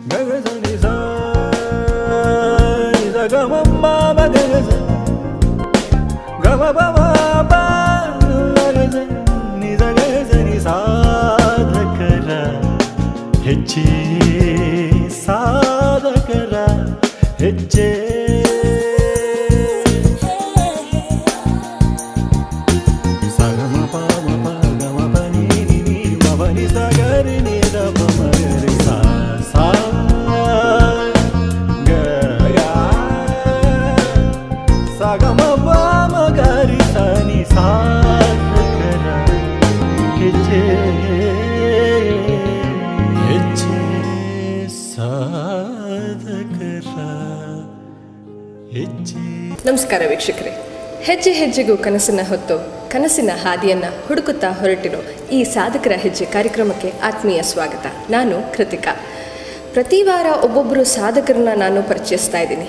ಸಾಧಕರ ಹೆಜ್ಜೆ ಸಾಧಕರ ಹೆಜ್ಜೆ ನಮಸ್ಕಾರ ವೀಕ್ಷಕರೇ, ಹೆಜ್ಜೆ ಹೆಜ್ಜೆಗೂ ಕನಸನ್ನ ಹೊತ್ತು ಕನಸಿನ ಹಾದಿಯನ್ನು ಹುಡುಕುತ್ತಾ ಹೊರಟಿರೋ ಈ ಸಾಧಕರ ಹೆಜ್ಜೆ ಕಾರ್ಯಕ್ರಮಕ್ಕೆ ಆತ್ಮೀಯ ಸ್ವಾಗತ. ನಾನು ಕೃತಿಕಾ. ಪ್ರತಿ ವಾರ ಒಬ್ಬೊಬ್ಬರು ಸಾಧಕರನ್ನ ನಾನು ಪರಿಚಯಿಸ್ತಾ ಇದ್ದೀನಿ.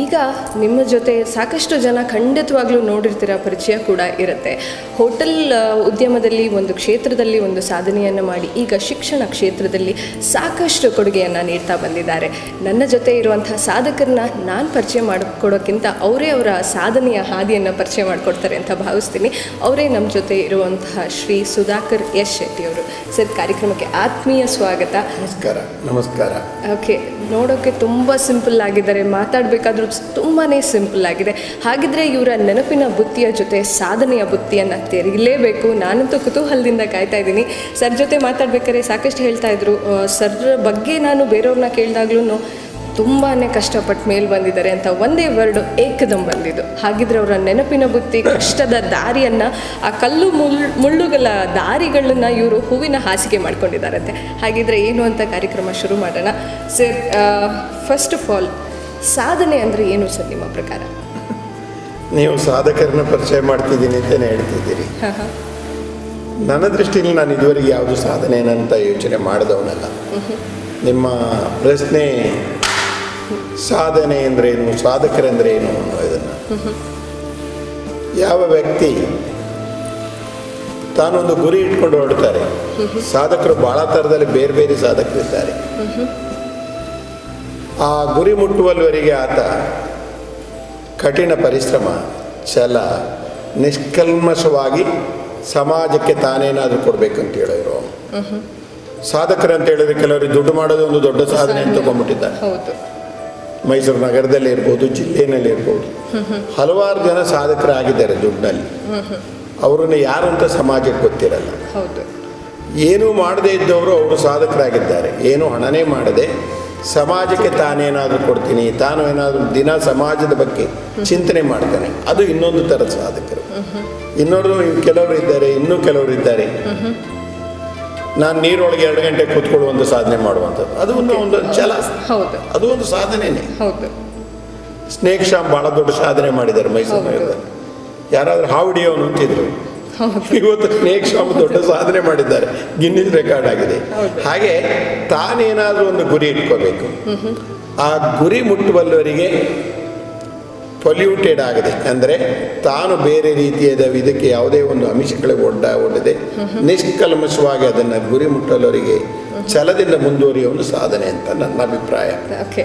ಈಗ ನಿಮ್ಮ ಜೊತೆ ಸಾಕಷ್ಟು ಜನ ಖಂಡಿತವಾಗ್ಲೂ ನೋಡಿರ್ತೀರ, ಪರಿಚಯ ಕೂಡ ಇರುತ್ತೆ. ಹೋಟೆಲ್ ಉದ್ಯಮದಲ್ಲಿ ಒಂದು ಕ್ಷೇತ್ರದಲ್ಲಿ ಒಂದು ಸಾಧನೆಯನ್ನು ಮಾಡಿ ಈಗ ಶಿಕ್ಷಣ ಕ್ಷೇತ್ರದಲ್ಲಿ ಸಾಕಷ್ಟು ಕೊಡುಗೆಯನ್ನು ನೀಡ್ತಾ ಬಂದಿದ್ದಾರೆ. ನನ್ನ ಜೊತೆ ಇರುವಂಥ ಸಾಧಕರನ್ನ ನಾನು ಪರಿಚಯ ಮಾಡಿಕೊಡೋಕ್ಕಿಂತ ಅವರೇ ಅವರ ಸಾಧನೆಯ ಹಾದಿಯನ್ನು ಪರಿಚಯ ಮಾಡಿಕೊಡ್ತಾರೆ ಅಂತ ಭಾವಿಸ್ತೀನಿ. ಅವರೇ ನಮ್ಮ ಜೊತೆ ಇರುವಂತಹ ಶ್ರೀ ಸುಧಾಕರ್ ಎಸ್ ಶೆಟ್ಟಿಯವರು. ಸರ್, ಕಾರ್ಯಕ್ರಮಕ್ಕೆ ಆತ್ಮೀಯ ಸ್ವಾಗತ. ನಮಸ್ಕಾರ. ನಮಸ್ಕಾರ. ಓಕೆ, ನೋಡೋಕ್ಕೆ ತುಂಬ ಸಿಂಪಲ್ ಆಗಿದ್ದಾರೆ, ಮಾತಾಡಬೇಕಾದ್ರೂ ತುಂಬಾ ಸಿಂಪಲ್ ಆಗಿದೆ. ಹಾಗಿದ್ರೆ ಇವರ ನೆನಪಿನ ಬುತ್ತಿಯ ಜೊತೆ ಸಾಧನೆಯ ಬುತ್ತಿಯನ್ನು ತೆರೀಲೇಬೇಕು. ನಾನಂತೂ ಕುತೂಹಲದಿಂದ ಕಾಯ್ತಾ ಇದ್ದೀನಿ. ಸರ್ ಜೊತೆ ಮಾತಾಡ್ಬೇಕಾದ್ರೆ ಸಾಕಷ್ಟು ಹೇಳ್ತಾ ಇದ್ರು. ಸರ್ ಬಗ್ಗೆ ನಾನು ಬೇರೆಯವ್ರನ್ನ ಕೇಳಿದಾಗ್ಲೂ ತುಂಬಾ ಕಷ್ಟಪಟ್ಟು ಮೇಲೆ ಬಂದಿದ್ದಾರೆ ಅಂತ ಒಂದೇ ವರ್ಡು ಏಕದಮ್ ಬಂದಿದ್ದು. ಹಾಗಿದ್ರೆ ಅವರ ನೆನಪಿನ ಬುತ್ತಿ, ಕಷ್ಟದ ದಾರಿಯನ್ನು, ಆ ಕಲ್ಲು ಮುಳ್ಳುಗಳ ದಾರಿಗಳನ್ನು ಇವರು ಹೂವಿನ ಹಾಸಿಗೆ ಮಾಡ್ಕೊಂಡಿದ್ದಾರಂತೆ. ಹಾಗಿದ್ರೆ ಏನು ಅಂತ ಕಾರ್ಯಕ್ರಮ ಶುರು ಮಾಡೋಣ. ಸರ್, ಫಸ್ಟ್ ಆಫ್ ಆಲ್ ಸಾಧನೆ ಅಂದರೆ ಏನು ಸರ್ ನಿಮ್ಮ ಪ್ರಕಾರ? ನೀವು ಸಾಧಕರನ್ನ ಪರಿಚಯ ಮಾಡ್ತಿದ್ದೀನಿ ಅಂತಲೇ ಹೇಳ್ತಿದ್ದೀರಿ. ನನ್ನ ದೃಷ್ಟಿಯಲ್ಲಿ ನಾನು ಇದುವರೆಗೆ ಯಾವುದು ಸಾಧನೆ ಏನಂತ ಯೋಚನೆ ಮಾಡಿದವನಲ್ಲ. ನಿಮ್ಮ ಪ್ರಶ್ನೆ ಸಾಧನೆ ಅಂದ್ರೇನು, ಸಾಧಕರಂದ್ರೇನು ಅನ್ನೋದನ್ನು, ಯಾವ ವ್ಯಕ್ತಿ ತಾನೊಂದು ಗುರಿ ಇಟ್ಕೊಂಡು ಹೊರಡ್ತಾರೆ. ಸಾಧಕರು ಭಾಳ ಥರದಲ್ಲಿ ಬೇರೆ ಬೇರೆ ಸಾಧಕರಿದ್ದಾರೆ. ಆ ಗುರಿ ಮುಟ್ಟುವವರೆಗೆ ಆತ ಕಠಿಣ ಪರಿಶ್ರಮ, ಛಲ, ನಿಷ್ಕಲ್ಮಶವಾಗಿ ಸಮಾಜಕ್ಕೆ ತಾನೇನಾದರೂ ಕೊಡಬೇಕು ಅಂತ ಹೇಳಿದ್ರು. ಸಾಧಕರು ಅಂತ ಹೇಳಿದ್ರೆ ಕೆಲವರು ದುಡ್ಡು ಮಾಡೋದು ಒಂದು ದೊಡ್ಡ ಸಾಧನೆ ಅಂತ ತಗೊಂಡ್ಬಿಟ್ಟಿದ್ದಾರೆ. ಮೈಸೂರು ನಗರದಲ್ಲಿ ಇರ್ಬೋದು, ಜಿಲ್ಲೆಯಲ್ಲಿ ಇರ್ಬೋದು, ಹಲವಾರು ಜನ ಸಾಧಕರಾಗಿದ್ದಾರೆ ದುಡ್ಡಿನಲ್ಲಿ. ಅವರನ್ನು ಯಾರು ಅಂತ ಸಮಾಜಕ್ಕೆ ಗೊತ್ತಿರಲ್ಲ. ಏನೂ ಮಾಡದೇ ಇದ್ದವರು ಅವರು ಸಾಧಕರಾಗಿದ್ದಾರೆ. ಏನು ಹಣನೇ ಮಾಡದೆ ಸಮಾಜಕ್ಕೆ ತಾನೇನಾದರೂ ಕೊಡ್ತೀನಿ, ತಾನು ಏನಾದರೂ ದಿನ ಸಮಾಜದ ಬಗ್ಗೆ ಚಿಂತನೆ ಮಾಡ್ತಾನೆ, ಅದು ಇನ್ನೊಂದು ಥರದ ಸಾಧಕರು. ಕೆಲವರು ಇದ್ದಾರೆ, ಇನ್ನೂ ಕೆಲವರು ಇದ್ದಾರೆ ನಾನು ನೀರೊಳಗೆ 2 ಗಂಟೆ ಕೂತ್ಕೊಳ್ಳುವಂಥ ಸಾಧನೆ ಮಾಡುವಂಥದ್ದು. ಅದು ಒಂದು ಛಲ, ಅದು ಒಂದು ಸಾಧನೆಯೇ. ಸ್ನೇಕ್ ಶಾಮ್ ಭಾಳ ದೊಡ್ಡ ಸಾಧನೆ ಮಾಡಿದ್ದಾರೆ ಮೈಸೂರು ನಗರದಲ್ಲಿ. ಯಾರಾದರೂ ಹಾವಡಿಯವನು ಅಂತಿದ್ರು, ಇವತ್ತು ಸ್ನೇಕ್ ಶಾಮ್ ದೊಡ್ಡ ಸಾಧನೆ ಮಾಡಿದ್ದಾರೆ, ಗಿನ್ನಿಸ್ ರೆಕಾರ್ಡ್ ಆಗಿದೆ. ಹಾಗೆ ತಾನೇನಾದರೂ ಒಂದು ಗುರಿ ಇಟ್ಕೋಬೇಕು. ಆ ಗುರಿ ಮುಟ್ಟುವಲ್ಲವರಿಗೆ ಪೊಲ್ಯೂಟೆಡ್ ಆಗದೆ, ಅಂದರೆ ತಾನು ಬೇರೆ ರೀತಿಯಾದ ಇದಕ್ಕೆ ಯಾವುದೇ ಒಂದು ಅಂಶಗಳಿಗೆ ಒಡ್ಡದೆ ನಿಷ್ಕಲ್ಮಶವಾಗಿ ಅದನ್ನು ಗುರಿ ಮುಟ್ಟಲವರಿಗೆ ಛಲದಿಂದ ಮುಂದುವರಿಯುವ ಸಾಧನೆ ಅಂತ ನನ್ನ ಅಭಿಪ್ರಾಯ. ಓಕೆ,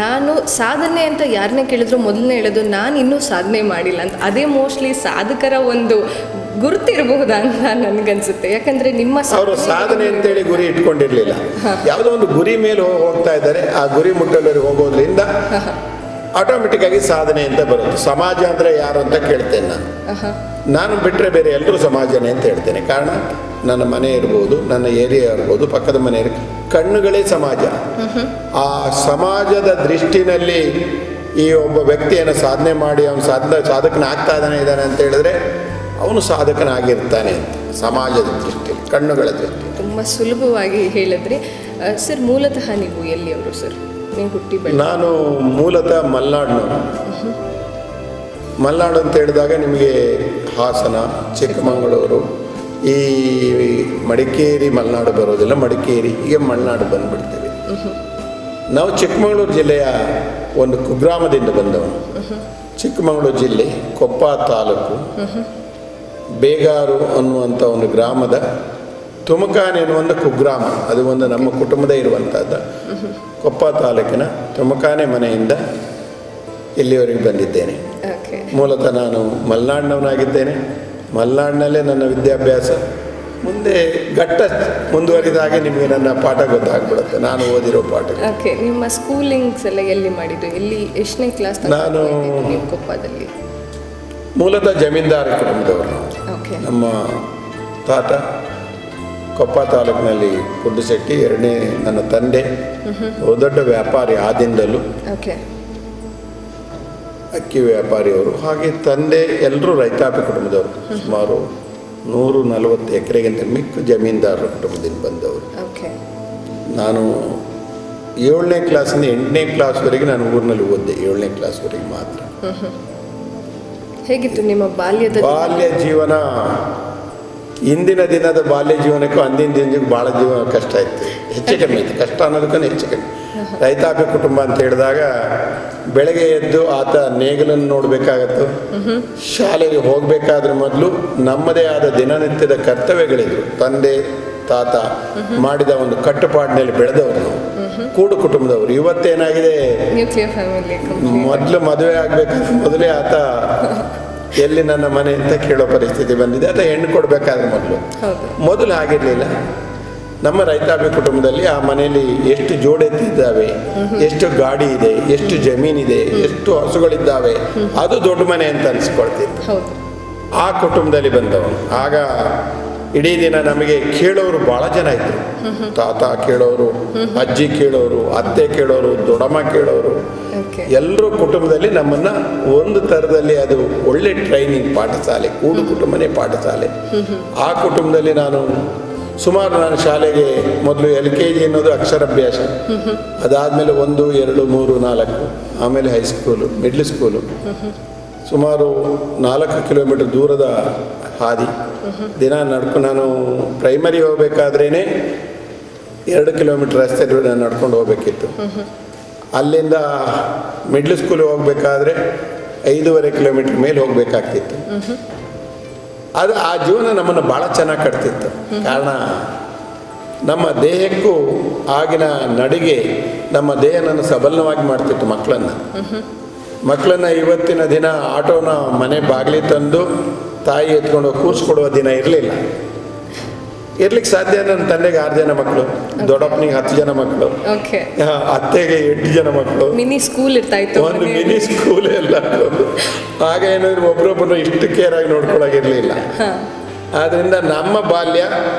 ನಾನು ಸಾಧನೆ ಅಂತ ಯಾರನ್ನೇ ಕೇಳಿದ್ರು ಮೊದಲನೇ ಹೇಳೋದು ನಾನು ಇನ್ನೂ ಸಾಧನೆ ಮಾಡಿಲ್ಲ ಅಂತ. ಅದೇ ಮೋಸ್ಟ್ಲಿ ಸಾಧಕರ ಒಂದು ಗುರುತಿರಬಹುದಾ ಅಂತ ನನಗನ್ಸುತ್ತೆ. ಯಾಕಂದ್ರೆ ನಿಮ್ಮ ಅವರು ಸಾಧನೆ ಅಂತೇಳಿ ಗುರಿ ಇಟ್ಕೊಂಡಿರ್ಲಿಲ್ಲ, ಯಾವುದೋ ಒಂದು ಗುರಿ ಮೇಲೆ ಹೋಗ್ತಾ ಇದ್ದಾರೆ. ಆ ಗುರಿ ಮುಟ್ಟಲವರಿಗೆ ಹೋಗೋದ್ರಿಂದ ಆಟೋಮೆಟಿಕ್ ಆಗಿ ಸಾಧನೆ ಅಂತ ಬರುತ್ತೆ. ಸಮಾಜ ಅಂದರೆ ಯಾರು ಅಂತ ಕೇಳ್ತೇನೆ ನಾನು ಬಿಟ್ಟರೆ ಬೇರೆ ಎಲ್ಲರೂ ಸಮಾಜನೇ ಅಂತ ಹೇಳ್ತೇನೆ. ಕಾರಣ ನನ್ನ ಮನೆ ಇರ್ಬೋದು, ನನ್ನ ಏರಿಯಾ ಇರ್ಬೋದು, ಪಕ್ಕದ ಮನೆ ಕಣ್ಣುಗಳೇ ಸಮಾಜ. ಆ ಸಮಾಜದ ದೃಷ್ಟಿನಲ್ಲಿ ಈ ಒಬ್ಬ ವ್ಯಕ್ತಿಯನ್ನು ಸಾಧನೆ ಮಾಡಿ ಅವನು ಸಾಧಕನಾಗ್ತಾ ಇದ್ದಾನೆ ಅಂತ ಹೇಳಿದ್ರೆ ಅವನು ಸಾಧಕನಾಗಿರ್ತಾನೆ ಅಂತ ಸಮಾಜದ ದೃಷ್ಟಿಯಲ್ಲಿ, ಕಣ್ಣುಗಳ ದೃಷ್ಟಿ. ತುಂಬ ಸುಲಭವಾಗಿ ಹೇಳಿದ್ರಿ. ಸರ್, ಮೂಲತಃ ನೀವು ಎಲ್ಲಿಯವರು ಸರ್? ನೀವು ಹುಟ್ಟಿ ನಾನು ಮೂಲತಃ ಮಲೆನಾಡಿನವರು. ಮಲೆನಾಡು ಅಂತ ಹೇಳಿದಾಗ ನಿಮಗೆ ಹಾಸನ, ಚಿಕ್ಕಮಗಳೂರು, ಈ ಮಡಿಕೇರಿ ಮಲೆನಾಡು ಬರೋದಿಲ್ಲ, ಮಡಿಕೇರಿ ಹೀಗೆ ಮಲೆನಾಡು ಬಂದುಬಿಡ್ತೀವಿ. ನಾವು ಚಿಕ್ಕಮಗಳೂರು ಜಿಲ್ಲೆಯ ಒಂದು ಕುಗ್ರಾಮದಿಂದ ಬಂದವನು. ಚಿಕ್ಕಮಗಳೂರು ಜಿಲ್ಲೆ ಕೊಪ್ಪ ತಾಲೂಕು ಬೇಗಾರು ಅನ್ನುವಂಥ ಒಂದು ಗ್ರಾಮದ ತುಮಕಾನೆ ಎನ್ನುವಂಥ ಕುಗ್ರಾಮ, ಅದು ಒಂದು ನಮ್ಮ ಕುಟುಂಬದೇ ಇರುವಂಥದ್ದು. ಕೊಪ್ಪ ತಾಲೂಕಿನ ತುಮಕಾನೆ ಮನೆಯಿಂದ ಇಲ್ಲಿವರೆಗೆ ಬಂದಿದ್ದೇನೆ. ಓಕೆ. ಮೂಲತಃ ನಾನು ಮಲೆನಾಡಿನವನಾಗಿದ್ದೇನೆ. ಮಲೆನಾಡಿನಲ್ಲೇ ನನ್ನ ವಿದ್ಯಾಭ್ಯಾಸ. ಮುಂದೆ ಘಟ್ಟ ಮುಂದುವರಿದಾಗೆ ನಿಮಗೆ ನನ್ನ ಪಾಠ ಗೊತ್ತಾಗ್ಬಿಡುತ್ತೆ, ನಾನು ಓದಿರೋ ಪಾಠ. ಓಕೆ. ನಿಮ್ಮ ಸ್ಕೂಲಿಂಗ್ಸ್ ಎಲ್ಲ ಎಲ್ಲಿ ಮಾಡಿದ್ದು? ಎಲ್ಲಿ ಎಷ್ಟನೇ ಕ್ಲಾಸ್? ನಾನು ನೀವು ಕೊಪ್ಪದಲ್ಲಿ ಮೂಲತಃ ಜಮೀನ್ದಾರ ಕುಟುಂಬದವರು. ಓಕೆ. ನಮ್ಮ ತಾತ ಕೊಪ್ಪ ತಾಲೂಕಿನಲ್ಲಿ ಕುಡ್ಡುಶೆಟ್ಟಿ, ಎರಡನೇ ನನ್ನ ತಂದೆ ದೊಡ್ಡ ವ್ಯಾಪಾರಿ ಆದಿಂದಲೂ, ಓಕೆ, ಅಕ್ಕಿ ವ್ಯಾಪಾರಿಯವರು. ಹಾಗೆ ತಂದೆ ಎಲ್ಲರೂ ರೈತಾಪಿ ಕುಟುಂಬದವರು. ಸುಮಾರು 140 ಎಕರೆಗಿಂತ ಮಿಕ್ಕ ಜಮೀನ್ದಾರರ ಕುಟುಂಬದಿಂದ ಬಂದವರು. ಓಕೆ. ನಾನು 7ನೇ ಕ್ಲಾಸಿಂದ 8ನೇ ಕ್ಲಾಸ್ವರೆಗೆ ನಾನು ಊರಿನಲ್ಲಿ ಓದಿದೆ. 7ನೇ ಕ್ಲಾಸ್ವರೆಗೆ ಮಾತ್ರ. ಹೇಗಿತ್ತು ನಿಮ್ಮ ಬಾಲ್ಯ ಜೀವನ? ಇಂದಿನ ದಿನದ ಬಾಲ್ಯ ಜೀವನಕ್ಕೂ ಅಂದಿನ ದಿನಕ್ಕೂ ಭಾಳ ಜೀವನ ಕಷ್ಟ ಇತ್ತು. ಹೆಚ್ಚು ಕಮ್ಮಿ ಇತ್ತು. ಕಷ್ಟ ಅನ್ನೋದಕ್ಕೂ ಹೆಚ್ಚು ಕಮ್ಮಿ. ರೈತಾಪಿ ಕುಟುಂಬ ಅಂತ ಹೇಳಿದಾಗ ಬೆಳಗ್ಗೆ ಎದ್ದು ಆತ ನೇಗಿಲನ್ನು ನೋಡಬೇಕಾಗತ್ತು. ಶಾಲೆಗೆ ಹೋಗಬೇಕಾದ್ರೆ ಮೊದಲು ನಮ್ಮದೇ ಆದ ದಿನನಿತ್ಯದ ಕರ್ತವ್ಯಗಳಿದ್ರು. ತಂದೆ ತಾತ ಮಾಡಿದ ಒಂದು ಕಟ್ಟುಪಾಡಿನಲ್ಲಿ ಬೆಳೆದವರು ನಾವು, ಕೂಡು ಕುಟುಂಬದವರು. ಇವತ್ತೇನಾಗಿದೆ, ನ್ಯೂಕ್ಲಿಯರ್ ಫ್ಯಾಮಿಲಿ. ಮೊದಲು ಮದುವೆ ಆಗಬೇಕಾದ್ರೆ ಮೊದಲೇ ಆತ ಎಲ್ಲಿ ನನ್ನ ಮನೆ ಅಂತ ಕೇಳೋ ಪರಿಸ್ಥಿತಿ ಬಂದಿದೆ. ಅಥವಾ ಹೆಣ್ಣು ಕೊಡಬೇಕಾದ್ರೆ ಮೊದಲು ಆಗಿರಲಿಲ್ಲ. ನಮ್ಮ ರೈತಾಪಿ ಕುಟುಂಬದಲ್ಲಿ ಆ ಮನೆಯಲ್ಲಿ ಎಷ್ಟು ಜೋಡೆತ್ತಿದ್ದಾವೆ, ಎಷ್ಟು ಗಾಡಿ ಇದೆ, ಎಷ್ಟು ಜಮೀನಿದೆ, ಎಷ್ಟು ಹಸುಗಳಿದ್ದಾವೆ, ಅದು ದೊಡ್ಡ ಮನೆ ಅಂತ ಅನಿಸ್ಕೊಳ್ತಿತ್ತು. ಆ ಕುಟುಂಬದಲ್ಲಿ ಬಂದವನು. ಆಗ ಇಡೀ ದಿನ ನಮಗೆ ಕೇಳೋರು ಭಾಳ ಜನ ಇದ್ದರು. ತಾತ ಕೇಳೋರು, ಅಜ್ಜಿ ಕೇಳೋರು, ಅತ್ತೆ ಕೇಳೋರು, ದೊಡ್ಡಮ್ಮ ಕೇಳೋರು. ಎಲ್ಲರೂ ಕುಟುಂಬದಲ್ಲಿ ನಮ್ಮನ್ನು ಒಂದು ಥರದಲ್ಲಿ ಅದು ಒಳ್ಳೆ ಟ್ರೈನಿಂಗ್ ಪಾಠಶಾಲೆ, ಕೂಡು ಕುಟುಂಬನೇ ಪಾಠಶಾಲೆ. ಆ ಕುಟುಂಬದಲ್ಲಿ ನಾನು ಶಾಲೆಗೆ ಮೊದಲು LKG ಅನ್ನೋದು ಅಕ್ಷರಾಭ್ಯಾಸ. ಅದಾದಮೇಲೆ 1, 2, 3, 4, ಆಮೇಲೆ ಹೈಸ್ಕೂಲು, ಮಿಡ್ಲ್ ಸ್ಕೂಲು. ಸುಮಾರು 4 ಕಿಲೋಮೀಟರ್ ದೂರದ ಹಾದಿ. ದಿನ ನಾನು ಪ್ರೈಮರಿ ಹೋಗಬೇಕಾದ್ರೇ 2 ಕಿಲೋಮೀಟರ್ ರಸ್ತೆ ನಡ್ಕೊಂಡು ಹೋಗಬೇಕಿತ್ತು. ಅಲ್ಲಿಂದ ಮಿಡ್ಲ್ ಸ್ಕೂಲಿಗೆ ಹೋಗಬೇಕಾದ್ರೆ 5.5 ಕಿಲೋಮೀಟರ್ ಮೇಲೆ ಹೋಗಬೇಕಾಗ್ತಿತ್ತು. ಅದು ಆ ಜೀವನ ನಮ್ಮನ್ನು ಭಾಳ ಚೆನ್ನಾಗಿ ಕಟ್ತಿತ್ತು. ಕಾರಣ ನಮ್ಮ ದೇಹಕ್ಕೂ ಆಗಿನ ನಡಿಗೆ ನಮ್ಮ ದೇಹನನ್ನು ಸಬಲವಾಗಿ ಮಾಡ್ತಿತ್ತು. ಮಕ್ಕಳನ್ನು ಇವತ್ತಿನ ದಿನ ಆಟೋನ ಮನೆ ಬಾಗಿಲಿ ತಂದು ತಾಯಿ ಎತ್ಕೊಂಡು ಕೂರಿಸ್ಕೊಡುವ ದಿನ ಇರಲಿಲ್ಲ. ಇರ್ಲಿಕ್ಕೆ ಸಾಧ್ಯ. ನನ್ನ ತಂದೆಗೆ 6 ಜನ ಮಕ್ಕಳು, ದೊಡ್ಡಪ್ಪನಿಗೆ 10 ಜನ ಮಕ್ಕಳು, ಅತ್ತೆಗೆ 8 ಜನ ಮಕ್ಕಳು, ಮಿನಿ ಸ್ಕೂಲ್ ಇರ್ತಾ ಇತ್ತು. ಒಂದು ಮಿನಿ ಸ್ಕೂಲ್ ಎಲ್ಲ. ಆಗ ಏನಾದ್ರು ಒಬ್ರೊಬ್ಬರು ಇಷ್ಟು ಕೇರಾಗಿ ನೋಡ್ಕೊಳಗಿರ್ಲಿಲ್ಲ. ಆದ್ರಿಂದ ನಮ್ಮ ಬಾಲ್ಯ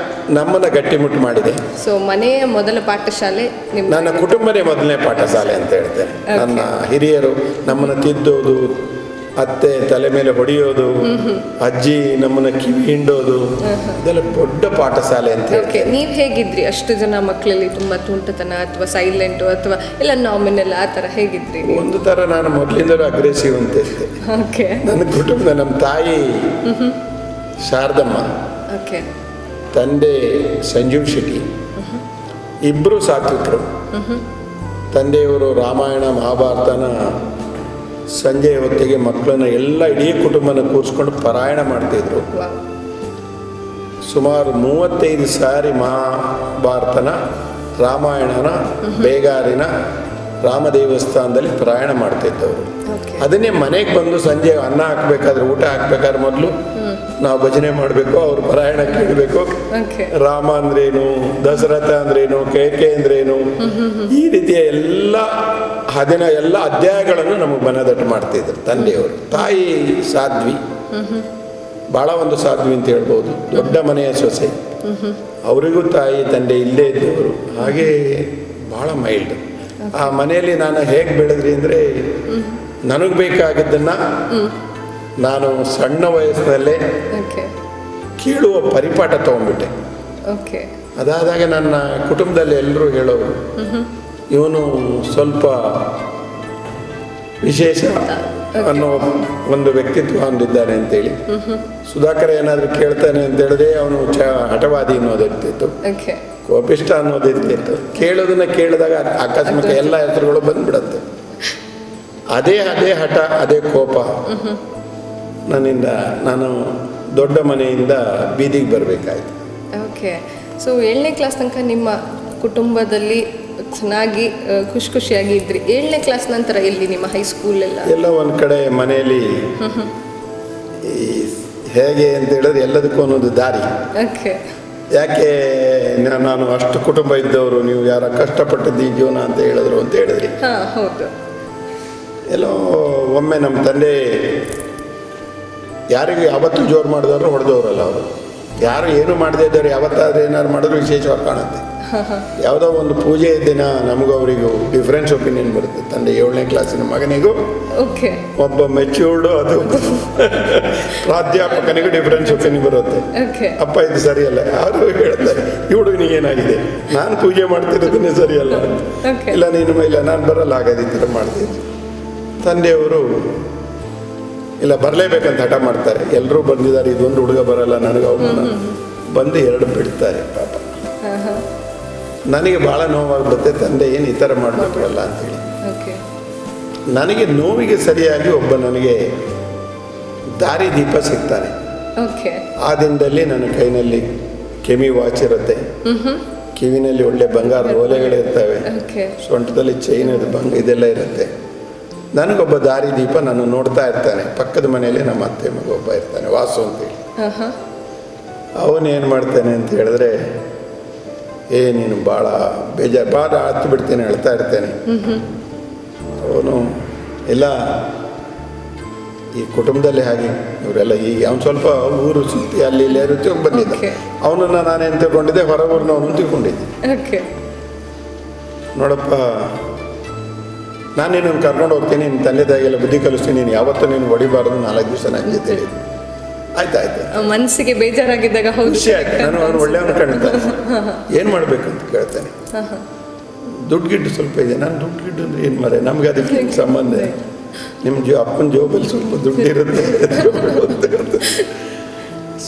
ನಮ್ಮನ್ನು ಗಟ್ಟಿಮುಟ್ಟು ಮಾಡಿದೆ. ಸೊ ಮನೆಯ ಮೊದಲ ಪಾಠಶಾಲೆ ನನ್ನ ಕುಟುಂಬನೇ ಮೊದಲನೇ ಪಾಠಶಾಲೆ ಅಂತ ಹೇಳ್ತೇನೆ. ನನ್ನ ಹಿರಿಯರು ನಮ್ಮನ್ನು ತಿದ್ದೋದು, ಅತ್ತೆ ತಲೆ ಮೇಲೆ ಹೊಡೆಯೋದು, ಅಜ್ಜಿ ನಮ್ಮನ್ನ ಕಿವಿ ಹಿಂಡೋದು, ಇದೆಲ್ಲ ದೊಡ್ಡ ಪಾಠಶಾಲೆ ಅಂತ. ನೀವು ಹೇಗಿದ್ರಿ? ಅಷ್ಟು ಜನ ಮಕ್ಕಳಲ್ಲಿ ತುಂಬಾ ತುಂಟತನ ಅಥವಾ ಸೈಲೆಂಟು ಅಥವಾ ಎಲ್ಲ ನಾಮಿನಲ್ ಆ ಥರ ಹೇಗಿದ್ರಿ? ಒಂದು ಥರ ನಾನು ಮೊದಲಿಂದಲೂ ಅಗ್ರೆಸಿವ್ ಅಂತ ಇದ್ದೆ. ನನ್ನ ಕುಟುಂಬ, ನಮ್ಮ ತಾಯಿ ಶಾರದಮ್ಮ, ತಂದೆ ಸಂಜೀವ್ ಶೆಟ್ಟಿ, ಇಬ್ಬರು ಸಾತ್ವಿಕರು. ತಂದೆಯವರು ರಾಮಾಯಣ ಮಹಾಭಾರತನ ಸಂಜೆ ಹೊತ್ತಿಗೆ ಮಕ್ಕಳನ್ನ ಎಲ್ಲ ಇಡೀ ಕುಟುಂಬನ ಕೂರಿಸ್ಕೊಂಡು ಪಾರಾಯಣ ಮಾಡ್ತಿದ್ರು. ಸುಮಾರು 35 ಸಾರಿ ಮಹಾಭಾರತನ ರಾಮಾಯಣನ ಬೇಗಾರಿನ ರಾಮ ದೇವಸ್ಥಾನದಲ್ಲಿ ಪಾರಾಯಣ ಮಾಡ್ತಿದ್ದವರು. ಅದನ್ನೇ ಮನೆಗೆ ಬಂದು ಸಂಜೆ ಅನ್ನ ಹಾಕಬೇಕಾದ್ರೆ, ಊಟ ಹಾಕಬೇಕಾದ್ರೆ ಮೊದಲು ನಾವು ಭಜನೆ ಮಾಡಬೇಕು, ಅವ್ರು ಪಾರಾಯಣ ಕೇಳಬೇಕು. ರಾಮ ಅಂದ್ರೇನು, ದಶರಥ ಅಂದ್ರೇನು, ಕೈಕೆ ಅಂದ್ರೇನು, ಈ ರೀತಿಯ ಎಲ್ಲ ಅಧ್ಯಾಯಗಳನ್ನು ನಮಗೆ ಮನದಟ್ಟು ಮಾಡ್ತಿದ್ರು ತಂದೆಯವರು. ತಾಯಿ ಸಾಧ್ವಿ, ಭಾಳ ಒಂದು ಸಾಧ್ವಿ ಅಂತ ಹೇಳ್ಬೋದು. ದೊಡ್ಡ ಮನೆಯ ಸೊಸೆ, ಅವರಿಗೂ ತಾಯಿ ತಂದೆ ಇಲ್ಲೇ ಇದ್ದವರು. ಹಾಗೆ ಭಾಳ ಮೈಲ್ಡ್. ಆ ಮನೆಯಲ್ಲಿ ನಾನು ಹೇಗೆ ಬೆಳೆದ್ರಿ ಅಂದರೆ, ನನಗೆ ಬೇಕಾಗಿದ್ದನ್ನು ನಾನು ಸಣ್ಣ ವಯಸ್ಸಿನಲ್ಲೇ ಕೇಳುವ ಪರಿಪಾಠ ತಗೊಂಡ್ಬಿಟ್ಟೆ. ಅದಾದಾಗ ನನ್ನ ಕುಟುಂಬದಲ್ಲಿ ಎಲ್ಲರೂ ಹೇಳೋರು, ಇವನು ಸ್ವಲ್ಪ ವಿಶೇಷ ಅನ್ನೋ ಒಂದು ವ್ಯಕ್ತಿತ್ವ ಹೊಂದಿದ್ದಾನೆ ಅಂತೇಳಿ. ಸುಧಾಕರ್ ಏನಾದರೂ ಕೇಳ್ತಾನೆ ಅಂತ ಹೇಳಿದ್ರೆ ಅವನು ಹಠವಾದಿ ಅನ್ನೋದಿರ್ತಿತ್ತು, ಕೋಪಿಷ್ಟ ಅನ್ನೋದಿರ್ತಿತ್ತು. ಕೇಳೋದನ್ನ ಕೇಳಿದಾಗ ಆಕಸ್ಮಿಕ ಎಲ್ಲ ಹೆಸರುಗಳು ಬಂದ್ಬಿಡತ್ತೆ. ಅದೇ ಹಠ, ಅದೇ ಕೋಪ ನನ್ನಿಂದ ನಾನು ದೊಡ್ಡ ಮನೆಯಿಂದ ಬೀದಿಗೆ ಬರಬೇಕಾಯ್ತು. ಸೊ 7ನೇ ಕ್ಲಾಸ್ ತನಕ ನಿಮ್ಮ ಕುಟುಂಬದಲ್ಲಿ ಚೆನ್ನಾಗಿ ಖುಷಿಯಾಗಿ ಇದ್ರಿ. 7ನೇ ಕ್ಲಾಸ್ ನಂತರ ಎಲ್ಲಿ ನಿಮ್ಮ ಹೈಸ್ಕೂಲೆಲ್ಲ? ಎಲ್ಲ ಒಂದು ಕಡೆ ಮನೆಯಲ್ಲಿ ಈ ಹೇಗೆ ಅಂತ ಹೇಳಿದ್ರೆ ಎಲ್ಲದಕ್ಕೂ ಒಂದೊಂದು ದಾರಿ. ಓಕೆ. ಯಾಕೆ ನಾನು ಅಷ್ಟು ಕುಟುಂಬ ಇದ್ದವರು, ನೀವು ಯಾರ ಕಷ್ಟಪಟ್ಟಿದ್ದು ಈ ಜೀವನ ಅಂತ ಹೇಳಿದ್ರು ಅಂತ ಹೇಳಿದ್ರಿ. ಹಾಂ, ಹೌದು. ಎಲ್ಲೋ ಒಮ್ಮೆ ನಮ್ಮ ತಂದೆ ಯಾರಿಗೂ ಯಾವತ್ತೂ ಜೋರು ಮಾಡಿದವರು ಹೊಡೆದವರಲ್ಲ ಅವರು. ಯಾರು ಏನು ಮಾಡದೇ ಇದ್ದವ್ರು ಯಾವತ್ತಾದ್ರೂ ಏನಾದ್ರು ಮಾಡಿದ್ರು ವಿಶೇಷವಾಗಿ ಕಾಣುತ್ತೆ. ಯಾವುದೋ ಒಂದು ಪೂಜೆ ದಿನ ನಮಗೂ ಅವರಿಗೂ ಡಿಫ್ರೆನ್ಸ್ ಒಪಿನಿಯನ್ ಬರುತ್ತೆ. ತಂದೆ 7ನೇ ಕ್ಲಾಸಿನ ಮಗನಿಗೂ ಓಕೆ, ಒಬ್ಬ ಮೆಚ್ಯೂರ್ಡು ಅದು ಪ್ರಾಧ್ಯಾಪಕನಿಗೂ ಡಿಫ್ರೆನ್ಸ್ ಒಪಿನಿಯನ್ ಬರುತ್ತೆ. ಓಕೆ, ಅಪ್ಪ ಇದು ಸರಿಯಲ್ಲ. ಯಾರು ಹೇಳ್ತಾರೆ ಈ ಹುಡುಗನಿಗೆ ಏನಾಗಿದೆ, ನಾನು ಪೂಜೆ ಮಾಡ್ತಿರೋದನ್ನೇ ಸರಿಯಲ್ಲ, ಇಲ್ಲ ನೀನು ಇಲ್ಲ ನಾನು ಬರಲ್ಲ, ಹಾಗಾದಿತ್ತು ಮಾಡ್ತಿದ್ದೆ. ತಂದೆಯವರು ಇಲ್ಲ ಬರಲೇಬೇಕಂತ ಹಠ ಮಾಡ್ತಾರೆ. ಎಲ್ಲರೂ ಬಂದಿದ್ದಾರೆ, ಇದೊಂದು ಹುಡುಗ ಬರಲ್ಲ, ನನಗೆ ಅವಮಾನ. ಬಂದು 2 ಬಿಡ್ತಾರೆ ಪಾಪ. ನನಗೆ ಭಾಳ ನೋವಾಗ್ಬಿಡುತ್ತೆ, ತಂದೆ ಏನು ಈ ಥರ ಮಾಡಬೇಕಲ್ಲ ಅಂತೇಳಿ. ನನಗೆ ನೋವಿಗೆ ಸರಿಯಾಗಿ ಒಬ್ಬ ನನಗೆ ದಾರಿ ದೀಪ ಸಿಗ್ತಾನೆ. ಆ ದಿನದಲ್ಲಿ ನನ್ನ ಕೈನಲ್ಲಿ ಕೆಮಿ ವಾಚ್ ಇರುತ್ತೆ, ಕಿವಿನಲ್ಲಿ ಒಳ್ಳೆ ಬಂಗಾರದ ಓಲೆಗಳಿರ್ತವೆ, ಸೊಂಟದಲ್ಲಿ ಚೈನ್ ಇದೆಲ್ಲ ಇರುತ್ತೆ. ನನಗೊಬ್ಬ ದಾರಿ ದೀಪ ನಾನು ನೋಡ್ತಾ ಇರ್ತಾನೆ. ಪಕ್ಕದ ಮನೆಯಲ್ಲಿ ನಮ್ಮ ಅತ್ತೆ ಮಗ ಒಬ್ಬ ಇರ್ತಾನೆ, ವಾಸು ಅಂತೇಳಿ. ಅವನೇನು ಮಾಡ್ತಾನೆ ಅಂತ ಹೇಳಿದ್ರೆ, ನೀನು ಭಾಳ ಬೇಜಾರು, ಭಾಳ ಹತ್ತು ಬಿಡ್ತೇನೆ, ಅಳ್ತಾ ಇರ್ತೇನೆ. ಅವನು ಇಲ್ಲ ಈ ಕುಟುಂಬದಲ್ಲಿ ಹಾಗೆ ಇವರೆಲ್ಲ ಈಗ ಅವ್ನು ಸ್ವಲ್ಪ ಊರು ಸುತ್ತಿ ಅಲ್ಲಿ ಇಲ್ಲಿ ಇರುತ್ತೆ ಬಂದಿದ್ದ. ಅವನನ್ನು ನಾನೇನು ತಿಳ್ಕೊಂಡಿದ್ದೆ, ಹೊರ ಊರಿನವನು ತಿಳ್ಕೊಂಡಿದ್ದೆ. ನೋಡಪ್ಪ, ನಾನು ನಿನ್ನನ್ನು ಕರ್ಕೊಂಡು ಹೋಗ್ತೀನಿ, ನಿನ್ನ ತಂದೆ ತಾಯಿಗೆಲ್ಲ ಬುದ್ಧಿ ಕಲಿಸ್ತೀನಿ, ನೀನು ಯಾವತ್ತೂ ನೀನು ಹೊಡಿಬಾರ್ದು, 4 ದಿವಸ ನನ್ನ ಜೊತೆ. ಆಯ್ತಾಯ್ತು. ಮನಸ್ಸಿಗೆ ಬೇಜಾರಾಗಿದ್ದಾಗ ಖುಷಿ ಆಯ್ತು. ನಾನು ಅವನು ಒಳ್ಳೆಯವನು ಕಾಣ್ತಾನೆ. ಏನು ಮಾಡಬೇಕಂತ ಕೇಳ್ತಾನೆ. ದುಡ್ಡು ಗಿಡ್ಡು ಸ್ವಲ್ಪ ಇದೆ. ನಾನು ದುಡ್ಡು ಗಿಡ್ಡು ಅಂದರೆ ಏನು ಮಾರೆ, ನಮ್ಗೆ ಅದಕ್ಕೆ ಸಂಬಂಧ. ನಿಮ್ಮ ಅಪ್ಪನ ಜೋಬಲ್ಲಿ ಸ್ವಲ್ಪ ದುಡ್ಡು ಇರುತ್ತೆ.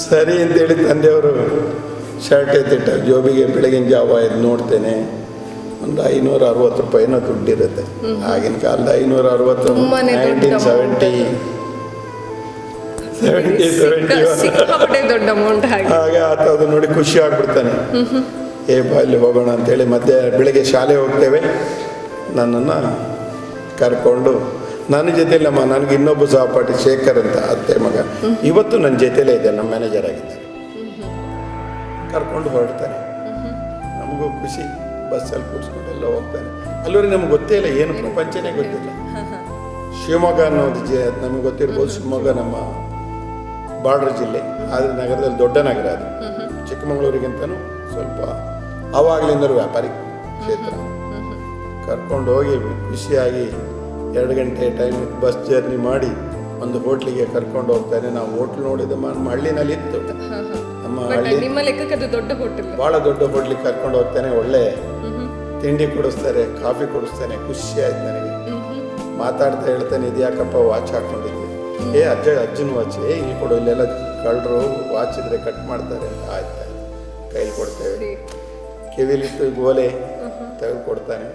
ಸರಿ ಅಂತೇಳಿ ತಂದೆಯವರು ಶರ್ಟ್ ಎತ್ತಿಟ್ಟ ಜೋಬಿಗೆ ಬೆಳಗಿನ ಜಾವ ಎದ್ದು ನೋಡ್ತೇನೆ, ಒಂದು 560 ರೂಪಾಯಿನೋ ದುಡ್ಡಿರುತ್ತೆ. ಆಗಿನ ಕಾಲದ 560 ಹಾಗೆ ಆತ ಅದು ನೋಡಿ ಖುಷಿ ಆಗ್ಬಿಡ್ತಾನೆ. ಬಾಯಲ್ಲಿ ಹೋಗೋಣ ಅಂತೇಳಿ ಮತ್ತೆ ಬೆಳಿಗ್ಗೆ ಶಾಲೆ ಹೋಗ್ತೇವೆ. ನನ್ನನ್ನು ಕರ್ಕೊಂಡು ನನ್ನ ಜೊತೆಯಲ್ಲಮ್ಮ, ನನಗೆ ಇನ್ನೊಬ್ಬ ಸಹಪಾಠಿ ಶೇಖರ್ ಅಂತ ಅತ್ತೆ ಮಗ ಇವತ್ತು ನನ್ನ ಜೊತೆಲೇ ಇದೆ, ನಮ್ಮ ಮ್ಯಾನೇಜರ್ ಆಗಿದ್ದಾರೆ. ಕರ್ಕೊಂಡು ಹೊರಡ್ತಾನೆ. ನಮಗೂ ಖುಷಿ. ಬಸ್ಸಲ್ಲಿ ಕೂರಿಸ್ಕೊಂಡು ಎಲ್ಲ ಹೋಗ್ತಾನೆ. ಅಲ್ಲಿವರೆಗೆ ನಮ್ಗೆ ಗೊತ್ತೇ ಇಲ್ಲ, ಏನು ಪ್ರಪಂಚನೇ ಗೊತ್ತಿಲ್ಲ. ಶಿವಮೊಗ್ಗ ಅನ್ನೋದು ನಮಗೆ ಗೊತ್ತಿರ್ಬೋದು. ಶಿವಮೊಗ್ಗ ನಮ್ಮ ಬಾರ್ಡರ್ ಜಿಲ್ಲೆ, ಆದರೆ ನಗರದಲ್ಲಿ ದೊಡ್ಡ ನಗರ ಅದು. ಚಿಕ್ಕಮಗಳೂರಿಗಿಂತನೂ ಸ್ವಲ್ಪ ಆವಾಗಲಿಂದಲೂ ವ್ಯಾಪಾರಿ ಕ್ಷೇತ್ರ. ಕರ್ಕೊಂಡು ಹೋಗಿ ಖುಷಿಯಾಗಿ 2 ಗಂಟೆ ಟೈಮ್ ಬಸ್ ಜರ್ನಿ ಮಾಡಿ ಒಂದು ಹೋಟ್ಲಿಗೆ ಕರ್ಕೊಂಡು ಹೋಗ್ತಾನೆ. ನಾವು ಹೋಟ್ಲ್ ನೋಡಿದ ನಮ್ಮ ಹಳ್ಳಿನಲ್ಲಿ ಇತ್ತು. ನಮ್ಮ ಹಳ್ಳಿ ಭಾಳ ದೊಡ್ಡ ಹೋಟ್ಲಿಗೆ ಕರ್ಕೊಂಡು ಹೋಗ್ತಾನೆ. ಒಳ್ಳೆ ತಿಂಡಿ ಕೊಡಿಸ್ತಾರೆ, ಕಾಫಿ ಕೊಡಿಸ್ತಾನೆ. ಖುಷಿ ಆಯ್ತು ನನಗೆ. ಮಾತಾಡ್ತಾ ಹೇಳ್ತಾನೆ, ಇದ್ಯಾಕಪ್ಪ ವಾಚ್ ಹಾಕ್ಕೊಂಡಿದ್ದೆ? ಅಜ್ಜನ ವಾಚ್. ಇಲ್ಲಿ ಕೊಡು, ಇಲ್ಲೆಲ್ಲ ಕಳ್ಳರು ವಾಚ್ ಇದ್ರೆ ಕಟ್ ಮಾಡ್ತಾರೆ ಅಂತ. ಆಯ್ತು, ಕೈಲಿ ಕೊಡ್ತೇವೆ. ಕಿವಿಲಿಟ್ಟು ಗೋಲೆ ತೆಗೆದು ಕೊಡ್ತಾನೆ.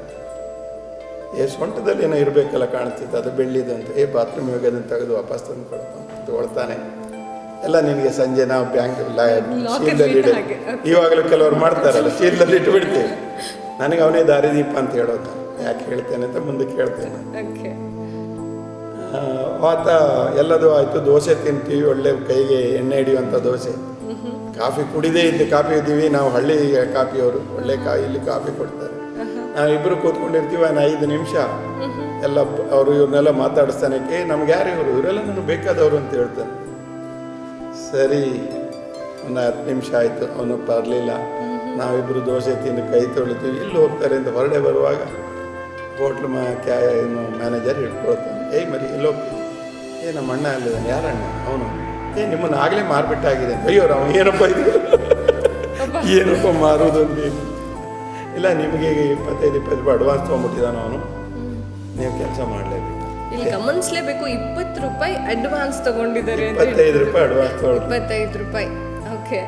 ಸೊಂಟದಲ್ಲಿ ಏನೋ ಇರಬೇಕಲ್ಲ ಕಾಣ್ತಿತ್ತು, ಅದು ಬೆಳ್ಳಿದಂತ. ಬಾತ್ರೂಮ್ ಹೋಗಿ ಅದನ್ನು ತೆಗೆದು ವಾಪಸ್ ತಂದು ತೊಗೊಳ್ತಾನೆ. ಎಲ್ಲ ನಿನಗೆ ಸಂಜೆ ನಾವು ಬ್ಯಾಂಕ್ ಶೀಲ್ದಲ್ಲಿ ಇಡ, ಇವಾಗಲೂ ಕೆಲವರು ಮಾಡ್ತಾರಲ್ಲ, ಶೀಲ್ದಲ್ಲಿ ಇಟ್ಟು ಬಿಡ್ತೇವೆ. ನನಗೆ ಅವನೇ ದಾರಿದೀಪ ಅಂತ ಹೇಳೋದು. ಯಾಕೆ ಹೇಳ್ತೇನೆ ಅಂತ ಮುಂದೆ ಕೇಳ್ತೇನೆ. ಆತ ಎಲ್ಲದೂ ಆಯಿತು. ದೋಸೆ ತಿಂತೀವಿ, ಒಳ್ಳೆ ಕೈಗೆ ಎಣ್ಣೆ ಹಿಡಿಯುವಂಥ ದೋಸೆ. ಕಾಫಿ ಕುಡಿದೇ ಇದ್ದು ಕಾಫಿ ಇದ್ದೀವಿ ನಾವು, ಹಳ್ಳಿ ಕಾಫಿಯವರು ಒಳ್ಳೆ ಇಲ್ಲಿ ಕಾಫಿ ಕೊಡ್ತಾರೆ. ನಾವಿಬ್ಬರು ಕೂತ್ಕೊಂಡಿರ್ತೀವಿ. 5 ನಿಮಿಷ ಎಲ್ಲ ಅವರು ಇವ್ರನ್ನೆಲ್ಲ ಮಾತಾಡಿಸ್ತಾನೆ. ನಮ್ಗೆ ಯಾರು ಇವರು? ಇವರೆಲ್ಲ ನನಗೆ ಬೇಕಾದವರು ಅಂತ ಹೇಳ್ತಾನೆ. ಸರಿ, ಒಂದು 10 ನಿಮಿಷ ಆಯಿತು. ಅವನು ಬರಲಿಲ್ಲ. ನಾವಿಬ್ಬರು ದೋಸೆ ತಿಂದು ಕೈ ತೊಳಿತೀವಿ. ಇಲ್ಲಿ ಹೋಗ್ತಾರೆ ಅಂತ ಹೊರಡೆ ಬರುವಾಗ ಹೋಟ್ಲು ಮ್ಯಾನೇಜರ್ ಹಿಡ್ಕೊಳ್ತಾನೆ. ಮರಿ ಇಲ್ಲಿ ಹೋಗ್ತೀವಿ. ನಮ್ಮ ಅಣ್ಣ ಅಲ್ಲಿದ್ದಾನೆ. ಯಾರಣ್ಣ? ಅವನು. ನಿಮ್ಮನ್ನು ಆಗಲೇ ಮಾರ್ಬಿಟ್ಟಾಗಿದೆ. ಅಯ್ಯೋ ನಾವು ಏನಪ್ಪ ಇದು, ಏನಪ್ಪ ಮಾರೋದು ಅಂತ. ಇಲ್ಲ, ನಿಮಗೆ 25 ರೂಪಾಯಿ ಅಡ್ವಾನ್ಸ್ ತೊಗೊಂಡ್ಬಿಟ್ಟಿದ್ದಾನೆ ಅವನು, ನೀವು ಕೆಲಸ ಮಾಡಲೇಬೇಕು. ಇಲ್ಲಿ ಗಮನಿಸಲೇಬೇಕು, 20 ರೂಪಾಯಿ ಅಡ್ವಾನ್ಸ್ ತಗೊಂಡಿದ್ದಾರೆ. 25 ರೂಪಾಯಿ ಅಡ್ವಾನ್ಸ್ ತೊಗೊಳ್ತಾರೆ. 25 ರೂಪಾಯಿ ಓಕೆ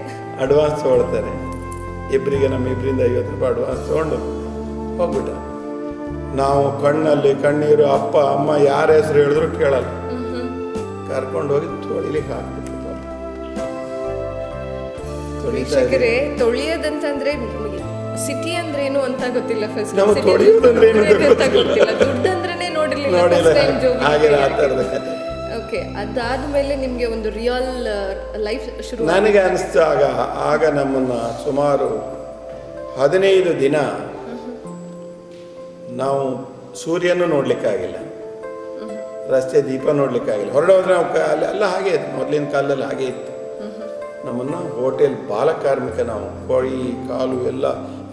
ಅಡ್ವಾನ್ಸ್ ತೊಗೊಳ್ತಾರೆ. ಇಬ್ಬರಿಗೆ ನಮ್ಮ ಇಬ್ಬರಿಂದ 50 ರೂಪಾಯಿ ಅಡ್ವಾನ್ಸ್ ತೊಗೊಂಡು ಹೋಗ್ಬಿಟ್ಟ. ನಾವು ಕಣ್ಣಲ್ಲಿ ಕಣ್ಣೀರು, ಅಪ್ಪ ಅಮ್ಮ ಯಾರ ಹೆಸರು ಹೇಳಿದ್ರು ಕೇಳಲ್ಲ. ಕರ್ಕೊಂಡು ಹೋಗಿ ತೊಳಿಲಿಕ್ಕೆ ಹಾಕ್ಬಿಟ್ರು. ತೊಳಿತಾ ವೀಕ್ಷಕರೇ, ತೊಳಿಯೋದಂತಂದ್ರೆ ಸಿಟಿ ಅಂದ್ರೆ ಏನು ಅಂತ ಗೊತ್ತಿಲ್ಲ. ಫಸ್ಟ್ ನಾವು ತೊಳಿಯೋದಂದ್ರೆ ಏನು ಅಂತ ಗೊತ್ತಿಲ್ಲ. ದುಡ್ಡು ಅಂದ್ರೇನೆ ನೋಡಿರ್ಲಿಲ್ಲ. ಹಾಗೆ ಆ ಥರದ ಕಥೆ. ಓಕೆ, ಅದಾದ್ಮೇಲೆ ನಿಮ್ಗೆ ಒಂದು ರಿಯಲ್ ಲೈಫ್ ಶುರು. ನನಗೆ ಅನಿಸ್ತು ಆಗ ನಮ್ಮನ್ನ ಸುಮಾರು 15 ದಿನ ನಾವು ಸೂರ್ಯನೂ ನೋಡ್ಲಿಕ್ಕಾಗಿಲ್ಲ, ರಸ್ತೆ ದೀಪ ನೋಡ್ಲಿಕ್ಕಾಗಿಲ್ಲ. ಹೊರಡೋದ್ರೆ ನಾವು ಅಲ್ಲ ಹಾಗೆ ಇತ್ತು, ಮೊದಲಿನ ಕಾಲದಲ್ಲಿ ಹಾಗೆ ಇತ್ತು. ನಮ್ಮನ್ನು ಹೋಟೆಲ್ ಬಾಲಕಾರ್ಮಿಕ, ನಾವು ಕೋಳಿ ಕಾಲು ಎಲ್ಲ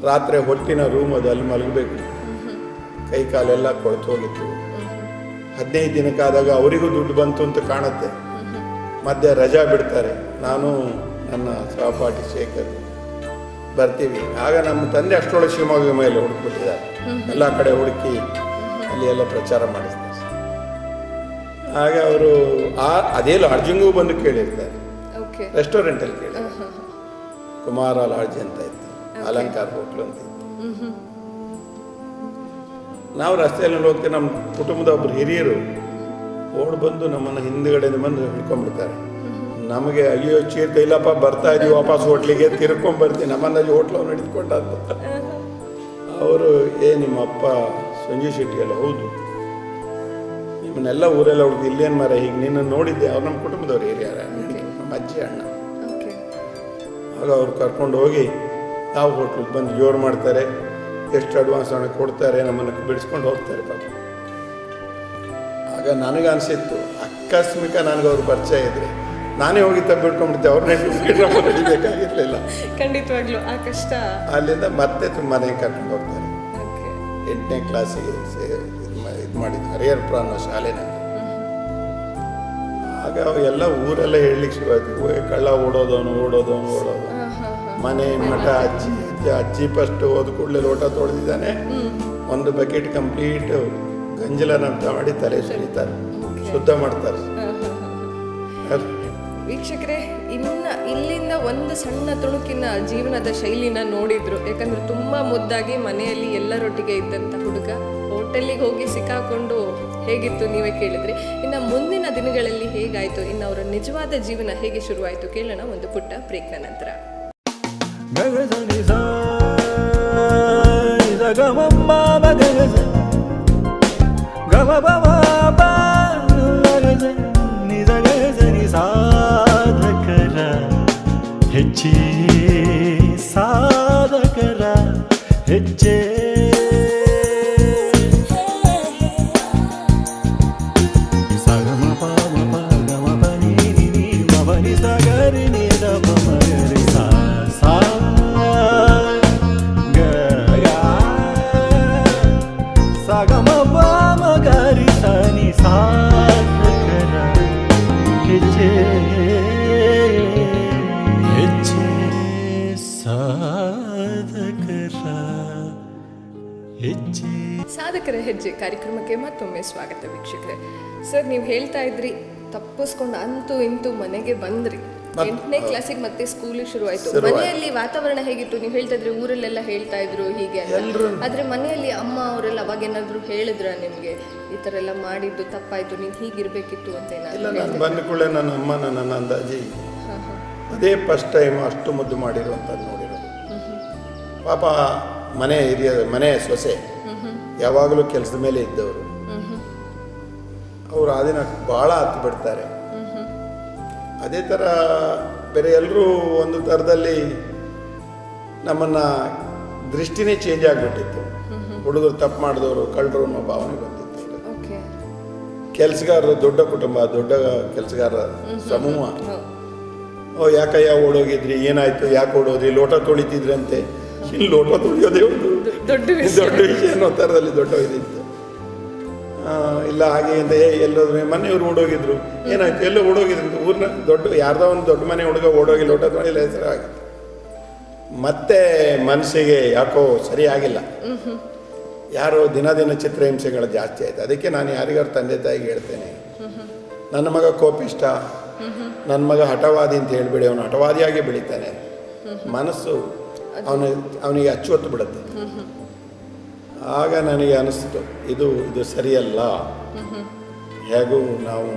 ರಾತ್ರಿ ಹೊಟ್ಟಿನ ರೂಮ್ ಅದು, ಅಲ್ಲಿ ಮಲಗಬೇಕು, ಕೈ ಕಾಲೆಲ್ಲ ಕೊಳ್ತು ಹೋಗಿತ್ತು. 15 ದಿನಕ್ಕಾದಾಗ ಅವರಿಗೂ ದುಡ್ಡು ಬಂತು ಅಂತ ಕಾಣುತ್ತೆ. ಮಧ್ಯೆ ರಜಾ ಬಿಡ್ತಾರೆ, ನಾನು ನನ್ನ ಸಹಪಾಠಿ ಶೇಖರ್ ಬರ್ತೀವಿ. ಆಗ ನಮ್ಮ ತಂದೆ ಅಷ್ಟರೊಳಗೆ ಶಿವಮೊಗ್ಗ ಮೇಲೆ ಹುಡುಕ್ಬಿಟ್ಟಿದ್ದಾರೆ, ಎಲ್ಲ ಕಡೆ ಹುಡುಕಿ ಅಲ್ಲಿ ಎಲ್ಲ ಪ್ರಚಾರ ಮಾಡಿಸ್ತಾರೆ. ಆಗ ಅವರು ಅದೇ ಲಾಡ್ಜಿಂಗೂ ಬಂದು ಕೇಳಿರ್ತಾರೆ, ರೆಸ್ಟೋರೆಂಟಲ್ಲಿ ಕೇಳಿ, ಕುಮಾರ ಲಾಡ್ಜ್ ಅಂತ ಇತ್ತು, ಅಲಂಕಾರ ಹೋಟ್ಲು ಅಂತ ಇತ್ತು. ನಾವು ರಸ್ತೆಯಲ್ಲಿ ಹೋಗ್ತೇವೆ, ನಮ್ಮ ಕುಟುಂಬದ ಒಬ್ಬರು ಹಿರಿಯರು ಓಡ್ ಬಂದು ನಮ್ಮನ್ನು ಹಿಂದುಗಡೆಯಿಂದ ಬಂದು ಹಿಡ್ಕೊಂಡ್ಬಿಡ್ತಾರೆ. ನಮಗೆ ಅಯ್ಯೋ ಚೀರ್ತ ಇಲ್ಲಪ್ಪ, ಬರ್ತಾ ಇದೀವಿ ವಾಪಸ್ ಹೋಟ್ಲಿಗೆ, ತಿರ್ಕೊಂಡ್ಬರ್ತೀವಿ, ನಮ್ಮನ್ನು ಅಲ್ಲಿ ಹೋಟ್ಲು ಅವ್ನು ಹಿಡಿದುಕೊಂಡಂತ. ಅವರು ನಿಮ್ಮ ಅಪ್ಪ ಸಂಜೀವ್ ಶೆಟ್ಟಿ ಅಲ್ಲ? ಹೌದು. ನಿಮ್ಮನ್ನೆಲ್ಲ ಊರೆಲ್ಲ ಹುಡುಗಿ ಇಲ್ಲೇನು ಮಾರ, ಹೀಗೆ ನಿನ್ನ ನೋಡಿದ್ದೆ. ಅವ್ರು ನಮ್ಮ ಕುಟುಂಬದವ್ರು ಹಿರಿಯರ, ನಮ್ಮ ಅಜ್ಜಿ ಅಣ್ಣ. ಆಗ ಅವ್ರು ಕರ್ಕೊಂಡು ಹೋಗಿ ಯಾವ ಹೋಟ್ಲಿಗೆ ಬಂದು ಜೋರು ಮಾಡ್ತಾರೆ, ಎಷ್ಟು ಅಡ್ವಾನ್ಸ್ ಹಣ ಕೊಡ್ತಾರೆ, ನಮ್ಮನ್ನು ಬಿಡಿಸ್ಕೊಂಡು ಹೋಗ್ತಾರೆ ಪಾಪ. ಆಗ ನನಗೆ ಅನಿಸಿತ್ತು, ಆಕಸ್ಮಿಕ ನನಗೆ ಅವ್ರು ಪರಿಚಯ ಇದ್ರೆ ನಾನೇ ಹೋಗಿ ತಬ್ಬಿಡ್ಕೊಂಡ್ಬಿಡ್ತೆ, ಅವ್ರನ್ನೇ ನಡಿಬೇಕಾಗಿರ್ಲಿಲ್ಲ. ಖಂಡಿತವಾಗ್ಲೂ ಆ ಕಷ್ಟ. ಅಲ್ಲಿಂದ ಮತ್ತೆ ಮನೆಗೆ ಕರ್ಕೊಂಡು ಹೋಗ್ತಾರೆ. 8ನೇ ಕ್ಲಾಸಿಗೆ ಇದು ಮಾಡಿದ್ದು ಹರಿಹರಪುರ ಅನ್ನೋ ಶಾಲೆನಲ್ಲಿ. ಆಗ ಎಲ್ಲ ಊರೆಲ್ಲ ಹೇಳಲಿಕ್ಕೆ ಶುರುವಾಯ್ತು, ಕಳ್ಳ ಓಡೋದು ಮನೆ ಮಠ. ಅಜ್ಜಿ ಫಸ್ಟ್ ಹೋದ ಕೂಡಲೇ ಲೋಟ ತೊಳೆದಿದ್ದಾನೆ, ಒಂದು ಬಕೆಟ್ ಕಂಪ್ಲೀಟ್ ಗಂಜಲನಂತ ಮಾಡಿ ತಲೆ ಸುರಿತಾರೆ, ಶುದ್ಧ ಮಾಡ್ತಾರೆ. ವೀಕ್ಷಕರೇ, ಇಲ್ಲಿಂದ ಒಂದು ಸಣ್ಣ ತುಣುಕಿನ ಜೀವನದ ಶೈಲಿನ ನೋಡಿದ್ರು. ಯಾಕಂದ್ರೆ ತುಂಬಾ ಮುದ್ದಾಗಿ ಮನೆಯಲ್ಲಿ ಎಲ್ಲರೊಟ್ಟಿಗೆ ಇದ್ದಂಥ ಹುಡುಗ ಹೋಟೆಲ್ಲಿಗೆ ಹೋಗಿ ಸಿಕ್ಕಾಕೊಂಡು ಹೇಗಿತ್ತು ನೀವೇ ಕೇಳಿದ್ರಿ. ಇನ್ನು ಮುಂದಿನ ದಿನಗಳಲ್ಲಿ ಹೇಗಾಯ್ತು, ಇನ್ನು ಅವರ ನಿಜವಾದ ಜೀವನ ಹೇಗೆ ಶುರುವಾಯಿತು ಕೇಳೋಣ ಒಂದು ಪುಟ್ಟ ಬ್ರೇಕ್ನ ನಂತರ. ಸಾಧಕರ ಹೆಜ್ಜೆ, ಸಾಧಕರ ಹೆಜ್ಜೆ, ಸಗಮ ಪಮ ಪಗಮ ಪನಿ ನಿ ಮವನಿ ಸಗರಿ ನಿದ ಪಮಗರಿ ಸಾ ಸಾ ಗ ಸಗಮ ಪಮ ಗರಿ ಸನಿ ಸಾಧಕರ ಹೆಜ್ಜೆ, ಹೆಜ್ಜೆ, ಸಾಧಕರ ಹೆಜ್ಜೆ ಕಾರ್ಯಕ್ರಮಕ್ಕೆ ಮತ್ತೊಮ್ಮೆ ಸ್ವಾಗತ ವೀಕ್ಷಕರೇ. ಸರ್, ನೀವು ಹೇಳ್ತಾ ಇದ್ರಿ ತಪ್ಪಿಸ್ಕೊಂಡು ಅಂತೂ ಇಂತೂ ಮನೆಗೆ ಬಂದ್ರಿ. 8ನೇ ಕ್ಲಾಸಿಗೆ ಮತ್ತೆ ಸ್ಕೂಲಿಗೆ ಶುರುವಾಯ್ತು. ಮನೆಯಲ್ಲಿ ವಾತಾವರಣ ಹೇಗಿತ್ತು? ನೀವು ಹೇಳ್ತಾ ಇದ್ರಿ ಊರಲ್ಲೆಲ್ಲ ಹೇಳ್ತಾ ಇದ್ರು ಹೀಗೆ ಅಂತ. ಆದ್ರೆ ಮನೆಯಲ್ಲಿ ಅಮ್ಮ ಅವರೆಲ್ಲ ಅವಾಗ ಏನಾದ್ರು ಹೇಳಿದ್ರ ನಿಮ್ಗೆ, ಈ ತರ ಎಲ್ಲ ಮಾಡಿದ್ದು ತಪ್ಪಾಯ್ತು, ನೀನ್ ಹೀಗಿರ್ಬೇಕಿತ್ತು ಅಂತ ಏನಾದ್ರು? ನಾನು ಬಂದ ಕೂಡಲೇ ನನ್ನ ಅಮ್ಮ ನನ್ನ ಅಂದಾಜಿ ಅದೇ ಫಸ್ಟ್ ಟೈಮ್ ಅಷ್ಟು ಮುದ್ದು ಮಾಡಿರುವಂಥದ್ದು ನೋಡಿರೋದು. ಪಾಪ ಮನೆ ಸೊಸೆ ಯಾವಾಗಲೂ ಕೆಲಸದ ಮೇಲೆ ಇದ್ದವರು, ಅವರು ಆ ದಿನ ಭಾಳ ಹತ್ತು ಬಿಡ್ತಾರೆ. ಅದೇ ಥರ ಬೇರೆ ಎಲ್ಲರೂ ಒಂದು ಥರದಲ್ಲಿ ನಮ್ಮನ್ನು ದೃಷ್ಟಿನೇ ಚೇಂಜ್ ಆಗಿಬಿಟ್ಟಿತ್ತು. ಹುಡುಗರು ತಪ್ಪು ಮಾಡಿದವರು ಕಳ್ಳರು ಅನ್ನೋ ಭಾವನೆ ಬಂದಿತ್ತು. ಕೆಲಸಗಾರರು ದೊಡ್ಡ ಕುಟುಂಬ, ದೊಡ್ಡ ಕೆಲಸಗಾರ ಸಮೂಹ. ಯಾಕಯ್ಯ ಓಡೋಗಿದ್ರಿ, ಏನಾಯ್ತು, ಯಾಕೆ ಓಡೋದ್ರಿ, ಲೋಟ ತೊಳಿತಿದ್ರಂತೆ. ಇಲ್ಲಿ ಲೋಟ ತೊಳಿಯೋದೇ ಒಂದು ದೊಡ್ಡ ವಿಷಯ ಅನ್ನೋ ಥರದಲ್ಲಿ ದೊಡ್ಡ ಇದಿತ್ತು. ಇಲ್ಲ ಹಾಗೆ ಅಂತ ಎಲ್ಲೋದ್ರೆ ಮನೆಯವರು ಓಡೋಗಿದ್ರು, ಏನಾಯ್ತು, ಎಲ್ಲೋ ಓಡೋಗಿದ್ರು, ಊರಿನ ಯಾರ್ದೋ ಒಂದು ದೊಡ್ಡ ಮನೆ ಹುಡುಗ ಓಡೋಗಿ ಲೋಟ ತೊಳೆಯಲ್ಲ ಹೆಸರು ಆಗಿತ್ತು. ಮತ್ತೆ ಮನಸ್ಸಿಗೆ ಯಾಕೋ ಸರಿ ಆಗಿಲ್ಲ. ಯಾರೋ ದಿನ ಚಿತ್ರಹಿಂಸೆಗಳು ಜಾಸ್ತಿ ಆಯ್ತು. ಅದಕ್ಕೆ ನಾನು ಯಾರಿಗಾರು ತಂದೆ ತಾಯಿಗೆ ಹೇಳ್ತೇನೆ, ನನ್ನ ಮಗ ಕೋಪಿಷ್ಟ, ನನ್ನ ಮಗ ಹಠವಾದಿ ಅಂತ ಹೇಳ್ಬೇಡಿ, ಅವನು ಹಠವಾದಿಯಾಗಿ ಬೆಳೀತಾನೆ. ಮನಸ್ಸು ಅವನಿಗೆ ಅಚ್ಚೊತ್ತು ಬಿಡುತ್ತೆ. ಆಗ ನನಗೆ ಅನಿಸ್ತು, ಇದು ಸರಿಯಲ್ಲ, ಹೇಗೂ ನಾವು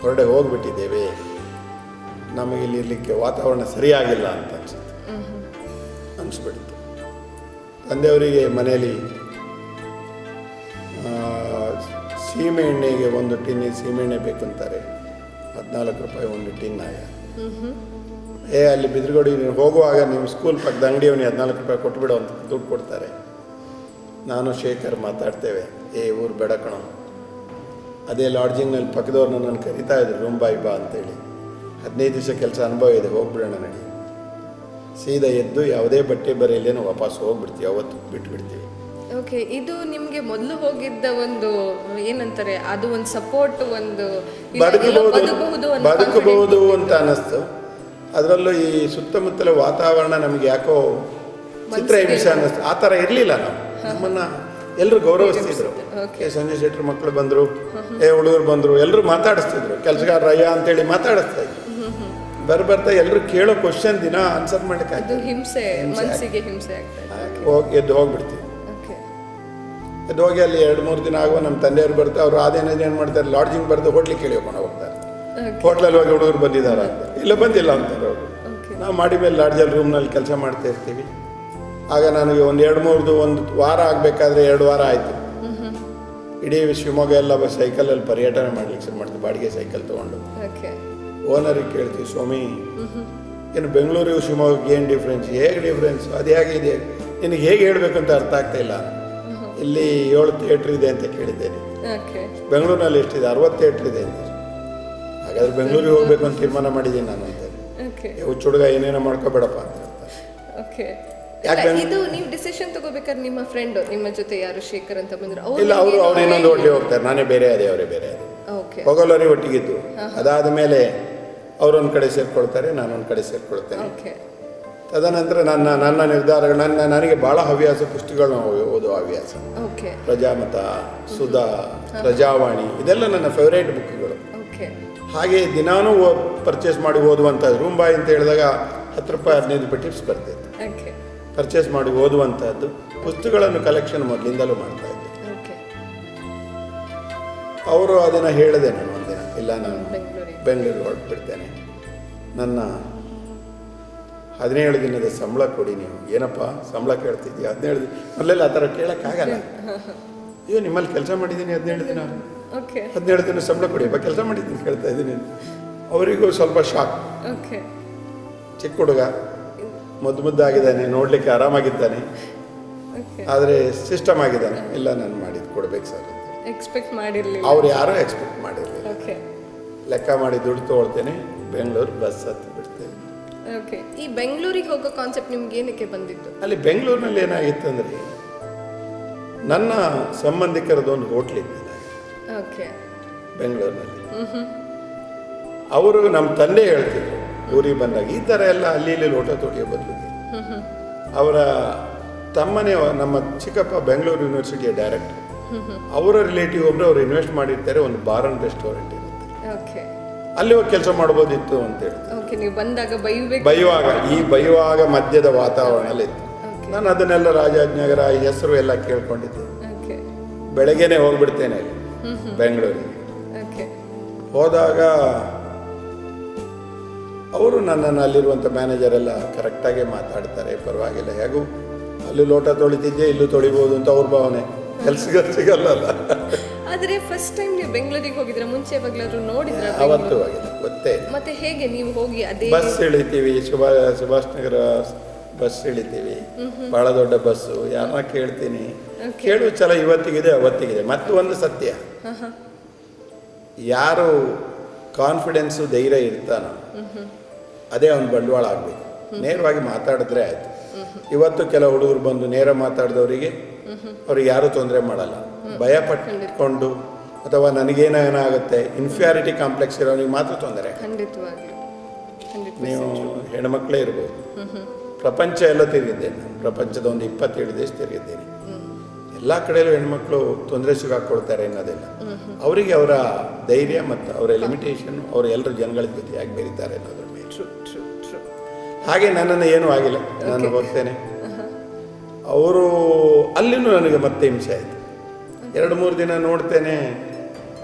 ಹೊರಡೆ ಹೋಗ್ಬಿಟ್ಟಿದ್ದೇವೆ, ನಮಗೆ ಇಲ್ಲಿ ಇರಲಿಕ್ಕೆ ವಾತಾವರಣ ಸರಿಯಾಗಿಲ್ಲ ಅಂತ ಅನಿಸ್ಬಿಡ್ತು. ತಂದೆಯವರಿಗೆ ಮನೆಯಲ್ಲಿ ಸೀಮೆ ಎಣ್ಣೆಗೆ ಒಂದು ಟಿನ್ನಿಗೆ ಸೀಮೆ ಎಣ್ಣೆ ಬೇಕು ಅಂತಾರೆ, 14 ರೂಪಾಯಿ ಒಂದು ಟಿನ್ ಆಗ. ಅಲ್ಲಿ ಬಿದ್ರಗೋಡಿ ನೀವು ಹೋಗುವಾಗ ನಿಮ್ಮ ಸ್ಕೂಲ್ ಪಕ್ಕದ ಅಂಗಡಿಯವನಿಗೆ 14 ರೂಪಾಯಿ ಕೊಟ್ಬಿಡೋ ಅಂತ ದುಡ್ಡು ಕೊಡ್ತಾರೆ. ನಾನು ಶೇಖರ್ ಮಾತಾಡ್ತೇವೆ, ಊರು ಬೇಡ ಕಣೋ, ಅದೇ ಲಾಡ್ಜಿಂಗ್ನಲ್ಲಿ ಪಕ್ಕದವ್ರು ನನ್ನನ್ನು ಕರಿತಾ ಇದ್ರು, ರೂಮ್ ಬಾಯ್ ಬಾ ಅಂತೇಳಿ. 15 ದಿವಸ ಕೆಲಸ ಅನುಭವ ಇದೆ, ಹೋಗ್ಬಿಡೋಣ ನಡಿ. ಸೀದಾ ಎದ್ದು ಯಾವುದೇ ಬಟ್ಟೆ ಬರೆಯಲ್ಲೇನೋ ವಾಪಸ್ ಹೋಗ್ಬಿಡ್ತೀವಿ, ಅವತ್ತು ಬಿಟ್ಬಿಡ್ತೀವಿ. ಓಕೆ, ಇದು ನಿಮಗೆ ಮೊದಲು ಹೋಗಿದ್ದ ಒಂದು ಏನಂತಾರೆ, ಅದು ಒಂದು ಸಪೋರ್ಟ್, ಒಂದು ಬದುಕಬಹುದು ಅಂತ ಅನ್ನಿಸ್ತು. ಅದರಲ್ಲೂ ಈ ಸುತ್ತಮುತ್ತಲ ವಾತಾವರಣ ನಮಗೆ ಯಾಕೋ ಚಿತ್ರ ಹಿಂಸೆ ಅನ್ನಿಸ್ತು. ಆ ಥರ ಇರಲಿಲ್ಲ. ನಮ್ಮನ್ನು ಎಲ್ಲರೂ ಗೌರವಿಸ್ತಿದ್ರು. ಸಂಜಯ್ ಶೆಟ್ಟರ್ ಮಕ್ಕಳು ಬಂದರು, ಹುಡುಗರು ಬಂದರು, ಎಲ್ಲರೂ ಮಾತಾಡಿಸ್ತಿದ್ರು. ಕೆಲಸಗಾರ ರಯ್ಯ ಅಂತೇಳಿ ಮಾತಾಡಿಸ್ತಾ ಇದ್ರು. ಬರ್ತಾ ಎಲ್ಲರೂ ಕೇಳೋ ಕ್ವಶನ್ ದಿನ ಆನ್ಸರ್ ಮಾಡಕ್ಕೆ ಹೋಗಿ ಎದ್ದು ಹೋಗ್ಬಿಡ್ತೀವಿ. ಎದ್ದು ಹೋಗಿ ಅಲ್ಲಿ 2-3 ದಿನ ಆಗುವ ನಮ್ಮ ತಂದೆಯವರು ಬರ್ತಾರೆ. ಅವರು ಏನು ಮಾಡ್ತಾರೆ, ಲಾಡ್ಜಿಂಗ್ ಬರೆದು ಹೋಟ್ಲಿಗೆ ಕೇಳಿ ಹೋಗೋಣ ಹೋಗ್ತಾರೆ. ಹೋಟ್ಲಲ್ಲಿ ಹೋಗಿ ಹುಡುಗರು ಬಂದಿದ್ದಾರೆ ಅಂತ, ಇಲ್ಲ ಬಂದಿಲ್ಲ ಅಂತಾರೆ ಅವರು. ನಾವು ಮಾಡಿ ಮೇಲೆ ಲಾಡ್ಜಲ್ಲಿ ರೂಮ್ನಲ್ಲಿ ಕೆಲಸ ಮಾಡ್ತಾ ಇರ್ತೀವಿ. ಆಗ ನನಗೆ ಒಂದು 2-3 ವಾರ ಆಗಬೇಕಾದ್ರೆ 2 ವಾರ ಆಯಿತು. ಇಡೀ ಶಿವಮೊಗ್ಗ ಎಲ್ಲ ಸೈಕಲಲ್ಲಿ ಪರ್ಯಟನೆ ಮಾಡ್ಲಿಕ್ಕೆ ಶುರು ಮಾಡ್ತೀವಿ, ಬಾಡಿಗೆ ಸೈಕಲ್ ತೊಗೊಂಡು. ಓನರಿಗೆ ಕೇಳ್ತೀವಿ, ಸ್ವಾಮಿ ಏನು ಬೆಂಗಳೂರಿಗೂ ಶಿವಮೊಗ್ಗಕ್ಕೆ ಏನು ಡಿಫ್ರೆನ್ಸ್, ಹೇಗೆ ಡಿಫ್ರೆನ್ಸ್, ಅದು ಹೇಗೆ ಇದೆ, ನಿನಗೆ ಹೇಗೆ ಹೇಳಬೇಕಂತ ಅರ್ಥ ಆಗ್ತಾ ಇಲ್ಲ. ಇಲ್ಲಿ 7 ಥಿಯೇಟ್ರ್ ಇದೆ ಅಂತ ಕೇಳಿದ್ದೇನೆ, ಬೆಂಗಳೂರಿನಲ್ಲಿ ಎಷ್ಟಿದೆ, 60 ಥಿಯೇಟ್ರ್ ಇದೆ ಅಂತ. ಹಾಗಾದ್ರೆ ಬೆಂಗಳೂರಿಗೆ ಹೋಗ್ಬೇಕು ಅಂತ ತೀರ್ಮಾನ ಮಾಡಿದ್ದೀನಿ ನಾನು ಅಂತೇಳಿ. ಹುಚ್ಚ ಹುಡುಗ ಏನೇನೋ ಮಾಡ್ಕೋಬೇಡಪ್ಪ ಅಂತ ಹೇಳ್ತಾರೆ. ಇದು ನೀವು ಡಿಸಿಷನ್ ತಗೋಬೇಕಾದ್ರೆ ನಿಮ್ಮ ಫ್ರೆಂಡ್ ನಿಮ್ಮ ಜೊತೆ ಯಾರು ಶೇಖರ್ ಅಂತ ಬಂದ್ರು? ಇಲ್ಲ, ಅವ್ರು ಇನ್ನೊಂದು ಹೋಟ್ಲಿಗೆ ಹೋಗ್ತಾರೆ, ನಾನೇ ಬೇರೆ ಅದೇ, ಅವರೇ ಬೇರೆ ಅದೇ. ಹೋಗಲ್ಲವರಿ ಒಟ್ಟಿಗಿದ್ದು. ಅದಾದ ಮೇಲೆ ಅವರೊಂದು ಕಡೆ ಸೇರ್ಕೊಳ್ತಾರೆ, ನಾನೊಂದು ಕಡೆ ಸೇರ್ಕೊಳ್ತೇನೆ. ತದನಂತರ ನನ್ನ ನಿರ್ಧಾರಗಳು, ನನಗೆ ಭಾಳ ಹವ್ಯಾಸ ಪುಸ್ತಕಗಳನ್ನ ಓದುವ ಹವ್ಯಾಸ. ಪ್ರಜಾಮತ, ಸುಧಾ, ಪ್ರಜಾವಾಣಿ, ಇದೆಲ್ಲ ನನ್ನ ಫೇವರೇಟ್ ಬುಕ್ಗಳು. ಹಾಗೆ ದಿನಾನೂ ಪರ್ಚೇಸ್ ಮಾಡಿ ಓದುವಂಥದ್ದು. ರೂಮ್ ಬಾಯ್ ಅಂತ ಹೇಳಿದಾಗ 10 ರೂಪಾಯಿ 15 ರೂಪಾಯಿ ಟಿಪ್ಸ್ ಬರ್ತಿತ್ತು. ಪರ್ಚೇಸ್ ಮಾಡಿ ಓದುವಂಥದ್ದು, ಪುಸ್ತಕಗಳನ್ನು ಕಲೆಕ್ಷನ್ ಮೊದಲಿಂದಲೂ ಮಾಡ್ತಾ ಇದ್ದೆ. ಅವರು ಅದನ್ನು ಹೇಳಿದೆ ನಾನು ಒಂದಿನ, ಇಲ್ಲ ನಾನು ಬೆಂಗಳೂರಿಗೆ ಹೊರಟ್ಬಿಡ್ತೇನೆ, ನನ್ನ 17 ದಿನದ ಸಂಬಳ ಕೊಡಿ ನೀವು. ಏನಪ್ಪ ಸಂಬಳ ಕೇಳ್ತಿದ್ದೀಯ? 17 ದಿನ ಮೊದಲೆಲ್ಲ ಆ ಥರ ಕೇಳೋಕ್ಕಾಗಲ್ಲ. ಅಯ್ಯೋ ನಿಮ್ಮಲ್ಲಿ ಕೆಲಸ ಮಾಡಿದ್ದೀನಿ 17 ದಿನ, 17 ದಿನ ಸಂಬಳ ಕೊಡಿ, ಕೆಲಸ ಮಾಡಿದ್ದೀನಿ ಕೇಳ್ತಾ ಇದ್ದೀನಿ. ಅವರಿಗೂ ಸ್ವಲ್ಪ ಶಾಕ್. ಚಿಕ್ಕ ಹುಡುಗ, ಮುದ್ದಾಗಿದ್ದಾನೆ, ನೋಡಲಿಕ್ಕೆ ಆರಾಮಾಗಿದ್ದಾನೆ, ಆದರೆ ಸಿಸ್ಟಮ್ ಆಗಿದ್ದಾನೆ. ಇಲ್ಲ ನಾನು ಮಾಡಿದ್ದು ಕೊಡ್ಬೇಕು ಸರ್ ಅಂತ ಎಕ್ಸ್ಪೆಕ್ಟ್ ಮಾಡಿರಲಿಲ್ಲ. ಅವ್ರು ಯಾರೂ ಎಕ್ಸ್ಪೆಕ್ಟ್ ಮಾಡಿರಲಿಲ್ಲ. ಲೆಕ್ಕ ಮಾಡಿ ದುಡ್ಡು ತೊಗೊಳ್ತೇನೆ, ಬೆಂಗಳೂರು ಬಸ್ ಹತ್ತಿ ಬಿಡ್ತೇನೆ. ಈ ಬೆಂಗಳೂರಿಗೆ ಹೋಗೋ ಕಾನ್ಸೆಪ್ಟ್ ನಿಮ್ಗೆ ಏನಕ್ಕೆ ಬಂದಿತ್ತು? ಅಲ್ಲಿ ಬೆಂಗಳೂರಿನಲ್ಲಿ ಏನಾಗಿತ್ತು ಅಂದರೆ, ನನ್ನ ಸಂಬಂಧಿಕರದೊಂದು ಹೋಟ್ಲ್ ಇತ್ತು ಬೆಂಗಳೂರಿನಲ್ಲಿ. ಅವರು ನಮ್ಮ ತಂದೆ ಹೇಳ್ತಿದ್ರು ಊರಿಗೆ ಬಂದಾಗ, ಈ ಥರ ಎಲ್ಲ ಅಲ್ಲಿ ಇಲ್ಲಿ ಲೋಟ ತೊಳೆಯೋ ಬದಲಿಗೆ. ಅವರ ತಮ್ಮನೇ ನಮ್ಮ ಚಿಕ್ಕಪ್ಪ ಬೆಂಗಳೂರು ಯೂನಿವರ್ಸಿಟಿಯ ಡೈರೆಕ್ಟರ್, ಅವರ ರಿಲೇಟಿವ್ ಒಬ್ಬರು ಅವ್ರು ಇನ್ವೆಸ್ಟ್ ಮಾಡಿರ್ತಾರೆ, ಒಂದು ಬಾರ್ ಅಂಡ್ ರೆಸ್ಟೋರೆಂಟ್ ಇರುತ್ತೆ, ಅಲ್ಲಿ ಹೋಗಿ ಕೆಲಸ ಮಾಡ್ಬೋದಿತ್ತು ಅಂತ ಹೇಳ್ತಾರೆ. ಬೈಯುವಾಗ ಮಧ್ಯದ ವಾತಾವರಣದಲ್ಲಿ ಇತ್ತು. ನಾನು ಅದನ್ನೆಲ್ಲ ರಾಜಾಜ್ನಗರ ಹೆಸರು ಎಲ್ಲ ಕೇಳ್ಕೊಂಡಿದ್ದೆ. ಬೆಳಗ್ಗೆನೆ ಹೋಗ್ಬಿಡ್ತೇನೆ ಅಲ್ಲಿ ಬೆಂಗಳೂರಿಗೆ. ಹೋದಾಗ ಅವರು ನನ್ನನ್ನು ಅಲ್ಲಿರುವಂಥ ಮ್ಯಾನೇಜರ್ ಎಲ್ಲ ಕರೆಕ್ಟಾಗಿ ಮಾತಾಡ್ತಾರೆ, ಪರವಾಗಿಲ್ಲ, ಹೇಗೂ ಅಲ್ಲಿ ಲೋಟ ತೊಳಿತಿದ್ದೆ, ಇಲ್ಲೂ ತೊಳಿಬೋದು ಅಂತ ಅವ್ರ ಭಾವನೆ. ಕೆಲಸಗಾರ ಸಿಗಲ್ಲ. ಆದರೆ ಫಸ್ಟ್ ಟೈಮ್ ನೀವು ಬೆಂಗಳೂರಿಗೆ ಹೋಗಿದ್ರೆ ಮುಂಚೆ ಯಾವಾಗಲಾದ್ರೂ ನೋಡಿದ್ರೆ? ಅವತ್ತು ಆಗಿಲ್ಲ, ಗೊತ್ತೇ. ಮತ್ತೆ ಹೇಗೆ ನೀವು ಹೋಗಿ ಅದೇ ಬಸ್ ಇಳಿತೀವಿ, ಸುಭಾಷ್ ನಗರ ಬಸ್ ಇಳಿತೀವಿ, ಬಹಳ ದೊಡ್ಡ ಬಸ್ಸು. ಯಾರನ್ನ ಕೇಳ್ತೀನಿ, ಕೇಳುವ ಛಲ ಇವತ್ತಿಗಿದೆ ಅವತ್ತಿಗಿದೆ. ಮತ್ತು ಒಂದು ಸತ್ಯ, ಯಾರು ಕಾನ್ಫಿಡೆನ್ಸು ಧೈರ್ಯ ಇರ್ತಾನೋ ಅದೇ ಅವ್ನು ಬಂಡವಾಳ ಆಗಬೇಕು. ನೇರವಾಗಿ ಮಾತಾಡಿದ್ರೆ ಆಯಿತು. ಇವತ್ತು ಕೆಲವು ಹುಡುಗರು ಬಂದು ನೇರ ಮಾತಾಡಿದವರಿಗೆ ಅವ್ರಿಗೆ ಯಾರೂ ತೊಂದರೆ ಮಾಡಲ್ಲ. ಭಯ ಪಟ್ಕೊಂಡು ಅಥವಾ ನನಗೇನಾಗುತ್ತೆ ಇನ್ಫ್ಯಾರಿಟಿ ಕಾಂಪ್ಲೆಕ್ಸ್ ಇರೋನಿಗೆ ಮಾತ್ರ ತೊಂದರೆ. ನೀವು ಹೆಣ್ಮಕ್ಳೇ ಇರ್ಬೋದು. ಪ್ರಪಂಚ ಎಲ್ಲ ತಿರುಗಿದ್ದೇನೆ ನಾನು. ಪ್ರಪಂಚದ ಒಂದು 27 ದೇಶ ತಿರುಗಿದ್ದೇನೆ. ಎಲ್ಲ ಕಡೆಯಲ್ಲೂ ಹೆಣ್ಮಕ್ಳು ತೊಂದರೆ ಸಿಗಾಕೊಳ್ತಾರೆ ಅನ್ನೋದಿಲ್ಲ. ಅವರಿಗೆ ಅವರ ಧೈರ್ಯ ಮತ್ತು ಅವರ ಲಿಮಿಟೇಷನ್, ಅವರು ಎಲ್ಲರೂ ಜನಗಳ ಜೊತೆ ಯಾಕೆ ಬೆರೀತಾರೆ ಅನ್ನೋದ್ರ ಮೇಲೆ. ಹಾಗೆ ನನ್ನನ್ನು ಏನೂ ಆಗಿಲ್ಲ, ನಾನು ಹೋಗ್ತೇನೆ. ಅವರು ಅಲ್ಲಿನೂ ನನಗೆ ಮತ್ತೆ ಹಿಂಸೆ ಆಯಿತು. 2-3 ದಿನ ನೋಡ್ತೇನೆ,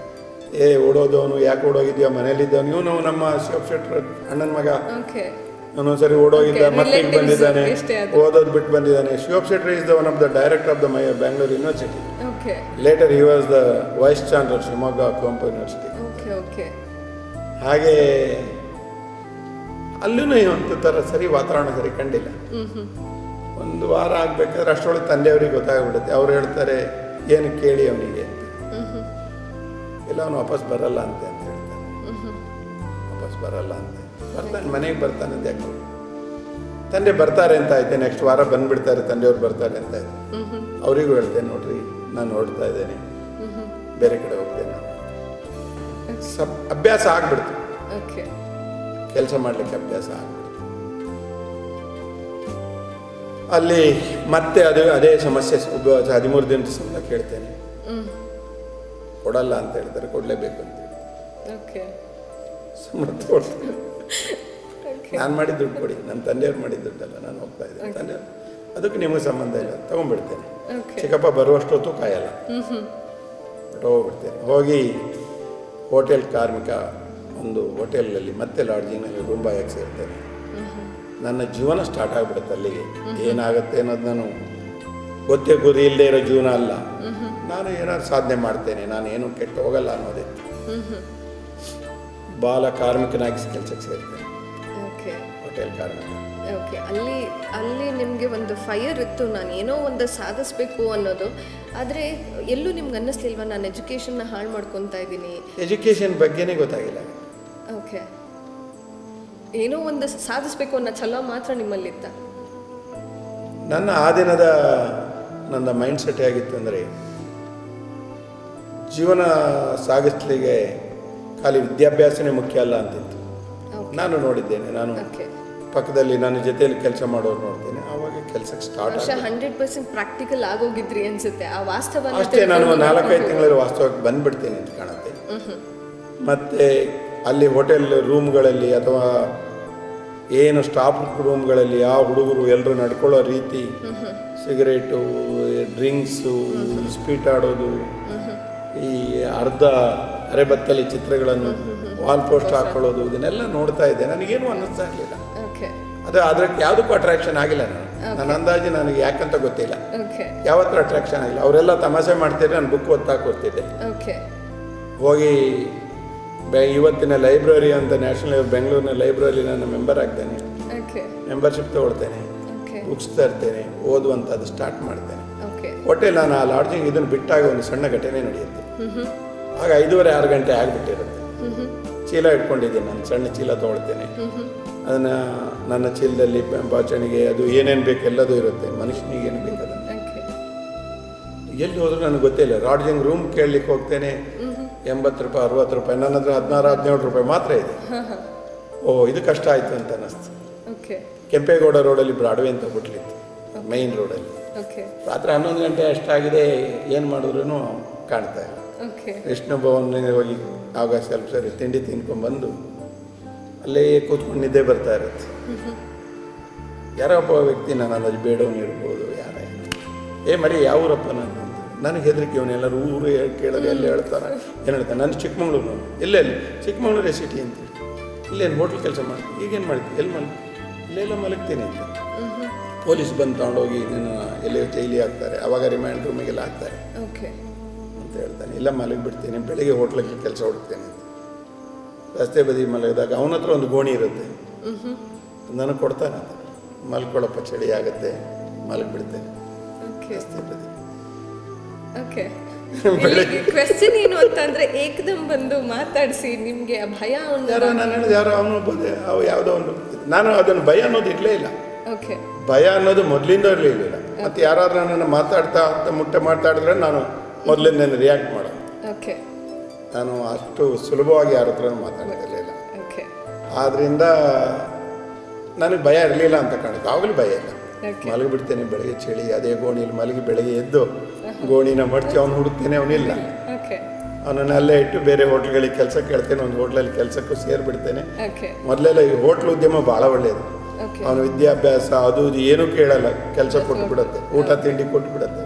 ಓಡೋದವನು, ಯಾಕೆ ಓಡೋಗಿದ್ಯಾ, ಮನೇಲಿದ್ದವನು, ಇವನು ನಮ್ಮ ಶಿವಪ್ ಶೆಟ್ಟರ್ ಅಣ್ಣನ ಮಗ. ಓಕೆ. ಒಂದೊಂದ್ಸರಿ ಓಡೋಗಿದ್ದ, ಮತ್ತೆ ಈಗ ಬಂದಿದ್ದಾನೆ, ಎಷ್ಟೇ ಆದ್ರೂ. ಓದೋದು ಬಿಟ್ಟು ಬಂದಿದ್ದಾನೆ. Shivappa Shettar is the one of the director of the Bangalore University. Okay. Later he was the vice chancellor Shivamogga Kuvempu University. Okay okay. ಹಾಗೆ ಅಲ್ಲೂ ಒಂದು ಥರ ಸರಿ ವಾತಾವರಣ ಸರಿ ಕಂಡಿಲ್ಲ. ಒಂದು ವಾರ ಆಗಬೇಕಾದ್ರೆ ಅಷ್ಟರೊಳಗೆ ತಂದೆಯವ್ರಿಗೆ ಗೊತ್ತಾಗ್ಬಿಡುತ್ತೆ. ಅವ್ರು ಹೇಳ್ತಾರೆ, ಏನು ಕೇಳಿ ಅವನಿಗೆ ಅಂತ. ಇಲ್ಲ, ಅವನು ವಾಪಸ್ ಬರಲ್ಲ ಅಂತ ಹೇಳ್ತಾರೆ. ವಾಪಸ್ ಬರಲ್ಲ ಅಂತ ಬರ್ತಾನೆ, ಮನೆಗೆ ಬರ್ತಾನೆ ಅಂತ ಯಾಕೆ. ತಂದೆ ಬರ್ತಾರೆ ಅಂತ ಆಯ್ತು, ನೆಕ್ಸ್ಟ್ ವಾರ ಬಂದ್ಬಿಡ್ತಾರೆ, ತಂದೆಯವ್ರು ಬರ್ತಾರೆ ಅಂತ ಆಯ್ತು. ಅವರಿಗೂ ಹೇಳ್ತೇನೆ, ನೋಡ್ರಿ ನಾನು ಹೊರಡ್ತಾ ಇದ್ದೇನೆ, ಬೇರೆ ಕಡೆ ಹೋಗ್ತೇನೆ. ಅಭ್ಯಾಸ ಆಗ್ಬಿಡ್ತು, ಕೆಲಸ ಮಾಡ್ಲಿಕ್ಕೆ ಅಭ್ಯಾಸ ಆಗ್ಬಿಡ್ತು. ಅಲ್ಲಿ ಮತ್ತೆ ಅದೇ ಸಮಸ್ಯೆ. 13 ದಿನದ ಸಂಬಳ ಕೇಳ್ತೇನೆ, ಕೊಡಲ್ಲ ಅಂತ ಹೇಳ್ತಾರೆ, ಕೊಡಲೇಬೇಕು ಅಂತ ಹೇಳಿ ಸಂಬಳ ತಗೊಳ್ತೀನಿ. ನಾನು ಮಾಡಿದ ದುಡ್ಡು ಕೊಡಿ, ನನ್ನ ತಂದೆಯವ್ರು ಮಾಡಿದ ದುಡ್ಡಲ್ಲ, ನಾನು ಹೋಗ್ತಾ ಇದ್ದೇನೆ. ತಂದೆಯವ್ರು ಅದಕ್ಕೆ ನಿಮಗೆ ಸಂಬಂಧ ಇಲ್ಲ, ತಗೊಂಡ್ಬಿಡ್ತೇನೆ. ಚಿಕ್ಕಪ್ಪ ಬರುವಷ್ಟೊತ್ತು ಕಾಯಲ್ಲ, ಹೋಗ್ಬಿಡ್ತೇನೆ. ಹೋಗಿ ಹೋಟೆಲ್ ಕಾರ್ಮಿಕ, ಒಂದು ಹೋಟೆಲಲ್ಲಿ ಮತ್ತೆ ಲಾಡ್ಜಿಂಗ್ನಲ್ಲಿ ರೂಮ್ ಬಾಯಕ್ಕೆ ಸೇರ್ತೇನೆ. ನನ್ನ ಜೀವನ ಸ್ಟಾರ್ಟ್ ಆಗಿಬಿಡುತ್ತೆ ಅಲ್ಲಿಗೆ. ಏನಾಗುತ್ತೆ ಅನ್ನೋದು ನಾನು ಗೊತ್ತೇ ಗುರಿ ಇಲ್ಲದೆ ಇರೋ ಜೀವನ ಅಲ್ಲ. ನಾನು ಏನಾದ್ರು ಸಾಧನೆ ಮಾಡ್ತೇನೆ, ನಾನು ಏನೂ ಕೆಟ್ಟು ಹೋಗಲ್ಲ ಅನ್ನೋದಿತ್ತು. ಬಾಲ ಕಾರ್ಮಿಕನಾಗಿ ಕೆಲಸಕ್ಕೆ ಸೇರ್ತೇನೆ, ಹೋಟೆಲ್ ಕಾರ್ಮಿಕ. ಓಕೆ. ಅಲ್ಲಿ ನಿಮಗೆ ಒಂದು ಫೈರ್ ಇತ್ತು, ನಾನು ಏನೋ ಒಂದು ಸಾಧಿಸಬೇಕು ಅನ್ನೋದು. ಆದರೆ ಎಲ್ಲೂ ನಿಮ್ಗೆ ಅನ್ನಿಸ್ಲಿಲ್ವಾ ನಾನು ಎಜುಕೇಷನ್ನ ಹಾಳು ಮಾಡ್ಕೊತಾ ಇದ್ದೀನಿ? ಎಜುಕೇಷನ್ ಬಗ್ಗೆನೇ ಗೊತ್ತಾಗಿಲ್ಲ. ಓಕೆ. ಏನೋ ಒಂದು ಸಾಧಿಸಬೇಕು ಅನ್ನೋ ಛಲ ಮಾತ್ರ ನಿಮ್ಮಲ್ಲಿತ್ತ? ನನ್ನ ಆ ದಿನದ ನನ್ನ ಮೈಂಡ್ ಸೆಟ್ ಆಗಿತ್ತು ಅಂದರೆ, ಜೀವನ ಸಾಗಿಸ್ಲಿಕ್ಕೆ ಖಾಲಿ ವಿದ್ಯಾಭ್ಯಾಸನೇ ಮುಖ್ಯ ಅಲ್ಲ ಅಂತಿತ್ತು. ನಾನು ನೋಡಿದ್ದೇನೆ, ನಾನು ಪಕ್ಕದಲ್ಲಿ ನನ್ನ ಜೊತೆಯಲ್ಲಿ ಕೆಲಸ ಮಾಡೋರು ನೋಡ್ತೇನೆ. ಆವಾಗ ಕೆಲಸಕ್ಕೆ ಸ್ಟಾರ್ಟ್ 100% ಪ್ರಾಕ್ಟಿಕಲ್ ಆಗೋಗಿದ್ರಿ ಅನ್ಸುತ್ತೆ. ಆ ವಾಸ್ತವ ಅಷ್ಟೇ. ನಾನು 4-5 ತಿಂಗಳಲ್ಲಿ ವಾಸ್ತವಕ್ಕೆ ಬಂದ್ಬಿಡ್ತೇನೆ ಅಂತ ಕಾಣುತ್ತೆ. ಮತ್ತೆ ಅಲ್ಲಿ ಹೋಟೆಲ್ ರೂಮ್ಗಳಲ್ಲಿ ಅಥವಾ ಏನು ಸ್ಟಾಫ್ ರೂಮ್ಗಳಲ್ಲಿ ಆ ಹುಡುಗರು ಎಲ್ಲರೂ ನಡ್ಕೊಳ್ಳೋ ರೀತಿ, ಸಿಗರೇಟು, ಡ್ರಿಂಕ್ಸು, ಸ್ಪೀಟ್ ಆಡೋದು, ಈ ಅರ್ಧ ಅರೆಬತ್ತಲಿ ಚಿತ್ರಗಳನ್ನು ವಾಲ್ ಪೋಸ್ಟ್ ಹಾಕೊಳ್ಳೋದು, ಇದನ್ನೆಲ್ಲ ನೋಡ್ತಾ ಇದ್ದೆ. ನನಗೇನು ಅನ್ನಿಸ್ತಾ ಇರಲಿಲ್ಲ. ಅದಕ್ಕೆ ಯಾವುದಕ್ಕೂ ಅಟ್ರಾಕ್ಷನ್ ಆಗಿಲ್ಲ. ನನ್ನ ಅಂದಾಜು ನನಗೆ ಯಾಕಂತ ಗೊತ್ತಿಲ್ಲ, ಯಾವತ್ತೂ ಅಟ್ರಾಕ್ಷನ್ ಆಗಿಲ್ಲ. ಅವರೆಲ್ಲ ತಮಾಷೆ ಮಾಡ್ತಿದ್ರೆ ನಾನು ಬುಕ್ ಓದ್ತಾ ಕೊಡ್ತಿದ್ದೆ. ಹೋಗಿ ಇವತ್ತಿನ ಲೈಬ್ರರಿ ಅಂತ ನ್ಯಾಷನಲ್ ಬೆಂಗಳೂರಿನ ಲೈಬ್ರರಿ ನಾನು ಮೆಂಬರ್ ಆಗ್ತೇನೆ, ಮೆಂಬರ್ಶಿಪ್ ತಗೊಳ್ತೇನೆ, ಬುಕ್ಸ್ ತರ್ತೇನೆ, ಓದುವಂಥದ್ದು ಸ್ಟಾರ್ಟ್ ಮಾಡ್ತೇನೆ. ಹೋಟೆಲ್ ನಾನು ಆ ಲಾಡ್ಜಿಂಗ್ ಇದನ್ನು ಬಿಟ್ಟಾಗ ಒಂದು ಸಣ್ಣ ಘಟನೆ ನಡೆಯುತ್ತೆ. ಆಗ 5:30-6 ಗಂಟೆ ಆಗಿಬಿಟ್ಟಿರುತ್ತೆ. ಚೀಲ ಇಟ್ಕೊಂಡಿದ್ದೀನಿ, ನಾನು ಸಣ್ಣ ಚೀಲ ತೊಗೊಳ್ತೇನೆ. ಅದನ್ನು ನನ್ನ ಚೀಲದಲ್ಲಿ ಬಾಚಣಿಗೆ ಅದು ಏನೇನು ಬೇಕು ಎಲ್ಲದೂ ಇರುತ್ತೆ. ಮನುಷ್ಯನಿಗೆ ಏನು ಬೇಕು ಅದನ್ನು ಎಲ್ಲಿ ಹೋದ್ರೂ ನನಗೆ ಗೊತ್ತಿಲ್ಲ. ಲಾಡ್ಜಿಂಗ್ ರೂಮ್ ಕೇಳಲಿಕ್ಕೆ ಹೋಗ್ತೇನೆ, 80 ರೂಪಾಯಿ 60 ರೂಪಾಯಿ. ನನ್ನ ಹತ್ರ 16-17 ರೂಪಾಯಿ ಮಾತ್ರ ಇದೆ. ಇದು ಕಷ್ಟ ಆಯಿತು ಅಂತ ಅನ್ನಿಸ್ತು. ಕೆಂಪೇಗೌಡ ರೋಡಲ್ಲಿ ಬ್ರಾಡ್ವೇ ಅಂತ ಬಿಟ್ಲಿತ್ತು, ಮೈನ್ ರೋಡಲ್ಲಿ. ರಾತ್ರಿ 11 ಗಂಟೆ ಅಷ್ಟಾಗಿದೆ, ಏನು ಮಾಡಿದ್ರು ಕಾಣ್ತಾ ಇಲ್ಲ. ವಿಷ್ಣು ಭವನ್ಗೆ ಹೋಗಿ ಆಗ ಸ್ವಲ್ಪ ಸರಿ ತಿಂಡಿ ತಿನ್ಕೊಂಡ್ಬಂದು ಅಲ್ಲೇ ಕೂತ್ಕೊಂಡು ನಿದ್ದೆ ಬರ್ತಾ ಇರುತ್ತೆ. ಯಾರೋ ಒಬ್ಬ ವ್ಯಕ್ತಿ ನಾನು ಅನ್ನೋದು ಬೇಡವನು ಇರ್ಬೋದು, ಯಾರೇ ಮರಿ ಯಾವ ಊರಪ್ಪ ನಾನು ಅಂತ. ನನಗೆ ಹೆದರಿಕೆ, ಇವನೆಲ್ಲರೂ ಊರು ಕೇಳೋದು ಎಲ್ಲ ಹೇಳ್ತಾರೆ. ಏನು ಹೇಳ್ತಾರೆ, ನಾನು ಚಿಕ್ಕಮಂಗ್ಳೂರು, ಎಲ್ಲೆಲ್ಲಿ ಚಿಕ್ಕಮಂಗ್ಳೂರೇ ಸಿಟಿ ಅಂತೇಳಿ. ಇಲ್ಲೇನು ಹೋಟ್ಲ್ ಕೆಲಸ ಮಾಡಿ, ಈಗೇನು ಮಾಡ್ತೀನಿ, ಎಲ್ಲಿ ಇಲ್ಲೆಲ್ಲ ಮಲಗ್ತೀನಿ ಅಂತ. ಪೊಲೀಸ್ ಬಂದು ತಗೊಂಡೋಗಿ ನಿನ್ನ ಎಲ್ಲಿ ಜೈಲಿ ಹಾಕ್ತಾರೆ, ಅವಾಗ ರಿಮೈಂಡ್ ರೂಮಿಗೆಲ್ಲ ಹಾಕ್ತಾರೆ ಅಂತ ಹೇಳ್ತಾನೆ. ಇಲ್ಲ ಮಲಗಿಬಿಡ್ತೀನಿ, ಬೆಳಗ್ಗೆ ಹೋಟ್ಲಲ್ಲಿ ಕೆಲಸ ಹುಡುಕ್ತೇನೆ ಅಂತ. ರಸ್ತೆ ಬದಿ ಮಲಗಿದಾಗ ಅವನ ಹತ್ರ ಒಂದು ಗೋಣಿ ಇರುತ್ತೆ, ನನಗೆ ಕೊಡ್ತಾನೆ ಅಂತ. ಮಲ್ಕೊಳ್ಳಪ್ಪ, ಚಳಿ ಆಗುತ್ತೆ, ಮಲಗಿಬಿಡ್ತೇನೆ ರಸ್ತೆ ಬದಿ. ಕ್ವೆಶ್ಚನ್ ಏನು ಅಂತಂದ್ರೆ, ಏಕದಮ್ ಬಂದು ಮಾತಾಡಿಸಿ ನಿಮಗೆ ಭಯ? ಯಾರೋ ನಾನು ಹೇಳಿದ, ಯಾರೋ ಅವನು ಒಬ್ಬದೇ, ಅವು ಯಾವುದೋ ಒಂದು. ನಾನು ಅದನ್ನು ಭಯ ಅನ್ನೋದು ಇರಲೇ ಇಲ್ಲ. ಭಯ ಅನ್ನೋದು ಮೊದಲಿಂದ ಇರಲಿಲ್ಲ. ಮತ್ತು ಯಾರು ನನ್ನನ್ನು ಮಾತಾಡಿದ್ರೆ ನಾನು ಮೊದಲಿಂದ ರಿಯಾಕ್ಟ್ ಮಾಡೋದು. ನಾನು ಅಷ್ಟು ಸುಲಭವಾಗಿ ಯಾರ ಹತ್ರ ಮಾತಾಡ್ತಿರ್ಲಿಲ್ಲ. ಆದ್ದರಿಂದ ನನಗೆ ಭಯ ಇರಲಿಲ್ಲ ಅಂತ ಕಾಣುತ್ತೆ. ಆವಾಗಲೂ ಭಯ ಇಲ್ಲ. ಮಲಗಿಬಿಡ್ತೇನೆ, ಬೆಳಗ್ಗೆ ಚಳಿ ಅದೇ ಗೋಣಿಯಲ್ಲಿ ಮಲಗಿ ಬೆಳಗ್ಗೆ ಎದ್ದು ಗೋಣಿನ ಮಡಚಿ ಅವನು ಹುಡುಕ್ತೇನೆ, ಅವನಿಲ್ಲ. ಅವನನ್ನು ಅಲ್ಲೇ ಇಟ್ಟು ಬೇರೆ ಹೋಟ್ಲ್ಗಳಿಗೆ ಕೆಲಸ ಕೇಳ್ತೇನೆ, ಒಂದು ಹೋಟ್ಲಲ್ಲಿ ಕೆಲಸಕ್ಕೂ ಸೇರಿಬಿಡ್ತೇನೆ. ಮೊದಲೆಲ್ಲ ಈ ಹೋಟ್ಲ್ ಉದ್ಯಮ ಭಾಳ ಒಳ್ಳೆಯದು. ಅವನು ವಿದ್ಯಾಭ್ಯಾಸ ಅದು ಇದು ಏನೂ ಕೇಳಲ್ಲ, ಕೆಲಸ ಕೊಟ್ಟು ಬಿಡುತ್ತೆ, ಊಟ ತಿಂಡಿ ಕೊಟ್ಟು ಬಿಡುತ್ತೆ.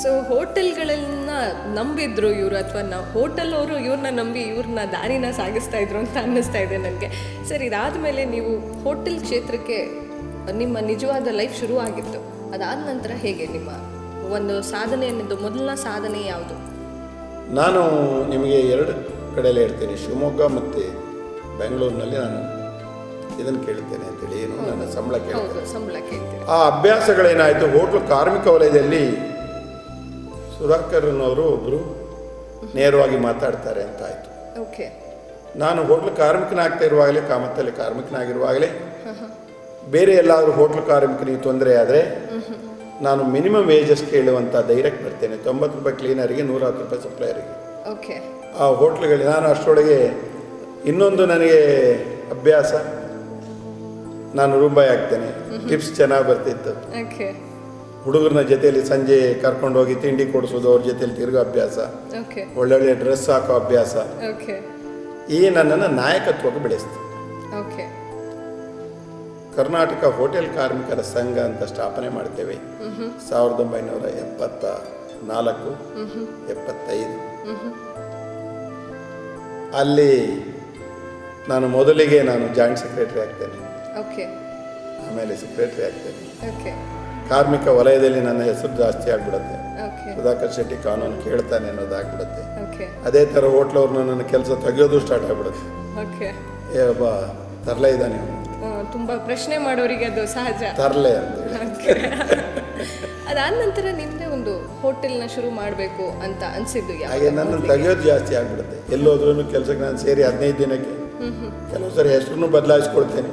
ಸೊ ಹೋಟೆಲ್ಗಳನ್ನ ನಂಬಿದ್ರು ಇವರು, ಅಥವಾ ನಾವು ಹೋಟೆಲ್ ಅವರು ಇವ್ರನ್ನ ನಂಬಿ ಇವ್ರನ್ನ ದಾರಿನ ಸಾಗಿಸ್ತಾ ಇದ್ರು ಅಂತ ಅನ್ನಿಸ್ತಾ ಇದೆ ನನಗೆ. ಸರ್, ಇದಾದಮೇಲೆ ನೀವು ಹೋಟೆಲ್ ಕ್ಷೇತ್ರಕ್ಕೆ ನಿಮ್ಮ ನಿಜವಾದ ಲೈಫ್ ಶುರು ಆಗಿತ್ತು. ಅದಾದ ನಂತರ ಹೇಗೆ ನಿಮ್ಮ ಒಂದು ಸಾಧನೆ ಅನ್ನೋದು, ಮೊದಲನ ಸಾಧನೆ ಯಾವುದು? ನಾನು ನಿಮಗೆ ಎರಡು ಕಡೆಯಲ್ಲಿ ಹೇಳ್ತೇನೆ, ಶಿವಮೊಗ್ಗ ಮತ್ತು ಬೆಂಗಳೂರಿನಲ್ಲಿ ನಾನು ಇದನ್ನು ಕೇಳ್ತೇನೆ ಅಂತೇಳಿ, ಏನು ನನ್ನ ಸಂಬಳ ಕೇಳ್ತೇನೆ. ಸಂಬಳ ಕೇಳ್ತೇನೆ. ಆ ಅಭ್ಯಾಸಗಳೇನಾಯಿತು, ಹೋಟ್ಲು ಕಾರ್ಮಿಕ ವಲಯದಲ್ಲಿ ಸುಧಾಕರ್ನವರು ಒಬ್ಬರು ನೇರವಾಗಿ ಮಾತಾಡ್ತಾರೆ ಅಂತ ಆಯಿತು. ಓಕೆ. ನಾನು ಹೋಟ್ಲು ಕಾರ್ಮಿಕನಾಗ್ತಾ ಇರುವಾಗಲೇ, ಕಾಮತ್ತಲ್ಲಿ ಕಾರ್ಮಿಕನಾಗಿರುವಾಗಲೇ ಬೇರೆ ಎಲ್ಲಾದರೂ ಹೋಟ್ಲು ಕಾರ್ಮಿಕರಿಗೆ ತೊಂದರೆ ಆದರೆ ನಾನು ಮಿನಿಮಮ್ ವೇಜಸ್ ಕೇಳುವಂಥ ಧೈರ್ಯಕ್ಕೆ ಬರ್ತೇನೆ. 90 ರೂಪಾಯಿ ಕ್ಲೀನರಿಗೆ, 110 ರೂಪಾಯಿ ಸಪ್ಲೈಯರಿಗೆ. ಓಕೆ. ಆ ಹೋಟ್ಲುಗಳಿಗೆ ನಾನು ಅಷ್ಟರೊಳಗೆ ಇನ್ನೊಂದು ನನಗೆ ಅಭ್ಯಾಸ, ನಾನು ರೂಪಾಯಿ ಹಾಕ್ತೇನೆ, ಟಿಪ್ಸ್ ಚೆನ್ನಾಗಿ ಬರ್ತಿತ್ತು. ಓಕೆ. ಹುಡುಗರನ್ನ ಜೊತೆಯಲ್ಲಿ ಸಂಜೆ ಕರ್ಕೊಂಡೋಗಿ ತಿಂಡಿ ಕೊಡಿಸೋದು, ಅವ್ರ ಜೊತೆಯಲ್ಲಿ ತಿರುಗೋ ಅಭ್ಯಾಸ, ಓಕೆ. ಒಳ್ಳೊಳ್ಳೆ ಡ್ರೆಸ್ ಹಾಕೋ ಅಭ್ಯಾಸ, ಓಕೆ. ಈ ನನ್ನನ್ನು ನಾಯಕತ್ವಕ್ಕೆ ಬೆಳೆಸ್ತು. ಓಕೆ. ಕರ್ನಾಟಕ ಹೋಟೆಲ್ ಕಾರ್ಮಿಕರ ಸಂಘ ಅಂತ ಸ್ಥಾಪನೆ ಮಾಡ್ತೇವೆ 1974, 75. ಅಲ್ಲಿ ನಾನು ಮೊದಲಿಗೆ ಜಾಯಿಂಟ್ ಸೆಕ್ರೆಟರಿ ಆಗ್ತೇನೆ. ಓಕೆ. ಆಮೇಲೆ ಸೆಕ್ರೆಟರಿ ಆಗ್ತೇನೆ. ಓಕೆ. ಕಾರ್ಮಿಕ ವಲಯದಲ್ಲಿ ನನ್ನ ಹೆಸರು ಜಾಸ್ತಿ ಆಗ್ಬಿಡುತ್ತೆ. ಓಕೆ. ಸುಧಾಕರ್ ಶೆಟ್ಟಿ ಕಾನೂನು ಕೇಳ್ತಾನೆ ಅನ್ನೋದಾಗ್ಬಿಡುತ್ತೆ. ಓಕೆ. ಅದೇ ಥರ ಹೋಟ್ಲವ್ರನ್ನ ನನ್ನ ಕೆಲಸ ತೆಗೆಯೋದು ಸ್ಟಾರ್ಟ್ ಆಗ್ಬಿಡುತ್ತೆ. ಓಕೆ. ಒಬ್ಬ ತರಲೆ ಇದ್ದಾನೆ, ತುಂಬಾ ಪ್ರಶ್ನೆ ಮಾಡೋರಿಗೆ ಅದು ಸಹಜ. ತರಲೆ ಅಂತ. ಅದಾದ ನಂತರ ನಿಮ್ಮದೇ ಒಂದು ಹೋಟೆಲ್ನ ಶುರು ಮಾಡಬೇಕು ಅಂತ ಅನಿಸಿದ್ದು ಹಾಗೆ ನನ್ನ ತೆಗೆಯೋದು ಜಾಸ್ತಿ ಆಗ್ಬಿಡುತ್ತೆ. ಎಲ್ಲೋದ್ರೂ ಕೆಲಸಕ್ಕೆ ನಾನು ಸೇರಿ 15 ದಿನಕ್ಕೆ ಕೆಲವು ಸರಿ ಹೆಸರನ್ನು ಬದಲಾಯಿಸ್ಕೊಳ್ತೇನೆ.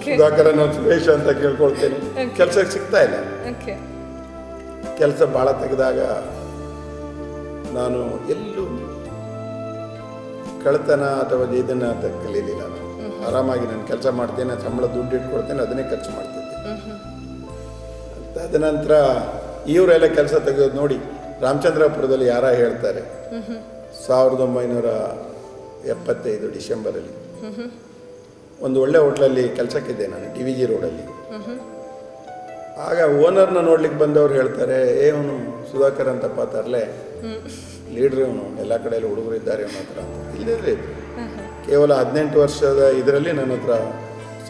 ಸುಧಾಕರ್ ಅನ್ನೋ ಸುರೇಶ್ ಅಂತ ಕೇಳ್ಕೊಳ್ತೇನೆ. ಕೆಲಸಕ್ಕೆ ಸಿಗ್ತಾ ಇಲ್ಲ. ಕೆಲಸ ಭಾಳ ತೆಗೆದಾಗ ನಾನು ಎಲ್ಲೂ ಕಳ್ತನ ಅಥವಾ ಇದನ್ನು ಅಂತ ಕಲೀಲಿಲ್ಲ. ನಾನು ಆರಾಮಾಗಿ ನಾನು ಕೆಲಸ ಮಾಡ್ತೇನೆ, ಸಂಬಳ ದುಡ್ಡು ಇಟ್ಕೊಳ್ತೇನೆ, ಅದನ್ನೇ ಖರ್ಚು ಮಾಡ್ತಿದ್ದೆ. ತದನಂತರ ಇವರೆಲ್ಲ ಕೆಲಸ ತೆಗೆಯೋದು ನೋಡಿ ರಾಮಚಂದ್ರಪುರದಲ್ಲಿ ಯಾರ ಹೇಳ್ತಾರೆ 1975 ಡಿಸೆಂಬರಲ್ಲಿ ಒಂದು ಒಳ್ಳೆ ಹೋಟ್ಲಲ್ಲಿ ಕೆಲಸಕ್ಕಿದ್ದೆ ನಾನು, DVG ರೋಡಲ್ಲಿ. ಆಗ ಓನರ್ನ ನೋಡ್ಲಿಕ್ಕೆ ಬಂದವ್ರು ಹೇಳ್ತಾರೆ, ಅವನು ಸುಧಾಕರ್ ಅಂತಪ್ಪ ತರಲೆ, ಲೀಡ್ರ್ ಇವನು, ಎಲ್ಲ ಕಡೆಯಲ್ಲಿ ಹುಡುಗರು ಇದ್ದಾರೆ ಅವನ ಹತ್ರ ಅಂತ. ಇಲ್ಲದೇ ಇದ್ರು ಕೇವಲ 18 ವರ್ಷದ ಇದರಲ್ಲಿ ನನ್ನ ಹತ್ರ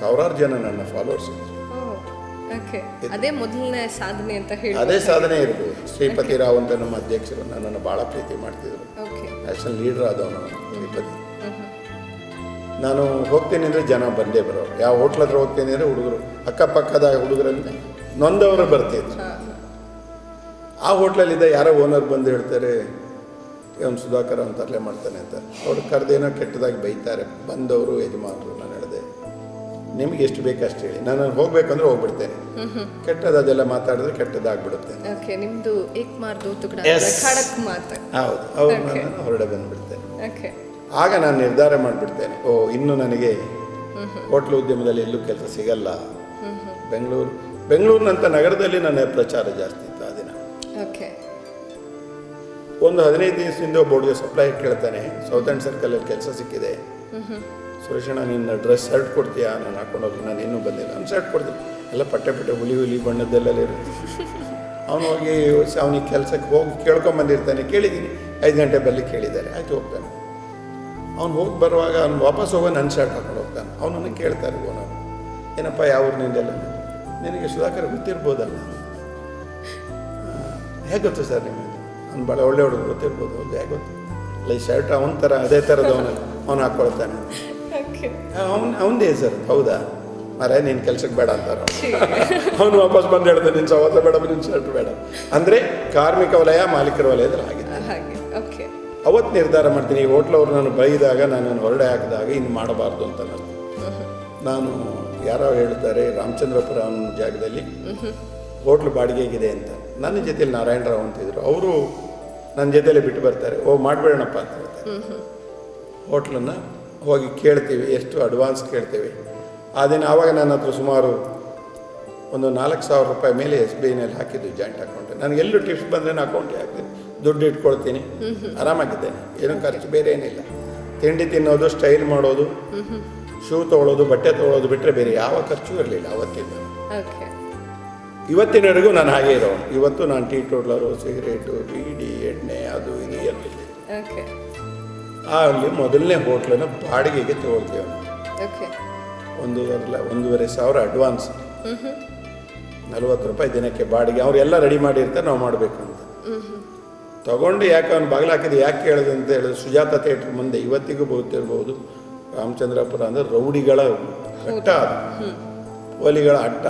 ಸಾವಿರಾರು ಜನ ನನ್ನ ಫಾಲೋವರ್ಸ್ ಇದ್ರು. ಅದೇ ಮೊದಲನೇ ಸಾಧನೆ ಅಂತ ಹೇಳಿ. ಅದೇ ಸಾಧನೆ ಇರ್ಬೋದು. ಶ್ರೀಪತಿ ರಾವ್ ಅಂತ ನಮ್ಮ ಅಧ್ಯಕ್ಷರು ನನ್ನನ್ನು ಭಾಳ ಪ್ರೀತಿ ಮಾಡ್ತಿದ್ರು. ನ್ಯಾಷನಲ್ ಲೀಡರ್ ಆದವನು ಶ್ರೀಪತಿ. ನಾನು ಹೋಗ್ತೀನಿ ಅಂದರೆ ಜನ ಬಂದೇ ಬರೋರು. ಯಾವ ಹೋಟ್ಲ ಹತ್ರ ಹೋಗ್ತೀನಿ ಅಂದರೆ ಹುಡುಗರು, ಅಕ್ಕಪಕ್ಕದ ಹುಡುಗರಲ್ಲಿ ನೊಂದವರು ಬರ್ತಿದ್ರು. ಆ ಹೋಟ್ಲಲ್ಲಿದ್ದ ಯಾರೋ ಓನರ್ ಬಂದು ಹೇಳ್ತಾರೆ, ಅವನು ಸುಧಾಕರ್ ಅವನು ತರಲೆ ಮಾಡ್ತಾನೆ ಅಂತ. ಅವ್ರು ಕರೆದೇನೋ ಕೆಟ್ಟದಾಗಿ ಬೈತಾರೆ. ಬಂದವರು ಯಜಮಾನರು. ನಾನು ಹೇಳಿದೆ, ನಿಮ್ಗೆ ಎಷ್ಟು ಬೇಕು ಅಷ್ಟು ಹೇಳಿ, ನಾನು ಹೋಗ್ಬೇಕಂದ್ರೆ ಹೋಗ್ಬಿಡ್ತೇನೆ. ಕೆಟ್ಟದ್ದು ಅದೆಲ್ಲ ಮಾತಾಡಿದ್ರೆ ಕೆಟ್ಟದಾಗ್ಬಿಡುತ್ತೆ. ಹೌದು, ಅವ್ರು ನಾನು ಹೊರಡೆ ಬಂದುಬಿಡ್ತೇನೆ. ಆಗ ನಾನು ನಿರ್ಧಾರ ಮಾಡಿಬಿಡ್ತೇನೆ, ಇನ್ನು ನನಗೆ ಹೋಟ್ಲು ಉದ್ಯಮದಲ್ಲಿ ಎಲ್ಲೂ ಕೆಲಸ ಸಿಗಲ್ಲ. ಬೆಂಗಳೂರಿನಂಥ ನಗರದಲ್ಲಿ ನನ್ನ ಪ್ರಚಾರ ಜಾಸ್ತಿ ಇತ್ತು ಆ ದಿನ. ಒಂದು 15 ದಿವಸದಿಂದ ಒಬ್ಬ ಸಪ್ಲೈ ಕೇಳ್ತಾನೆ, ಸೌತ್ ಆ್ಯಂಡ್ ಸರ್ಕಲಲ್ಲಿ ಕೆಲಸ ಸಿಕ್ಕಿದೆ, ಸುರೇಶಣ್ಣ ನಿನ್ನ ಡ್ರೆಸ್ ಶರ್ಟ್ ಕೊಡ್ತೀಯಾ? ನಾನು ಹಾಕೊಂಡೋಗಿ, ನಾನು ಇನ್ನೂ ಬಂದಿಲ್ಲ. ನಾನು ಶರ್ಟ್ ಕೊಡ್ತೀನಿ, ಎಲ್ಲ ಪಟ್ಟೆ ಹುಲಿ ಬಣ್ಣದ್ದೆಲ್ಲ ಇರುತ್ತೆ. ಅವನು ಹೋಗಿ ಅವನಿಗೆ ಕೆಲಸಕ್ಕೆ ಹೋಗಿ ಕೇಳ್ಕೊಂಬಂದಿರ್ತಾನೆ. ಕೇಳಿದ್ದೀನಿ, 5 ಗಂಟೆ ಬರಲಿ ಕೇಳಿದ್ದಾರೆ, ಆಯ್ತು ಹೋಗ್ತಾನೆ. ಅವ್ನು ಹೋಗಿ ಬರುವಾಗ ಅವ್ನು ವಾಪಸ್ ಹೋಗೋ ನನ್ನ ಶರ್ಟ್ ಹಾಕೊಂಡು ಹೋಗ್ತಾನೆ. ಅವನನ್ನು ಕೇಳ್ತಾರೆ ಓನರು, ಏನಪ್ಪ ಯಾವ ಊರಿನಿಂದೆಲ್ಲ? ನಿನಗೆ ಸುಧಾಕರ್ ಗೊತ್ತಿರ್ಬೋದಲ್ಲ? ಹೇಗೆ ಗೊತ್ತು ಸರ್ ನಿಮಗೆ? ಅವ್ನು ಭಾಳ ಒಳ್ಳೆ ಹುಡುಗ, ಗೊತ್ತಿರ್ಬೋದು. ಹೌದು, ಹೇಗೆ ಗೊತ್ತು? ಇಲ್ಲ, ಈ ಶರ್ಟ್ ಅವನ ಥರ ಅದೇ ಥರದವನು ಅವನು ಹಾಕ್ಕೊಳ್ತಾನೆ. ಅವನದೇ ಸರ್. ಹೌದಾ ಮರ, ನೀನು ಕೆಲ್ಸಕ್ಕೆ ಬೇಡ ಅಂತಾರೆ. ಅವನು ವಾಪಸ್ ಬಂದು ಹೇಳ್ದೆ, ನಿನ್ನ ಸವಾಸ ಬೇಡ, ನಿನ್ನ ಶರ್ಟ್ ಬೇಡ. ಅಂದರೆ ಕಾರ್ಮಿಕ ವಲಯ, ಮಾಲೀಕರ ವಲಯದಲ್ಲಿ ಆಗಿದೆ. ಅವತ್ತು ನಿರ್ಧಾರ ಮಾಡ್ತೀನಿ, ಈ ಹೋಟ್ಲವ್ರು ನಾನು ಬೈದಾಗ, ನಾನು ಹೊರಡೆ ಹಾಕಿದಾಗ ಇನ್ನು ಮಾಡಬಾರ್ದು ಅಂತ ನಾನು ಯಾರೋ ಹೇಳ್ತಾರೆ, ರಾಮಚಂದ್ರಪುರ ಅನ್ನೋ ಜಾಗದಲ್ಲಿ ಹೋಟ್ಲು ಬಾಡಿಗೆಗಿದೆ ಅಂತ. ನನ್ನ ಜೊತೆಯಲ್ಲಿ ನಾರಾಯಣರಾವ್ ಅಂತಿದ್ರು. ಅವರು ನನ್ನ ಜೊತೆಯಲ್ಲೇ ಬಿಟ್ಟು ಬರ್ತಾರೆ. ಮಾಡಬೇಡಣಪ್ಪ ಅಂತ ಹೇಳ್ತಾರೆ. ಹೋಟ್ಲನ್ನು ಹೋಗಿ ಕೇಳ್ತೀವಿ, ಎಷ್ಟು ಅಡ್ವಾನ್ಸ್ ಕೇಳ್ತೀವಿ. ಆ ದಿನ ಆವಾಗ ನನ್ನ ಹತ್ರ ಸುಮಾರು ಒಂದು 4,000 ರೂಪಾಯಿ ಮೇಲೆ SBIನಲ್ಲಿ ಹಾಕಿದ್ದು ಜಾಯಿಂಟ್ ಅಕೌಂಟ್. ನನಗೆಲ್ಲೂ ಟಿಪ್ಸ್ ಬಂದರೆ ನಾನು ಅಕೌಂಟಿಗೆ ಹಾಕ್ತೀನಿ, ದುಡ್ಡು ಇಟ್ಕೊಳ್ತೀನಿ, ಆರಾಮಾಗಿದ್ದೇನೆ. ಏನೂ ಖರ್ಚು ಬೇರೆ ಏನಿಲ್ಲ. ತಿಂಡಿ ತಿನ್ನೋದು, ಸ್ಟೈಲ್ ಮಾಡೋದು, ಶೂ ತೊಗೊಳ್ಳೋದು, ಬಟ್ಟೆ ತೊಗೊಳ್ಳೋದು ಬಿಟ್ಟರೆ ಬೇರೆ ಯಾವ ಖರ್ಚು ಇರಲಿಲ್ಲ ಅವತ್ತಿಂದ. ಇವತ್ತಿನವರೆಗೂ ನಾನು ಹಾಗೆ ಇರೋನು. ಇವತ್ತು ನಾನು ಟೀ ಟೋಟ್ಲರು, ಸಿಗರೇಟು, ಬೀಡಿ, ಎಣ್ಣೆ, ಅದು ಇದು ಏನಿಲ್ಲ. ಓಕೆ ಅಲ್ಲಿ ಮೊದಲನೇ ಹೋಟ್ಲನ್ನು ಬಾಡಿಗೆಗೆ ತಗೊಳ್ತೇವೆ. ಓಕೆ 1,500 ಅಡ್ವಾನ್ಸ್, 40 ರೂಪಾಯಿ ದಿನಕ್ಕೆ ಬಾಡಿಗೆ. ಅವರೆಲ್ಲ ರೆಡಿ ಮಾಡಿರ್ತಾರೆ, ನಾವು ಮಾಡಬೇಕು ಅಂತ ತಗೊಂಡು. ಯಾಕೆ ಅವ್ನು ಬಾಗಿಲು ಹಾಕಿದ್ದು ಯಾಕೆ ಕೇಳಿದೆ ಅಂತ ಹೇಳಿದ್ರೆ, ಸುಜಾತ ಥಿಯೇಟ್ರ್ ಮುಂದೆ ಇವತ್ತಿಗೂ ಗೊತ್ತಿರ್ಬೋದು, ರಾಮಚಂದ್ರಪುರ ಅಂದರೆ ರೌಡಿಗಳ ಅಟ್ಟ, ಪೋಲಿಗಳ ಅಟ್ಟ.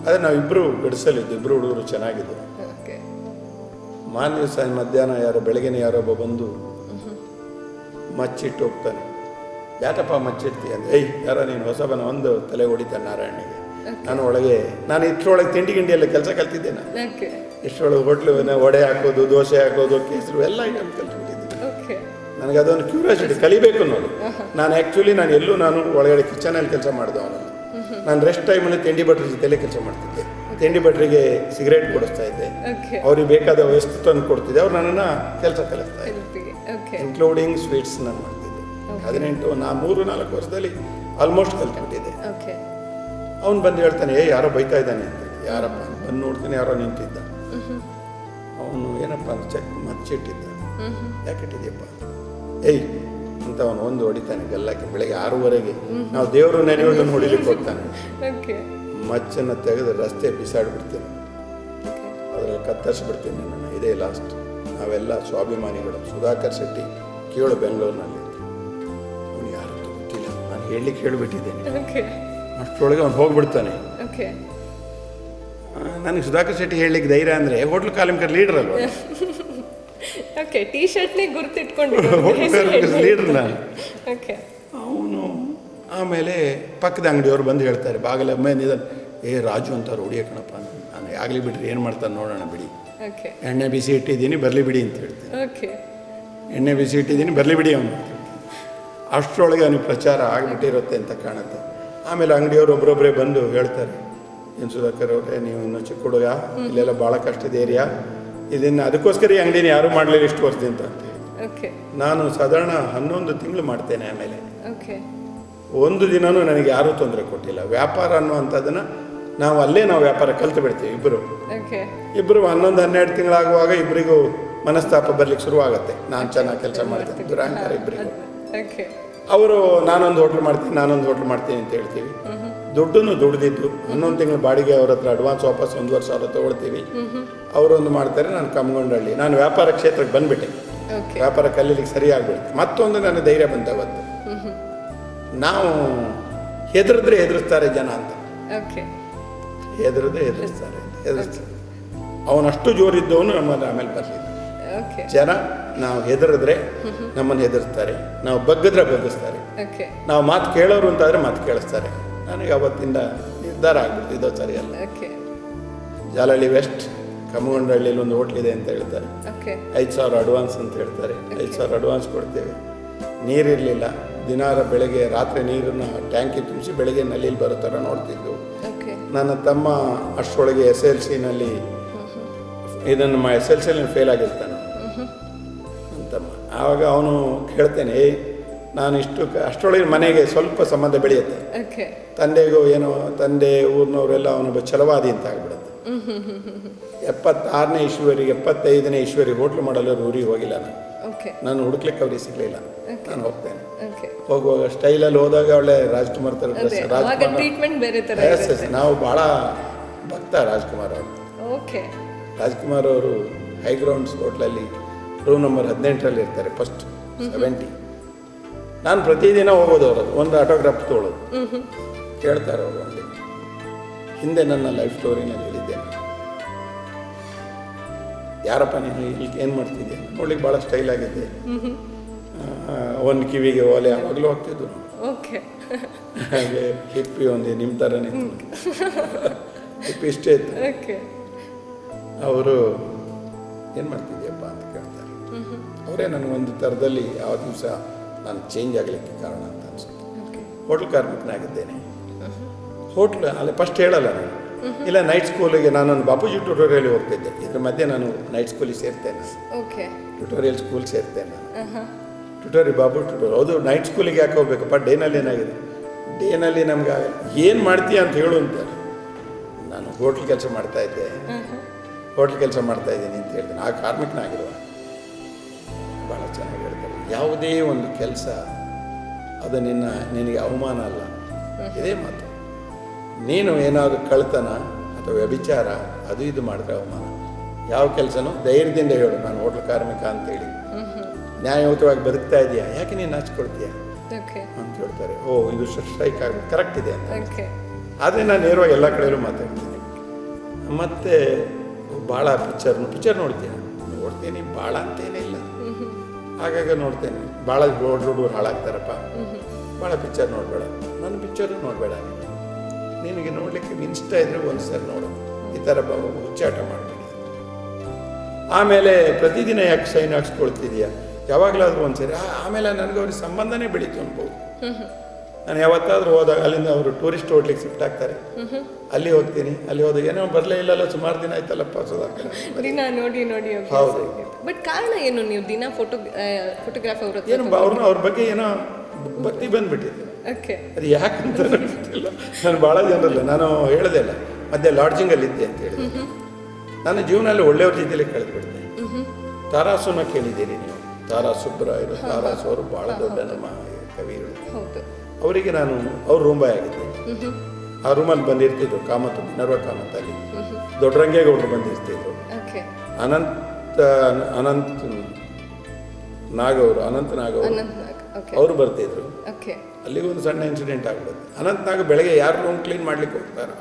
ಅದೇ ನಾವಿಬ್ಬರು ಗಡಿಸಲಿದ್ದು, ಇಬ್ಬರು ಹುಡುಗರು ಚೆನ್ನಾಗಿದ್ದು. ಮಾನ್ಯ ಮಧ್ಯಾಹ್ನ ಯಾರೋ ಬೆಳಗ್ಗೆನೇ ಯಾರೊಬ್ಬ ಬಂದು ಮಚ್ಚಿಟ್ಟು ಹೋಗ್ತಾನೆ. ಯಾಕಪ್ಪ ಮಚ್ಚಿಡ್ತೀಯ ಅಂದರೆ, ಯಾರೋ ನೀನು ಹೊಸಬನ ಒಂದು ತಲೆ ಹೊಡಿತಾನೆ ನಾರಾಯಣಿಗೆ. ನಾನು ಒಳಗೆ, ನಾನು ಇಷ್ಟರೊಳಗೆ ತಿಂಡಿ ಗಿಂಡಿ ಕೆಲಸ ಕಲ್ತಿದ್ದೆ. ನಾನು ಇಷ್ಟರೊಳಗೆ ಹೋಟ್ಲು ವಡೆ ಹಾಕೋದು, ದೋಸೆ ಹಾಕೋದು, ಕೇಸರಿ ಎಲ್ಲ ಐಟಮ್ ಕಲ್ತ್ಬಿಟ್ಟಿದ್ದೀನಿ. ನನಗೆ ಅದೊಂದು ಕ್ಯೂರಿಯಾಸಿಟಿ, ಕಲಿಬೇಕು ಅನ್ನೋದು. ನಾನು ಆ್ಯಕ್ಚುಲಿ ನಾನು ಒಳಗಡೆ ಕಿಚನಲ್ಲಿ ಕೆಲಸ ಮಾಡಿದವನಲ್ಲ. ನಾನು ರೆಸ್ಟ್ ಟೈಮಲ್ಲಿ ತಿಂಡಿ ಭಟ್ರ ಜೊತೆಲೇ ಕೆಲಸ ಮಾಡ್ತಿದ್ದೆ. ತಿಂಡಿ ಭಟ್ರಿಗೆ ಸಿಗರೇಟ್ ಕೊಡಿಸ್ತಾ ಇದ್ದೆ, ಅವ್ರಿಗೆ ಬೇಕಾದ ವಸ್ತುವನ್ನು ಕೊಡ್ತಿದ್ದೆ. ಅವ್ರು ನನ್ನನ್ನು ಕೆಲಸ ಕಲಿಸ್ತಾ ಇದ್ದೆ, ಇನ್ಕ್ಲೂಡಿಂಗ್ ಸ್ವೀಟ್ಸ್ ನಾನು ಮಾಡ್ತಿದ್ದೆ. 3-4 ವರ್ಷದಲ್ಲಿ ಆಲ್ಮೋಸ್ಟ್ ಕಲ್ತ್ಬಿಟ್ಟಿದ್ದೆ. ಅವ್ನು ಬಂದು ಹೇಳ್ತಾನೆ, ಯಾರೋ ಬೈತಾ ಇದ್ದಾನೆ ಅಂತ. ಯಾರಪ್ಪ ಬಂದು ನೋಡ್ತೀನಿ, ಯಾರೋ ನಿಂತಿದ್ದ. ಅವನು ಏನಪ್ಪ ಅಂತ ಚೆಕ್ ಮಚ್ಚಿಟ್ಟಿದ್ದ. ಯಾಕಿಟ್ಟಿದ್ಯಪ್ಪ ಅಂತ ಅವನು ಒಂದು ಹೊಡಿತಾನೆ ಗಲ್ಲಕ್ಕೆ. ಬೆಳಗ್ಗೆ 6:30 ನಾವು ದೇವರು ನೆನೆಯೋದನ್ನು ಹೊಡಿಲಿಕ್ಕೆ ಹೋಗ್ತಾನೆ. ಮಚ್ಚನ್ನು ತೆಗೆದು ರಸ್ತೆ ಬಿಸಾಡ್ಬಿಡ್ತೇನೆ, ಅದರಲ್ಲಿ ಕತ್ತರಿಸ್ಬಿಡ್ತೀನಿ ನಾನು. ಇದೇ ಲಾಸ್ಟ್. ನಾವೆಲ್ಲ ಸ್ವಾಭಿಮಾನಿಗಳು. ಸುಧಾಕರ್ ಶೆಟ್ಟಿ ಕೇಳು ಬೆಂಗಳೂರಿನಲ್ಲಿ. ಅವನು ಯಾರು ಗೊತ್ತಿಲ್ಲ, ನಾನು ಹೇಳಲಿಕ್ಕೆ ಹೇಳಿಬಿಟ್ಟಿದ್ದೇನೆ. ಅಷ್ಟರೊಳಗೆ ಅವ್ನು ಹೋಗ್ಬಿಡ್ತಾನೆ. ನನಗೆ ಸುಧಾಕರ್ ಶೆಟ್ಟಿ ಹೇಳಲಿಕ್ಕೆ ಧೈರ್ಯ ಅಂದರೆ, ಹೋಟ್ಲು ಕಾಲಿಂಕರ್ ಲೀಡರ್ ಅಲ್ವ, ಟೀ ಶರ್ಟ್ನೇ ಗುರ್ತಿಟ್ಕೊಂಡು ಲೀಡರ್ ನಾನು. ಅವನು ಆಮೇಲೆ ಪಕ್ಕದ ಅಂಗಡಿಯವರು ಬಂದು ಹೇಳ್ತಾರೆ, ಬಾಗಿಲ ಮೇಲೆ, ರಾಜು ಅಂತ ಹೊಡಿಯ ಕಣಪ್ಪ ಅಂತ. ನಾನು ಆಗಲಿ ಬಿಡ್ರಿ, ಏನು ಮಾಡ್ತಾನೆ ನೋಡೋಣ ಬಿಡಿ, ಎಣ್ಣೆ ಬಿಸಿ ಇಟ್ಟಿದ್ದೀನಿ ಬರಲಿ ಬಿಡಿ ಅಂತ ಹೇಳ್ತೀನಿ. ಎಣ್ಣೆ ಬಿಸಿ ಇಟ್ಟಿದ್ದೀನಿ ಬರಲಿ ಬಿಡಿ ಅವನು. ಅಷ್ಟರೊಳಗೆ ಅವನಿಗೆ ಪ್ರಚಾರ ಆಗಿಬಿಟ್ಟಿರುತ್ತೆ ಅಂತ ಕಾಣುತ್ತೆ. ಆಮೇಲೆ ಅಂಗಡಿಯವರು ಒಬ್ಬರೊಬ್ಬರೇ ಬಂದು ಹೇಳ್ತಾರೆ, ಏನು ಸುಧಾಕರ್ ಅವರೇ, ನೀವು ಇನ್ನೂ ಚಿಕ್ಕ ಹುಡುಗ, ಇಲ್ಲೆಲ್ಲ ಭಾಳ ಕಷ್ಟದ ಏರಿಯಾ, ಇದನ್ನು ಅದಕ್ಕೋಸ್ಕರ ಈ ಅಂಗಡಿನ ಯಾರೂ ಮಾಡಲಿಲ್ಲ ಇಷ್ಟು ವರ್ಷದಿಂದ ಅಂತ. ನಾನು ಸಾಧಾರಣ 11 ತಿಂಗಳು ಮಾಡ್ತೇನೆ. ಆಮೇಲೆ ಒಂದು ದಿನವೂ ನನಗೆ ಯಾರೂ ತೊಂದರೆ ಕೊಟ್ಟಿಲ್ಲ. ವ್ಯಾಪಾರ ಅನ್ನುವಂಥದ್ದನ್ನು ನಾವು ವ್ಯಾಪಾರ ಕಲ್ತು ಬಿಡ್ತೀವಿ. ಇಬ್ಬರು 11-12 ತಿಂಗಳಾಗುವಾಗ ಇಬ್ಬರಿಗೂ ಮನಸ್ತಾಪ ಬರ್ಲಿಕ್ಕೆ ಶುರುವಾಗುತ್ತೆ. ನಾನು ಚೆನ್ನಾಗಿ ಕೆಲಸ ಮಾಡ್ತೀನಿ, ದುರಾಂಕಾರ ಇಬ್ಬರಿಗೂ. ಅವರು ನಾನೊಂದು ಹೋಟ್ಲು ಮಾಡ್ತೀನಿ ಅಂತ ಹೇಳ್ತೀವಿ. ದುಡ್ಡನ್ನು ದುಡ್ದಿದ್ದು 11 ತಿಂಗಳು ಬಾಡಿಗೆ ಅವ್ರ ಹತ್ರ ಅಡ್ವಾನ್ಸ್ ವಾಪಸ್ 1,500,000 ತೊಗೊಳ್ತೀವಿ. ಅವರೊಂದು ಮಾಡ್ತಾರೆ, ನಾನು ಕಮ್ಗೊಂಡಳ್ಳಿ. ನಾನು ವ್ಯಾಪಾರ ಕ್ಷೇತ್ರಕ್ಕೆ ಬಂದುಬಿಟ್ಟೆ. ವ್ಯಾಪಾರ ಕಲೀಲಿಕ್ಕೆ ಸರಿಯಾಗ್ಬಿಡುತ್ತೆ. ಮತ್ತೊಂದು ನನ್ನ ಧೈರ್ಯ ಬಂತವತ್ತು. ನಾವು ಹೆದರಿಸ್ತಾರೆ ಜನ ಅಂತ. ಹೆದರಿಸ್ತಾರೆ. ಅವನಷ್ಟು ಜೋರಿದ್ದವನು ನಮ್ಮನ್ನು ಆಮೇಲೆ ಬರಲಿಲ್ಲ. ಜನ ನಾವು ಹೆದರಿದ್ರೆ ನಮ್ಮನ್ನು ಹೆದರ್ಸ್ತಾರೆ, ನಾವು ಬಗ್ಗಿಸ್ತಾರೆ. ನಾವು ಮಾತು ಕೇಳೋರು ಅಂತಾದರೆ ಮಾತು ಕೇಳಿಸ್ತಾರೆ. ನನಗೆ ಅವತ್ತಿಂದ ನಿರ್ಧಾರ ಆಗ್ಬಿಡ್ತಿದ್ದೋ ಸರಿಯಲ್ಲ. ಜಾಲಹಳ್ಳಿ ವೆಸ್ಟ್ ಕಮ್ಮಗೊಂಡಹಳ್ಳಿಯಲ್ಲಿ ಒಂದು ಹೋಟ್ಲಿದೆ ಅಂತ ಹೇಳ್ತಾರೆ. 5,000 ಅಡ್ವಾನ್ಸ್ ಅಂತ ಹೇಳ್ತಾರೆ. 5,000 ಅಡ್ವಾನ್ಸ್ ಕೊಡ್ತೇವೆ. ನೀರಿರಲಿಲ್ಲ. ದಿನಾರ ಬೆಳಗ್ಗೆ ರಾತ್ರಿ ನೀರನ್ನು ಟ್ಯಾಂಕಿ ತುಂಬಿಸಿ ಬೆಳಗ್ಗೆ ನಲ್ಲಿಲಿ ಬರೋ ಥರ ನೋಡ್ತಿದ್ದು. ನನ್ನ ತಮ್ಮ ಅಷ್ಟರೊಳಗೆ SLCನಲ್ಲಿ ಇದನ್ನು SLCಯಲ್ಲಿ ಫೇಲ್ ಆಗಿರ್ತಾನೆ ನನ್ನ ತಮ್ಮ. ಆವಾಗ ಅವನು ಹೇಳ್ತೇನೆ, ನಾನು ಅಷ್ಟರೊಳಗೆ ಮನೆಗೆ ಸ್ವಲ್ಪ ಸಂಬಂಧ ಬೆಳೆಯುತ್ತೆ. ತಂದೆಗೂ ಏನೋ, ತಂದೆ ಊರಿನವರೆಲ್ಲ ಅವನೊಬ್ಬ ಛಲವಾದಿ ಅಂತ ಆಗ್ಬಿಡುತ್ತೆ. 76ನೇ ಇಶ್ವರಿಗೆ 75ನೇ ಇಶ್ವರಿಗೆ ಹೋಟ್ಲು ಮಾಡಲು ಊರಿಗೆ ಹೋಗಿಲ್ಲ ನಾನು ಹುಡುಕ್ಲಿಕ್ಕೆ ಅವ್ರಿಗೆ ಸಿಗಲಿಲ್ಲ. ನಾನು ಹೋಗ್ತೇನೆ. ಹೋಗುವಾಗ ಸ್ಟೈಲಲ್ಲಿ ಹೋದಾಗ ಒಳ್ಳೆ ರಾಜ್ಕುಮಾರ್ ಥರ ಡ್ರೆಸ್. ನಾವು ಭಾಳ ಭಕ್ತ ರಾಜ್ಕುಮಾರ್ ಅವರು. ರಾಜ್ಕುಮಾರ್ ಅವರು ಹೈಗ್ರೌಂಡ್ಸ್ ಹೋಟ್ಲಲ್ಲಿ ರೂಮ್ ನಂಬರ್ 18ರಲ್ಲಿ ಇರ್ತಾರೆ, ಫಸ್ಟ್ 70. ನಾನು ಪ್ರತಿದಿನ ಹೋಗೋದು ಅವರದು, ಒಂದು ಆಟೋಗ್ರಾಫ್ ತೊಗೊಳ್ಳೋದು. ಕೇಳ್ತಾರೆ ಅವರು. ಅಲ್ಲಿ ಹಿಂದೆ ನನ್ನ ಲೈಫ್ ಸ್ಟೋರಿನಲ್ಲಿ ಹೇಳಿದ್ದೇನೆ, ಯಾರಪ್ಪ ನೀನು ಇಲ್ಲಿ ಏನು ಮಾಡ್ತಿದ್ದೆ, ನೋಡ್ಲಿಕ್ಕೆ ಭಾಳ ಸ್ಟೈಲ್ ಆಗಿದ್ದೆ, ಒಂದು ಕಿವಿಗೆ ಓಲೆ ಯಾವಾಗಲೂ ಹೋಗ್ತಿದ್ದು. ಹಾಗೆ ಹಿಪ್ಪಿ ಒಂದು ನಿಮ್ಮ ಥರನೇ ಹಿಪ್ಪಿ ಇಷ್ಟೇ ಇತ್ತು. ಅವರು ಏನು ಮಾಡ್ತಿದ್ಯಪ್ಪ ಅಂತ ಕೇಳ್ತಾರೆ. ಅವರೇ ನನಗೊಂದು ಥರದಲ್ಲಿ ಯಾವ ದಿವಸ ನಾನು ಚೇಂಜ್ ಆಗಲಿಕ್ಕೆ ಕಾರಣ ಅಂತ ಅನಿಸುತ್ತೆ. ಹೋಟ್ಲ್ ಕಾರ್ಮಿಕನಾಗಿದ್ದೇನೆ. ಹೋಟ್ಲ್ ಅಲ್ಲಿ ಫಸ್ಟ್ ಹೇಳಲ್ಲ ನಾನು. ಇಲ್ಲ, ನೈಟ್ ಸ್ಕೂಲಿಗೆ ನಾನೊಂದು ಬಾಪೂಜಿ ಟ್ಯುಟೋರಿಯಲ್ ಹೋಗ್ತಿದ್ದೆ. ಇದ್ರ ಮಧ್ಯೆ ನಾನು ನೈಟ್ ಸ್ಕೂಲಿಗೆ ಸೇರ್ತೇನೆ, ಟ್ಯುಟೋರಿಯಲ್ ಸ್ಕೂಲ್ ಸೇರ್ತೇನೆ ನಾನು. ಟ್ಯುಟೋರಿಯಲ್ ಹೌದು. ನೈಟ್ ಸ್ಕೂಲಿಗೆ ಯಾಕೆ ಹೋಗ್ಬೇಕಪ್ಪ, ಡೇನಲ್ಲಿ ಏನಾಗಿದೆ, ಡೇನಲ್ಲಿ ನಮ್ಗೆ ಏನು ಮಾಡ್ತೀಯ ಅಂತ ಹೇಳು ಅಂತಾರೆ. ಹೋಟ್ಲ್ ಕೆಲಸ ಮಾಡ್ತಾ ಇದ್ದೆ, ಹೋಟ್ಲ್ ಕೆಲಸ ಮಾಡ್ತಾ ಇದ್ದೀನಿ ಅಂತ ಹೇಳ್ತೀನಿ. ಆ ಕಾರ್ಮಿಕನಾಗಿರುವ ಭಾಳ ಚೆನ್ನಾಗಿ ಹೇಳ್ತಾರೆ, ಯಾವುದೇ ಒಂದು ಕೆಲಸ ಅದು ನಿನಗೆ ಅವಮಾನ ಅಲ್ಲ. ಇದೇ ಮಾತು, ನೀನು ಏನಾದರೂ ಕಳ್ತನ ಅಥವಾ ವ್ಯಭಿಚಾರ ಅದು ಇದು ಮಾಡಿದ್ರೆ ಅವಮಾನ. ಯಾವ ಕೆಲಸನೂ ಧೈರ್ಯದಿಂದ ಹೇಳು, ನಾನು ಹೋಟ್ಲ್ ಕಾರ್ಮಿಕ ಅಂತೇಳಿ ನ್ಯಾಯಯುತವಾಗಿ ಬದುಕ್ತಾ ಇದೆಯಾ, ಯಾಕೆ ನೀನು ನಾಚಿಕೊಳ್ತೀಯ ಅಂತ ಹೇಳ್ತಾರೆ. ಓ ಇದು ಸ್ಟ್ರೈಕ್ ಆಗಬೇಕು, ಕರೆಕ್ಟ್ ಇದೆ ಅಂತ. ಆದರೆ ನಾನು ನೇರವಾಗಿ ಎಲ್ಲ ಕಡೆಯಲ್ಲೂ ಮಾತಾಡ್ತೀನಿ. ಮತ್ತು ಭಾಳ ಪಿಕ್ಚರ್ ನೋಡ್ತೀನಿ, ಭಾಳ ಅಂತೇನೇ ಇಲ್ಲ, ಆಗಾಗ ನೋಡ್ತೇನೆ. ಭಾಳ ಹುಡುಗರು ಹಾಳಾಗ್ತಾರಪ್ಪ, ಭಾಳ ಪಿಕ್ಚರ್ ನೋಡಬೇಡ, ನನ್ನ ಪಿಕ್ಚರು ನೋಡಬೇಡ, ನಿನಗೆ ನೋಡಲಿಕ್ಕೆ ಇಷ್ಟ ಇದ್ದರೆ ಒಂದು ಸರಿ ನೋಡು, ಈ ಥರ ಹುಚ್ಚಾಟ ಮಾಡಬೇಡಿ. ಆಮೇಲೆ ಪ್ರತಿದಿನ ಯಾಕೆ ಸೈನ್ ಹಾಕ್ಸ್ಕೊಳ್ತಿದೀಯಾ, ಯಾವಾಗಲಾದ್ರೂ ಒಂದ್ಸರಿ. ಆಮೇಲೆ ನನಗೆ ಅವ್ರಿಗೆ ಸಂಬಂಧನೇ ಬೆಳೀತು ಅನ್ಬೋದು. ನಾನು ಯಾವತ್ತಾದ್ರೂ ಹೋದಾಗ ಅಲ್ಲಿಂದ ಅವರು ಟೂರಿಸ್ಟ್ ಹೋಟ್ಲಿಗೆ ಶಿಫ್ಟ್ ಆಗ್ತಾರೆ, ಅಲ್ಲಿ ಹೋಗ್ತೀನಿ. ಅಲ್ಲಿ ಹೋದಾಗ ಏನೋ ಬರಲೇ ಇಲ್ಲಲ್ಲ, ಸುಮಾರು ದಿನ ಆಯ್ತಲ್ಲಪ್ಪ ಸುಧಾಕರ್ ನೋಡಿ. ಹೌದು. ಬಟ್ ಕಾರಣ ಏನು, ನೀವು ದಿನ ಫೋಟೋಗ್ರಾಫರ್ ಏನು ಅವ್ರ ಬಗ್ಗೆ ಏನೋ ಭಕ್ತಿ ಬಂದ್ಬಿಟ್ಟಿದೆ. ಅದು ಯಾಕಂತ ಗೊತ್ತಿಲ್ಲ. ನಾನು ಭಾಳ ಜನರಲ್ಲ, ನಾನು ಹೇಳೋದೇ ಇಲ್ಲ, ಮಧ್ಯೆ ಲಾಡ್ಜಿಂಗಲ್ಲಿ ಇದ್ದೆ ಅಂತ ಹೇಳಿದೆ. ನಾನು ಜೀವನದಲ್ಲಿ ಒಳ್ಳೆಯವ್ರ ಜೊತೆಲಿ ಕಳೆದುಬಿಡ್ತೆ. ತಾರಾಸುನ ಕೇಳಿದ್ದೀರಿ ನೀವು, ತಾರಾ ಸುಬ್ಬರಾಯರು, ತಾರಾಸು ಅವರು ಭಾಳ ದೊಡ್ಡ ನಮ್ಮ ಕವಿಗಳು. ಅವರಿಗೆ ನಾನು ಅವ್ರ ರೂಮ್ ಬಾಯ್ ಆಗಿದ್ದೆ. ಆ ರೂಮಲ್ಲಿ ಬಂದಿರ್ತಿದ್ರು ಕಾಮತ್, ಮಿನರ್ವ ಕಾಮತ್ತಲ್ಲಿ ದೊಡ್ಡರಂಗೇಗೌಡರು ಬಂದಿರ್ತಿದ್ರು. ಅನಂತ್ ನಾಗ್ ಅವರು ಬರ್ತಿದ್ರು. ಅಲ್ಲಿಗೆ ಒಂದು ಸಣ್ಣ ಇನ್ಸಿಡೆಂಟ್ ಆಗ್ಬಿಡುತ್ತೆ. ಅನಂತ್ನಾಗ್ ಬೆಳಗ್ಗೆ ಯಾರು ರೂಮ್ ಕ್ಲೀನ್ ಮಾಡ್ಲಿಕ್ಕೆ ಹೋಗ್ತಾರೋ,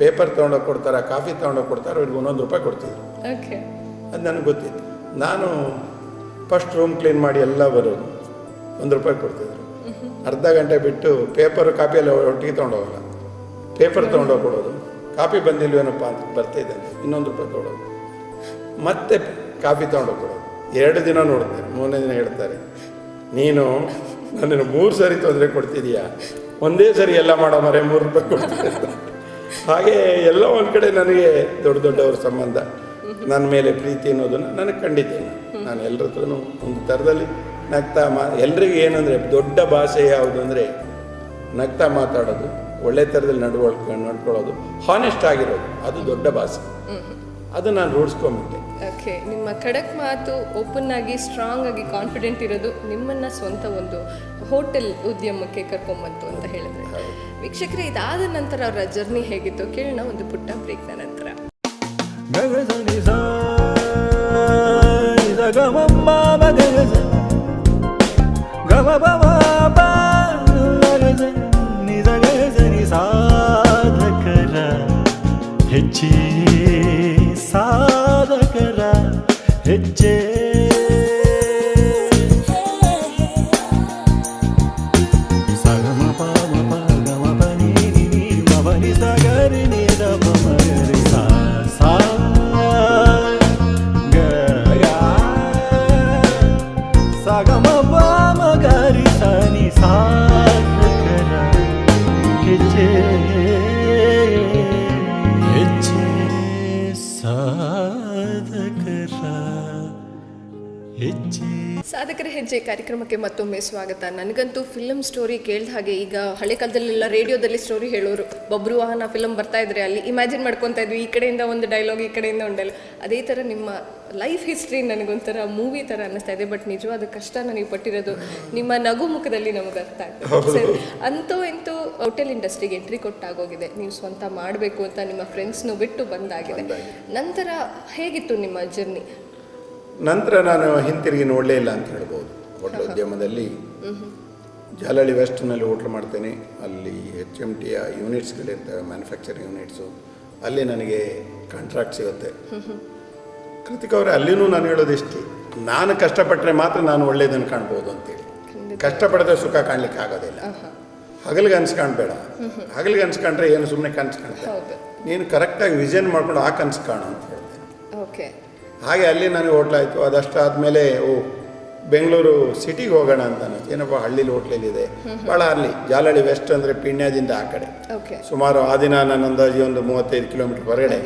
ಪೇಪರ್ ತೊಗೊಂಡೋಗಿ ಕೊಡ್ತಾರ, ಕಾಫಿ ತೊಗೊಂಡೋಗಿ ಕೊಡ್ತಾರೋ, ಅವ್ರಿಗೆ ₹1 ಕೊಡ್ತಿದ್ರು. ಅದು ನನಗೆ ಗೊತ್ತಿತ್ತು. ನಾನು ಫಸ್ಟ್ ರೂಮ್ ಕ್ಲೀನ್ ಮಾಡಿ ಎಲ್ಲ ಬರೋದು, ₹1 ಕೊಡ್ತಿದ್ರು. ಅರ್ಧ ಗಂಟೆ ಬಿಟ್ಟು ಪೇಪರು ಕಾಪಿ ಎಲ್ಲ ಒಟ್ಟಿಗೆ ತೊಗೊಂಡೋಗಲ್ಲ, ಪೇಪರ್ ತೊಗೊಂಡೋಗಿ ಕೊಡೋದು. ಕಾಪಿ ಬಂದಿಲ್ವೇನಪ್ಪ ಅಂತ ಬರ್ತಿದ್ದೆ ಅಂತ ₹1 ಕೊಡೋದು, ಮತ್ತೆ ಕಾಫಿ ತೊಗೊಂಡೋಗಿ ಕೊಡೋದು. 2 ದಿನ ನೋಡ್ತಾರೆ, 3ನೇ ದಿನ ಹೇಳ್ತಾರೆ, ನೀನು ನನ್ನನ್ನು 3 ಸರಿ ತೊಂದರೆ ಕೊಡ್ತಿದೀಯಾ, ಒಂದೇ ಸರಿ ಎಲ್ಲ ಮಾಡೋ ಮರೆ ₹3 ಕೊಡ್ತಿದ್ದೆ. ಹಾಗೆ ಎಲ್ಲ ಒಂದು ಕಡೆ ನನಗೆ ದೊಡ್ಡವ್ರ ಸಂಬಂಧ, ನನ್ನ ಮೇಲೆ ಪ್ರೀತಿ ಅನ್ನೋದನ್ನು ನನಗೆ ಖಂಡಿತ. ನಾನು ಎಲ್ಲರ ಹತ್ರನೂ ಒಂದು ಥರದಲ್ಲಿ ನಗ್ತಾ ಎಲ್ರಿಗೂ ಏನಂದರೆ ದೊಡ್ಡ ಭಾಷೆ ಯಾವುದು ಅಂದರೆ ನಗ್ತಾ ಮಾತಾಡೋದು, ಒಳ್ಳೆ ಥರದಲ್ಲಿ ನಡ್ಕೊಳ್ಳೋದು, ಹಾನೆಸ್ಟ್ ಆಗಿರೋದು, ಅದು ದೊಡ್ಡ ಭಾಷೆ. ಅದು ನಾನು ರೂಢಿಸ್ಕೊಂಬಿಟ್ಟೆ. ನಿಮ್ಮ ಖಡಕ್ ಮಾತು, ಓಪನ್ ಆಗಿ ಸ್ಟ್ರಾಂಗ್ ಆಗಿ ಕಾನ್ಫಿಡೆಂಟ್ ಇರೋದು ನಿಮ್ಮನ್ನ ಸ್ವಂತ ಒಂದು ಹೋಟೆಲ್ ಉದ್ಯಮಕ್ಕೆ ಕರ್ಕೊಂಬಂತು ಅಂತ ಹೇಳಿದ್ರೆ. ವೀಕ್ಷಕರೇ, ಇದಾದ ನಂತರ ಅವರ ಜರ್ನಿ ಹೇಗಿತ್ತು ಕೇಳೋಣ ಒಂದು ಪುಟ್ಟ ಬ್ರೇಕ್ನ ನಂತರ. ಸಾಧಕರ ಹೆಜ್ಜೆ, ಸಾಧಕರ ಹೆಜ್ಜೆ, ಸಗಮ ಪಾಮ ಪಗಮ ಪನಿ ಮವನಿ ಸಗರಿ ನೀರ ಮಗರಿ ಸಾ ಸಗಮ ಪಾಮ ಗರಿ ಸನಿ ಸಾಧಕರ ಹೆಜ್ಜೆ, ಹೆಜ್ಜೆ ಸಾಧಕರ ಹೆಜ್ಜೆ ಕಾರ್ಯಕ್ರಮಕ್ಕೆ ಮತ್ತೊಮ್ಮೆ ಸ್ವಾಗತ. ನನಗಂತೂ ಫಿಲಮ್ ಸ್ಟೋರಿ ಕೇಳಿದ ಹಾಗೆ, ಈಗ ಹಳೆ ಕಾಲದಲ್ಲೆಲ್ಲ ರೇಡಿಯೋದಲ್ಲಿ ಸ್ಟೋರಿ ಹೇಳೋರು, ಬಬ್ರು ವಾಹನ ಫಿಲಮ್ ಬರ್ತಾ ಇದ್ರೆ ಅಲ್ಲಿ ಇಮ್ಯಾಜಿನ್ ಮಾಡ್ಕೊತಾ ಇದ್ವಿ, ಈ ಕಡೆಯಿಂದ ಒಂದು ಡೈಲಾಗ್, ಈ ಕಡೆಯಿಂದ ಒಂದು ಡೈಲಾಗ್. ಅದೇ ಥರ ನಿಮ್ಮ ಲೈಫ್ ಹಿಸ್ಟ್ರಿ ನನಗೊಂಥರ ಮೂವಿ ಥರ ಅನ್ನಿಸ್ತಾ ಇದೆ. ಬಟ್ ನಿಜವಾದ ಕಷ್ಟ ನನಗೆ ಪಟ್ಟಿರೋದು ನಿಮ್ಮ ನಗು ಮುಖದಲ್ಲಿ ನಮಗೆ ಅರ್ಥ ಆಗ್ತದೆ. ಸರಿ, ಅಂತೂ ಇಂತೂ ಹೋಟೆಲ್ ಇಂಡಸ್ಟ್ರಿಗೆ ಎಂಟ್ರಿ ಕೊಟ್ಟಾಗೋಗಿದೆ, ನೀವು ಸ್ವಂತ ಮಾಡಬೇಕು ಅಂತ ನಿಮ್ಮ ಫ್ರೆಂಡ್ಸ್ನು ಬಿಟ್ಟು ಬಂದಾಗಿದೆ. ನಂತರ ಹೇಗಿತ್ತು ನಿಮ್ಮ ಜರ್ನಿ? ನಂತರ ನಾನು ಹಿಂತಿರುಗಿ ನೋಡಲೇ ಇಲ್ಲ ಅಂತ ಹೇಳ್ಬೋದು. ಹೋಟೆಲ್ ಉದ್ಯಮದಲ್ಲಿ ಜಾಲಹಳ್ಳಿ ವೆಸ್ಟ್ನಲ್ಲಿ ಹೋಟ್ಲ್ ಮಾಡ್ತೇನೆ. ಅಲ್ಲಿ HMTಯ ಯೂನಿಟ್ಸ್ಗಳಿರ್ತವೆ, ಮ್ಯಾನುಫ್ಯಾಕ್ಚರಿಂಗ್ ಯೂನಿಟ್ಸು. ಅಲ್ಲಿ ನನಗೆ ಕಾಂಟ್ರಾಕ್ಟ್ ಸಿಗುತ್ತೆ. ಕೃತಿಕ್ ಅವರೇ, ಅಲ್ಲಿನೂ ನಾನು ಹೇಳೋದು ಇಷ್ಟೇ, ನಾನು ಕಷ್ಟಪಟ್ಟರೆ ಮಾತ್ರ ನಾನು ಒಳ್ಳೆಯದನ್ನು ಕಾಣ್ಬೋದು ಅಂತೇಳಿ. ಕಷ್ಟಪಡದೆ ಸುಖ ಕಾಣಲಿಕ್ಕೆ ಆಗೋದಿಲ್ಲ. ಹಗಲಿಗೆ ಅನ್ಸ್ಕಾಣ್ಬೇಡ, ಹಗಲಿಗೆ ಅನ್ಸ್ಕೊಂಡ್ರೆ ಏನು ಸುಮ್ಮನೆ ಕನಸು ಕಾಣ್ತೇನೆ. ನೀನು ಕರೆಕ್ಟಾಗಿ ವಿಷನ್ ಮಾಡ್ಕೊಂಡು ಆ ಕನಸು ಕಾಣು ಅಂತ ಹೇಳ್ತೇನೆ. ಹಾಗೆ ಅಲ್ಲಿ ನನಗೆ ಹೋಟ್ಲಾಯಿತು. ಅದಷ್ಟಾದಮೇಲೆ ಬೆಂಗಳೂರು ಸಿಟಿಗೆ ಹೋಗೋಣ ಅಂತ ಅನ್ನೋದು. ಏನಪ್ಪ ಹಳ್ಳಿಲಿ ಹೋಟ್ಲಲ್ಲಿದೆ, ಭಾಳ ಅಲ್ಲಿ ಜಾಲಹಳ್ಳಿ ವೆಸ್ಟ್ ಅಂದರೆ ಪಿಣ್ಯದಿಂದ ಆ ಕಡೆ ಸುಮಾರು ಆ ದಿನ ನನ್ನ ಅಂದಾಜು ಒಂದು 35 ಕಿಲೋಮೀಟರ್ ಹೊರಗಡೆ,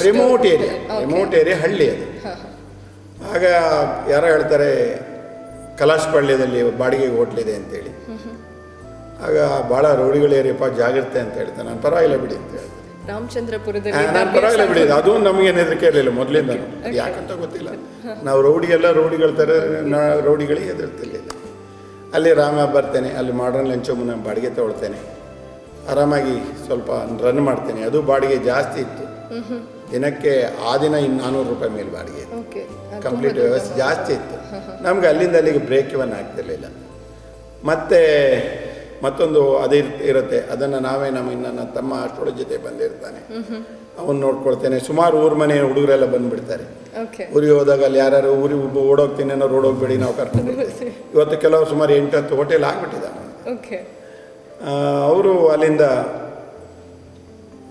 ರಿಮೋಟ್ ಏರಿಯಾ ಹಳ್ಳಿ ಅದು. ಆಗ ಯಾರೋ ಹೇಳ್ತಾರೆ ಕಲಾಶಪಾಳ್ಯದಲ್ಲಿ ಬಾಡಿಗೆಗೆ ಹೋಟ್ಲಿದೆ ಅಂತೇಳಿ. ಆಗ ಭಾಳ ರೋಡಿಗಳು ಏರಿಯಪ್ಪ, ಜಾಗ್ರತೆ ಅಂತ ಹೇಳ್ತಾರೆ. ನಾನು ಪರವಾಗಿಲ್ಲ ಬಿಡಿ ಅಂತ ಹೇಳ್ತೀನಿ. ರಾಮಚಂದ್ರಪುರದಲ್ಲಿ ನಾನು ಪರವಾಗಿಲ್ಲ ಬಿಡಿ, ಅದು ನಮಗೇನು ಹೆದರಿಕೆ ಇರಲಿಲ್ಲ ಮೊದಲಿಂದ. ಯಾಕಂತ ಗೊತ್ತಿಲ್ಲ, ನಾವು ರೌಡಿಗಳ ಥರ ರೌಡಿಗಳಿಗೆ ಹೆದರ್ತಿರ್ಲಿಲ್ಲ. ಅಲ್ಲಿ ರಾಮ ಬರ್ತೇನೆ, ಅಲ್ಲಿ ಮಾಡರ್ನ್ ಲಂಚಮನ್ನ ಬಾಡಿಗೆ ತಗೊಳ್ತೇನೆ, ಆರಾಮಾಗಿ ಸ್ವಲ್ಪ ರನ್ ಮಾಡ್ತೇನೆ. ಅದು ಬಾಡಿಗೆ ಜಾಸ್ತಿ ಇತ್ತು, ದಿನಕ್ಕೆ ಆ ದಿನ 400 ರೂಪಾಯಿ ಮೇಲೆ ಬಾಡಿಗೆ ಇತ್ತು. ಕಂಪ್ಲೀಟ್ ವ್ಯವಸ್ಥೆ ಜಾಸ್ತಿ ಇತ್ತು. ನಮ್ಗೆ ಅಲ್ಲಿಂದ ಅಲ್ಲಿಗೆ ಬ್ರೇಕ್ ಇವನ್ ಆಗ್ತಿರ್ಲಿಲ್ಲ. ಮತ್ತೆ ಮತ್ತೊಂದು ಅದು ಇರುತ್ತೆ, ಅದನ್ನು ನಾವೇ ನನ್ನ ತಮ್ಮ ಅಷ್ಟೊಳ ಜೊತೆ ಬಂದಿರ್ತಾನೆ, ಅವನು ನೋಡ್ಕೊಳ್ತೇನೆ. ಸುಮಾರು ಊರ ಮನೆ ಹುಡುಗರೆಲ್ಲ ಬಂದುಬಿಡ್ತಾರೆ. ಊರಿಗೆ ಹೋದಾಗ ಅಲ್ಲಿ ಯಾರು ಊರಿಗೆ ಓಡೋಗ್ತೀನಿ ಅನ್ನೋ ರೋಡ್ ಹೋಗ್ಬೇಡಿ, ನಾವು ಕರ್ಕೊಂಡು ಬರ್ತೀವಿ. ಇವತ್ತು ಕೆಲವರು ಸುಮಾರು 8-10 ಹೋಟೆಲ್ ಆಗಿಬಿಟ್ಟಿದ್ದಾನೆ. ಅವರು ಅಲ್ಲಿಂದ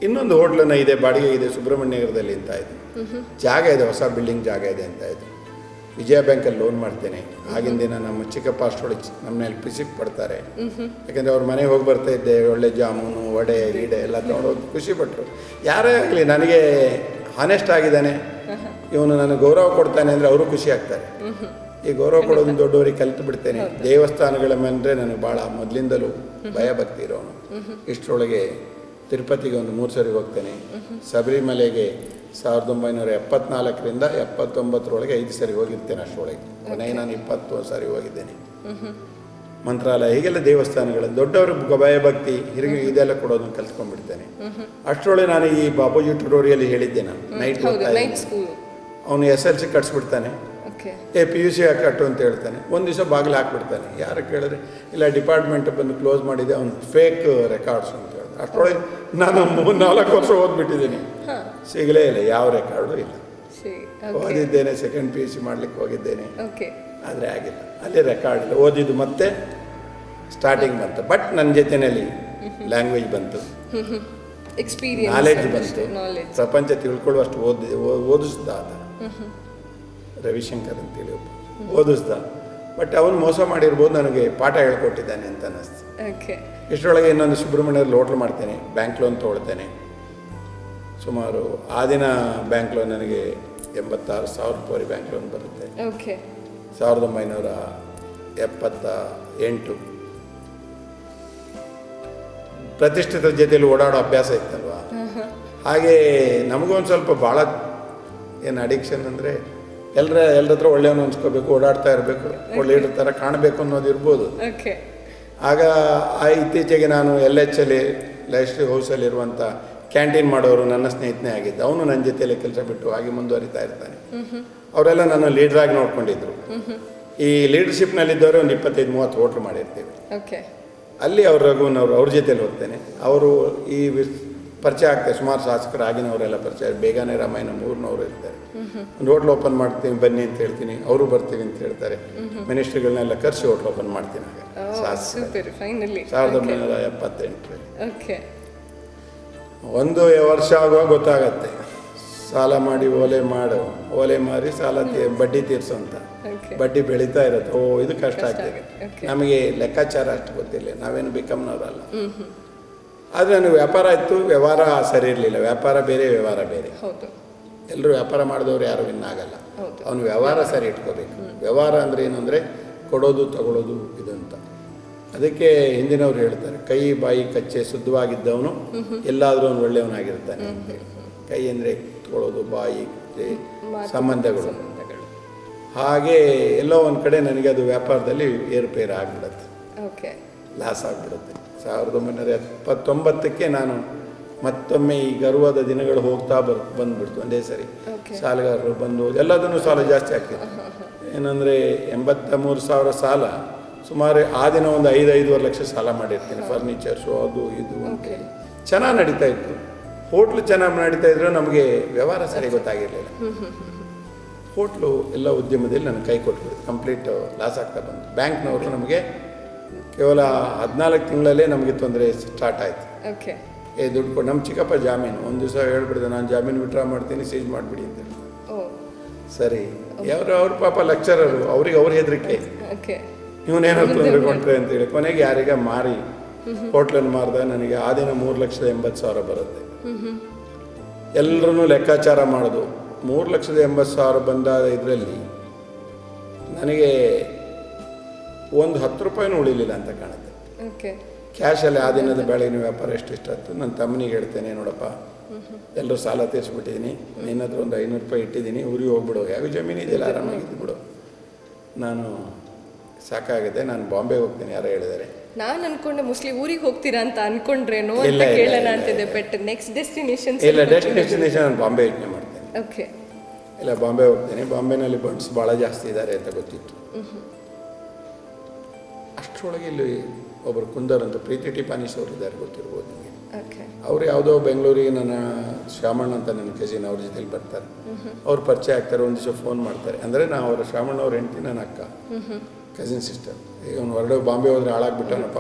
ಇನ್ನೊಂದು ಹೋಟ್ಲನ್ನ ಇದೆ, ಬಾಡಿಗೆ ಇದೆ, ಸುಬ್ರಹ್ಮಣ್ಯ ನಗರದಲ್ಲಿ ಅಂತ ಇದೆ. ಜಾಗ ಇದೆ, ಹೊಸ ಬಿಲ್ಡಿಂಗ್ ಜಾಗ ಇದೆ ಅಂತ ಇದೆ. ವಿಜಯ ಬ್ಯಾಂಕಲ್ಲಿ ಲೋನ್ ಮಾಡ್ತೇನೆ. ಆಗಿನ ದಿನ ನಮ್ಮ ಚಿಕ್ಕಪ್ಪ ಅಷ್ಟೊಳಗೆ ನಮ್ಮನೇಲಿ ಖುಷಿ ಪಡ್ತಾರೆ. ಯಾಕೆಂದರೆ ಅವ್ರ ಮನೆಗೆ ಹೋಗಿ ಬರ್ತಾ ಇದ್ದೆ, ಒಳ್ಳೆ ಜಾಮೂನು, ವಡೆ, ಗೀಡೆ ಎಲ್ಲ ತೊಗೊಂಡೋಗಿ ಖುಷಿ ಪಟ್ಟರು. ಯಾರೇ ಆಗಲಿ ನನಗೆ ಹಾನೆಸ್ಟ್ ಆಗಿದ್ದಾನೆ, ಇವನು ನನಗೆ ಗೌರವ ಕೊಡ್ತಾನೆ ಅಂದರೆ ಅವರು ಖುಷಿ ಆಗ್ತಾರೆ. ಈ ಗೌರವ ಕೊಡೋದನ್ನು ದೊಡ್ಡವರಿಗೆ ಕಲಿತು ಬಿಡ್ತೇನೆ. ದೇವಸ್ಥಾನಗಳ ಮೇಲೆ ನನಗೆ ಭಾಳ ಮೊದಲಿಂದಲೂ ಭಯ ಭಕ್ತಿ ಇರೋನು. ಇಷ್ಟರೊಳಗೆ ತಿರುಪತಿಗೆ ಒಂದು 3 ಸರಿ ಹೋಗ್ತೇನೆ. ಶಬರಿಮಲೆಗೆ 1974ರಿಂದ 79ರೊಳಗೆ 5 ಸರಿ ಹೋಗಿರ್ತೇನೆ. ಅಷ್ಟರೊಳಗೆ ಕೊನೆಗೆ ನಾನು 21 ಸರಿ ಹೋಗಿದ್ದೇನೆ. ಮಂತ್ರಾಲಯ, ಹೀಗೆಲ್ಲ ದೇವಸ್ಥಾನಗಳು ದೊಡ್ಡವರು ಭಯ ಭಕ್ತಿ ಹಿರಿಗೆ ಇದೆಲ್ಲ ಕೊಡೋದನ್ನು ಕಲ್ತ್ಕೊಂಡ್ಬಿಡ್ತೇನೆ. ಅಷ್ಟರೊಳಗೆ ನಾನು ಈ ಬಾಪೂಜಿ ಟ್ಯುಟೋರಿಯಲ್ ಹೇಳಿದ್ದೆ, ನಾನು ನೈಟ್ ಅವನು SLC ಕಟ್ಸ್ಬಿಡ್ತಾನೆ, PUC ಕಟ್ಟು ಅಂತ ಹೇಳ್ತಾನೆ. ಒಂದು ದಿವಸ ಬಾಗಿಲು ಹಾಕ್ಬಿಡ್ತಾನೆ. ಯಾರು ಕೇಳಿದ್ರೆ ಇಲ್ಲ ಡಿಪಾರ್ಟ್ಮೆಂಟ್ ಬಂದು ಕ್ಲೋಸ್ ಮಾಡಿದೆ, ಅವ್ನು ಫೇಕ್ ರೆಕಾರ್ಡ್ಸ್ ಅಂತ ಹೇಳಿದೆ. ಅಷ್ಟರೊಳಗೆ ನಾನು 3-4 ವರ್ಷ ಓದ್ಬಿಟ್ಟಿದ್ದೀನಿ, ಸಿಗಲೇ ಇಲ್ಲ, ಯಾವ ರೆಕಾರ್ಡು ಇಲ್ಲ. ಓದಿದ್ದೇನೆ, ಸೆಕೆಂಡ್ PUC ಮಾಡ್ಲಿಕ್ಕೆ ಹೋಗಿದ್ದೇನೆ, ಆದರೆ ಆಗಿಲ್ಲ. ಅಲ್ಲಿ ರೆಕಾರ್ಡ್ ಇಲ್ಲ. ಓದಿದ್ದು ಮತ್ತೆ ಸ್ಟಾರ್ಟಿಂಗ್ ಬಂತು. ಬಟ್ ನನ್ನ ಜೊತೆಯಲ್ಲಿ ಲ್ಯಾಂಗ್ವೇಜ್ ಬಂತು, ನಾಲೆಡ್ಜ್ ಬಂತು, ಪ್ರಪಂಚ ತಿಳ್ಕೊಳ್ಳುವಷ್ಟು ಓದಿಸ್ದ ಆತ. ರವಿಶಂಕರ್ ಅಂತೇಳಿ ಒಬ್ಬ ಓದಿಸ್ದ. ಬಟ್ ಅವನು ಮೋಸ ಮಾಡಿರ್ಬೋದು, ನನಗೆ ಪಾಠ ಹೇಳ್ಕೊಟ್ಟಿದ್ದಾನೆ ಅಂತ ಅನ್ನಿಸ್ತು. ಇಷ್ಟರೊಳಗೆ ಇನ್ನೊಂದು ಸುಬ್ರಹ್ಮಣ್ಯದಲ್ಲಿ ಹೋಟ್ಲ್ ಮಾಡ್ತೇನೆ, ಬ್ಯಾಂಕ್ ಲೋನ್ ತೊಗೊಳ್ತೇನೆ. ಸುಮಾರು ಆ ದಿನ ಬ್ಯಾಂಕ್ ಲೋನ್ ನನಗೆ 86,000 ರೂಪಾಯಿ ಬ್ಯಾಂಕ್ ಲೋನ್ ಬರುತ್ತೆ. 1978. ಪ್ರತಿಷ್ಠಿತ ಜೊತೆಯಲ್ಲಿ ಓಡಾಡೋ ಅಭ್ಯಾಸ ಇತ್ತಲ್ವ, ಹಾಗೆ ನಮಗೊಂದು ಸ್ವಲ್ಪ ಭಾಳ ಏನು ಅಡಿಕ್ಷನ್ ಅಂದರೆ ಎಲ್ಲರ ಹತ್ರ ಒಳ್ಳೆಯವನು ಅನ್ಸ್ಕೋಬೇಕು, ಓಡಾಡ್ತಾ ಇರಬೇಕು, ಒಳ್ಳೆ ಥರ ಕಾಣಬೇಕು ಅನ್ನೋದು ಇರ್ಬೋದು. ಆಗ ಇತ್ತೀಚೆಗೆ ನಾನು LHಲ್ಲಿ ಲೈಫ್ ಹೌಸಲ್ಲಿರುವಂಥ ಕ್ಯಾಂಟೀನ್ ಮಾಡೋರು ನನ್ನ ಸ್ನೇಹಿತನೇ ಆಗಿದ್ದ. ಅವನು ನನ್ನ ಜೊತೆಯಲ್ಲಿ ಕೆಲಸ ಬಿಟ್ಟು ಹಾಗೆ ಮುಂದುವರಿತಾ ಇರ್ತಾನೆ. ಅವರೆಲ್ಲ ನನ್ನ ಲೀಡ್ರಾಗಿ ನೋಡ್ಕೊಂಡಿದ್ರು. ಈ ಲೀಡರ್ಶಿಪ್ನಲ್ಲಿದ್ದವರು ಒಂದು 25-30 ಹೋಟ್ಲು ಮಾಡಿರ್ತೀವಿ. ಅಲ್ಲಿ ಅವ್ರ ರಘುನವರು ಅವ್ರ ಜೊತೆಲಿ ಹೋಗ್ತೇನೆ. ಅವರು ಈ ಪರಿಚಯ ಆಗ್ತಾರೆ, ಸುಮಾರು ಶಾಸಕರು ಆಗಿನವರೆಲ್ಲ ಪರಿಚಯ. ಬೇಗನೆ ರಾಮಾಯಣ ಊರಿನವರು ಇರ್ತಾರೆ. ಒಂದು ಹೋಟ್ಲ್ ಓಪನ್ ಮಾಡ್ತೀನಿ ಬನ್ನಿ ಅಂತ ಹೇಳ್ತೀನಿ, ಅವರು ಬರ್ತೀವಿ ಅಂತ ಹೇಳ್ತಾರೆ. ಮಿನಿಸ್ಟ್ರಿಗಳನ್ನೆಲ್ಲ ಕರೆಸಿ ಹೋಟ್ಲ್ ಓಪನ್ ಮಾಡ್ತೀನಿ. ಆಗ 1978ರಲ್ಲಿ ಒಂದು ವರ್ಷ ಆಗುವಾಗ ಗೊತ್ತಾಗತ್ತೆ, ಸಾಲ ಮಾಡಿ ಓಲೆ ಮಾರಿ ಸಾಲ ಬಡ್ಡಿ ತೀರ್ಸೋ ಅಂತ. ಬಡ್ಡಿ ಬೆಳೀತಾ ಇರುತ್ತೆ. ಇದು ಕಷ್ಟ ಆಗ್ತದೆ. ನಮಗೆ ಲೆಕ್ಕಾಚಾರ ಅಷ್ಟು ಗೊತ್ತಿಲ್ಲ, ನಾವೇನು ಬಿಕಮ್ನವರಲ್ಲ. ಆದರೆ ನನಗೆ ವ್ಯಾಪಾರ ಇತ್ತು, ವ್ಯವಹಾರ ಸರಿ ಇರಲಿಲ್ಲ. ವ್ಯಾಪಾರ ಬೇರೆ, ವ್ಯವಹಾರ ಬೇರೆ. ಎಲ್ಲರೂ ವ್ಯಾಪಾರ ಮಾಡಿದವರು ಯಾರು ವಿನ್ ಆಗಲ್ಲ. ಅವನು ವ್ಯವಹಾರ ಸರಿ ಇಟ್ಕೋಬೇಕು. ವ್ಯವಹಾರ ಅಂದರೆ ಏನು ಅಂದರೆ ಕೊಡೋದು ತಗೊಳ್ಳೋದು ಇದು ಅಂತ. ಅದಕ್ಕೆ ಹಿಂದಿನವ್ರು ಹೇಳ್ತಾರೆ, ಕೈ ಬಾಯಿ ಕಚ್ಚೆ ಶುದ್ಧವಾಗಿದ್ದವನು ಎಲ್ಲಾದರೂ ಅವನು ಒಳ್ಳೆಯವನಾಗಿರ್ತಾನೆ ಅಂತೇಳಿ. ಕೈ ಅಂದರೆ ತಗೊಳ್ಳೋದು, ಬಾಯಿ ಸಂಬಂಧಗಳು. ಹಾಗೆ ಎಲ್ಲೋ ಒಂದು ಕಡೆ ನನಗೆ ಅದು ವ್ಯಾಪಾರದಲ್ಲಿ ಏರುಪೇರು ಆಗಿಬಿಡುತ್ತೆ, ಲಾಸ್ ಆಗಿಬಿಡುತ್ತೆ. 1979ಕ್ಕೆ ನಾನು ಮತ್ತೊಮ್ಮೆ ಈ ಗರ್ವದ ದಿನಗಳು ಹೋಗ್ತಾ ಬಂದ್ಬಿಡ್ತು. ಒಂದೇ ಸರಿ ಸಾಲಗಾರರು ಬಂದು ಎಲ್ಲದನ್ನು ಸಾಲ ಜಾಸ್ತಿ ಆಗ್ತಿತ್ತು. ಏನಂದರೆ 83,000 ಸಾಲ, ಸುಮಾರು ಆ ದಿನ ಒಂದು 5-5.5 ಲಕ್ಷ ಸಾಲ ಮಾಡಿರ್ತೀನಿ. ಫರ್ನಿಚರ್ಸು ಅದು ಇದು ಅಂತೇಳಿ ಚೆನ್ನಾಗಿ ನಡೀತಾ ಇತ್ತು. ಹೋಟ್ಲು ಚೆನ್ನಾಗಿ ನಡೀತಾ ಇದ್ರೆ ನಮಗೆ ವ್ಯವಹಾರ ಸರಿ ಗೊತ್ತಾಗಿರಲಿಲ್ಲ. ಹೋಟ್ಲು ಎಲ್ಲ ಉದ್ಯಮದಲ್ಲಿ ನನಗೆ ಕೈ ಕೊಟ್ಬಿಡ್ತು, ಕಂಪ್ಲೀಟ್ ಲಾಸ್ ಆಗ್ತಾ ಬಂತು. ಬ್ಯಾಂಕ್ನವರು ನಮಗೆ ಕೇವಲ 14 ತಿಂಗಳಲ್ಲೇ ನಮಗೆ ತೊಂದರೆ ಸ್ಟಾರ್ಟ್ ಆಯಿತು. ದುಡ್ಡು ಕೊಟ್ಟು ನಮ್ಮ ಚಿಕ್ಕಪ್ಪ ಜಾಮೀನು ಒಂದು ದಿವಸ ಹೇಳ್ಬಿಡಿದೆ, ನಾನು ಜಾಮೀನು ವಿಡ್ರಾ ಮಾಡ್ತೀನಿ, ಸೀಜ್ ಮಾಡಿಬಿಡಿ ಅಂತ ಹೇಳಿ. ಸರಿ, ಅವ್ರ ಪಾಪ ಲೆಕ್ಚರರು, ಅವ್ರಿಗೆ ಅವ್ರ ಹೆದರಿಕೆ, ಇವನೇನಾದ್ರು ತೊಂದರೆ ಕೊಟ್ಟರೆ ಅಂತೇಳಿ ಕೊನೆಗೆ ಯಾರಿಗ ಮಾರಿ ಹೋಟ್ಲನ್ನು ಮಾರಿದ. ನನಗೆ ಆ ದಿನ 3,80,000 ಬರುತ್ತೆ. ಎಲ್ಲರೂ ಲೆಕ್ಕಾಚಾರ ಮಾಡೋದು. 3,80,000 ಬಂದ ಇದರಲ್ಲಿ ನನಗೆ ಒಂದು 10 ರೂಪಾಯಿನೂ ಉಳಿಲಿಲ್ಲ ಅಂತ ಕಾಣುತ್ತೆ. ಕ್ಯಾಶಲ್ಲಿ ಆ ದಿನದ ಬೆಳಗಿನ ವ್ಯಾಪಾರ ಎಷ್ಟಿಷ್ಟಾಯ್ತು. ನನ್ನ ತಮ್ಮನಿಗೆ ಹೇಳ್ತೇನೆ, ನೋಡಪ್ಪ ಎಲ್ಲರೂ ಸಾಲ ತೀರಿಸ್ಬಿಟ್ಟಿದ್ದೀನಿ, ನಿನ್ನ ಹತ್ರ ಒಂದು 500 ರೂಪಾಯಿ ಇಟ್ಟಿದ್ದೀನಿ, ಊರಿಗೆ ಹೋಗ್ಬಿಡು, ಯಾಗೂ ಜಮೀನು ಇದೆಯಲ್ಲ ಆರಾಮಾಗಿದ್ದು ಬಿಡು, ನಾನು ಸಾಕಾಗಿದೆ, ನಾನು ಬಾಂಬೆ ಹೋಗ್ತೀನಿ ಯಾರೋ ಹೇಳಿದ್ದಾರೆ. ನಾನು ಅನ್ಕೊಂಡೆ ಮೋಸ್ಟ್ಲಿ ಊರಿಗೆ ಹೋಗ್ತೀರಾ ಅಂತ ಅನ್ಕೊಂಡ್ರೇನೋ ಇಲ್ಲ, ಅಂತ ಇಲ್ಲ, ಕೇಳೋಣ ಇಲ್ಲ, ಅಂತಿದೆ. ಬಟ್ ನೆಕ್ಸ್ಟ್ ಡೆಸ್ಟಿನೇಷನ್ ಇಲ್ಲ, ಡೆಸ್ಟಿನೇಷನ್ ನಾನು ಬಾಂಬೆ ಯೋಚನೆ ಮಾಡ್ತೇನೆ. ಓಕೆ. ಇಲ್ಲ, ಬಾಂಬೆ ಹೋಗ್ತೇನೆ. ಬಾಂಬೆನಲ್ಲಿ ಬಂಡ್ಸ್ ಭಾಳ ಜಾಸ್ತಿ ಇದ್ದಾರೆ ಅಂತ ಗೊತ್ತಿತ್ತು. ಅಷ್ಟರೊಳಗೆ ಇಲ್ಲಿ ಒಬ್ಬರು ಕುಂದರ್ ಅಂತ ಪ್ರೀತಿ ಟಿಪಾನೀಸ್ ಅವರು ಇದ್ದಾರೆ, ಗೊತ್ತಿರ್ಬೋದು ನಿಮಗೆ. ಓಕೆ. ಅವರು ಯಾವುದೋ ಬೆಂಗಳೂರಿಗೆ ನನ್ನ ಶ್ಯಾಮಣ್ಣ ಅಂತ ನನ್ನ ಕಸಿನ್ ಅವ್ರ ಜೊತೆಲಿ ಬರ್ತಾರೆ. ಅವ್ರು ಪರಿಚಯ ಆಗ್ತಾರೆ, ಒಂದು ದಿವಸ ಫೋನ್ ಮಾಡ್ತಾರೆ. ಅಂದರೆ ನಾವು ಅವರ ಶ್ಯಾಮಣ್ಣ ಅವ್ರ ಹೆಂಡತಿ, ನನ್ನ ಅಕ್ಕ, ಕಸಿನ್ ಸಿಸ್ಟರ್. ಇವನು ಹೊರಡೆ ಬಾಂಬೆ ಹೋದರೆ ಹಾಳಾಗ್ಬಿಟ್ಟನಪ್ಪ,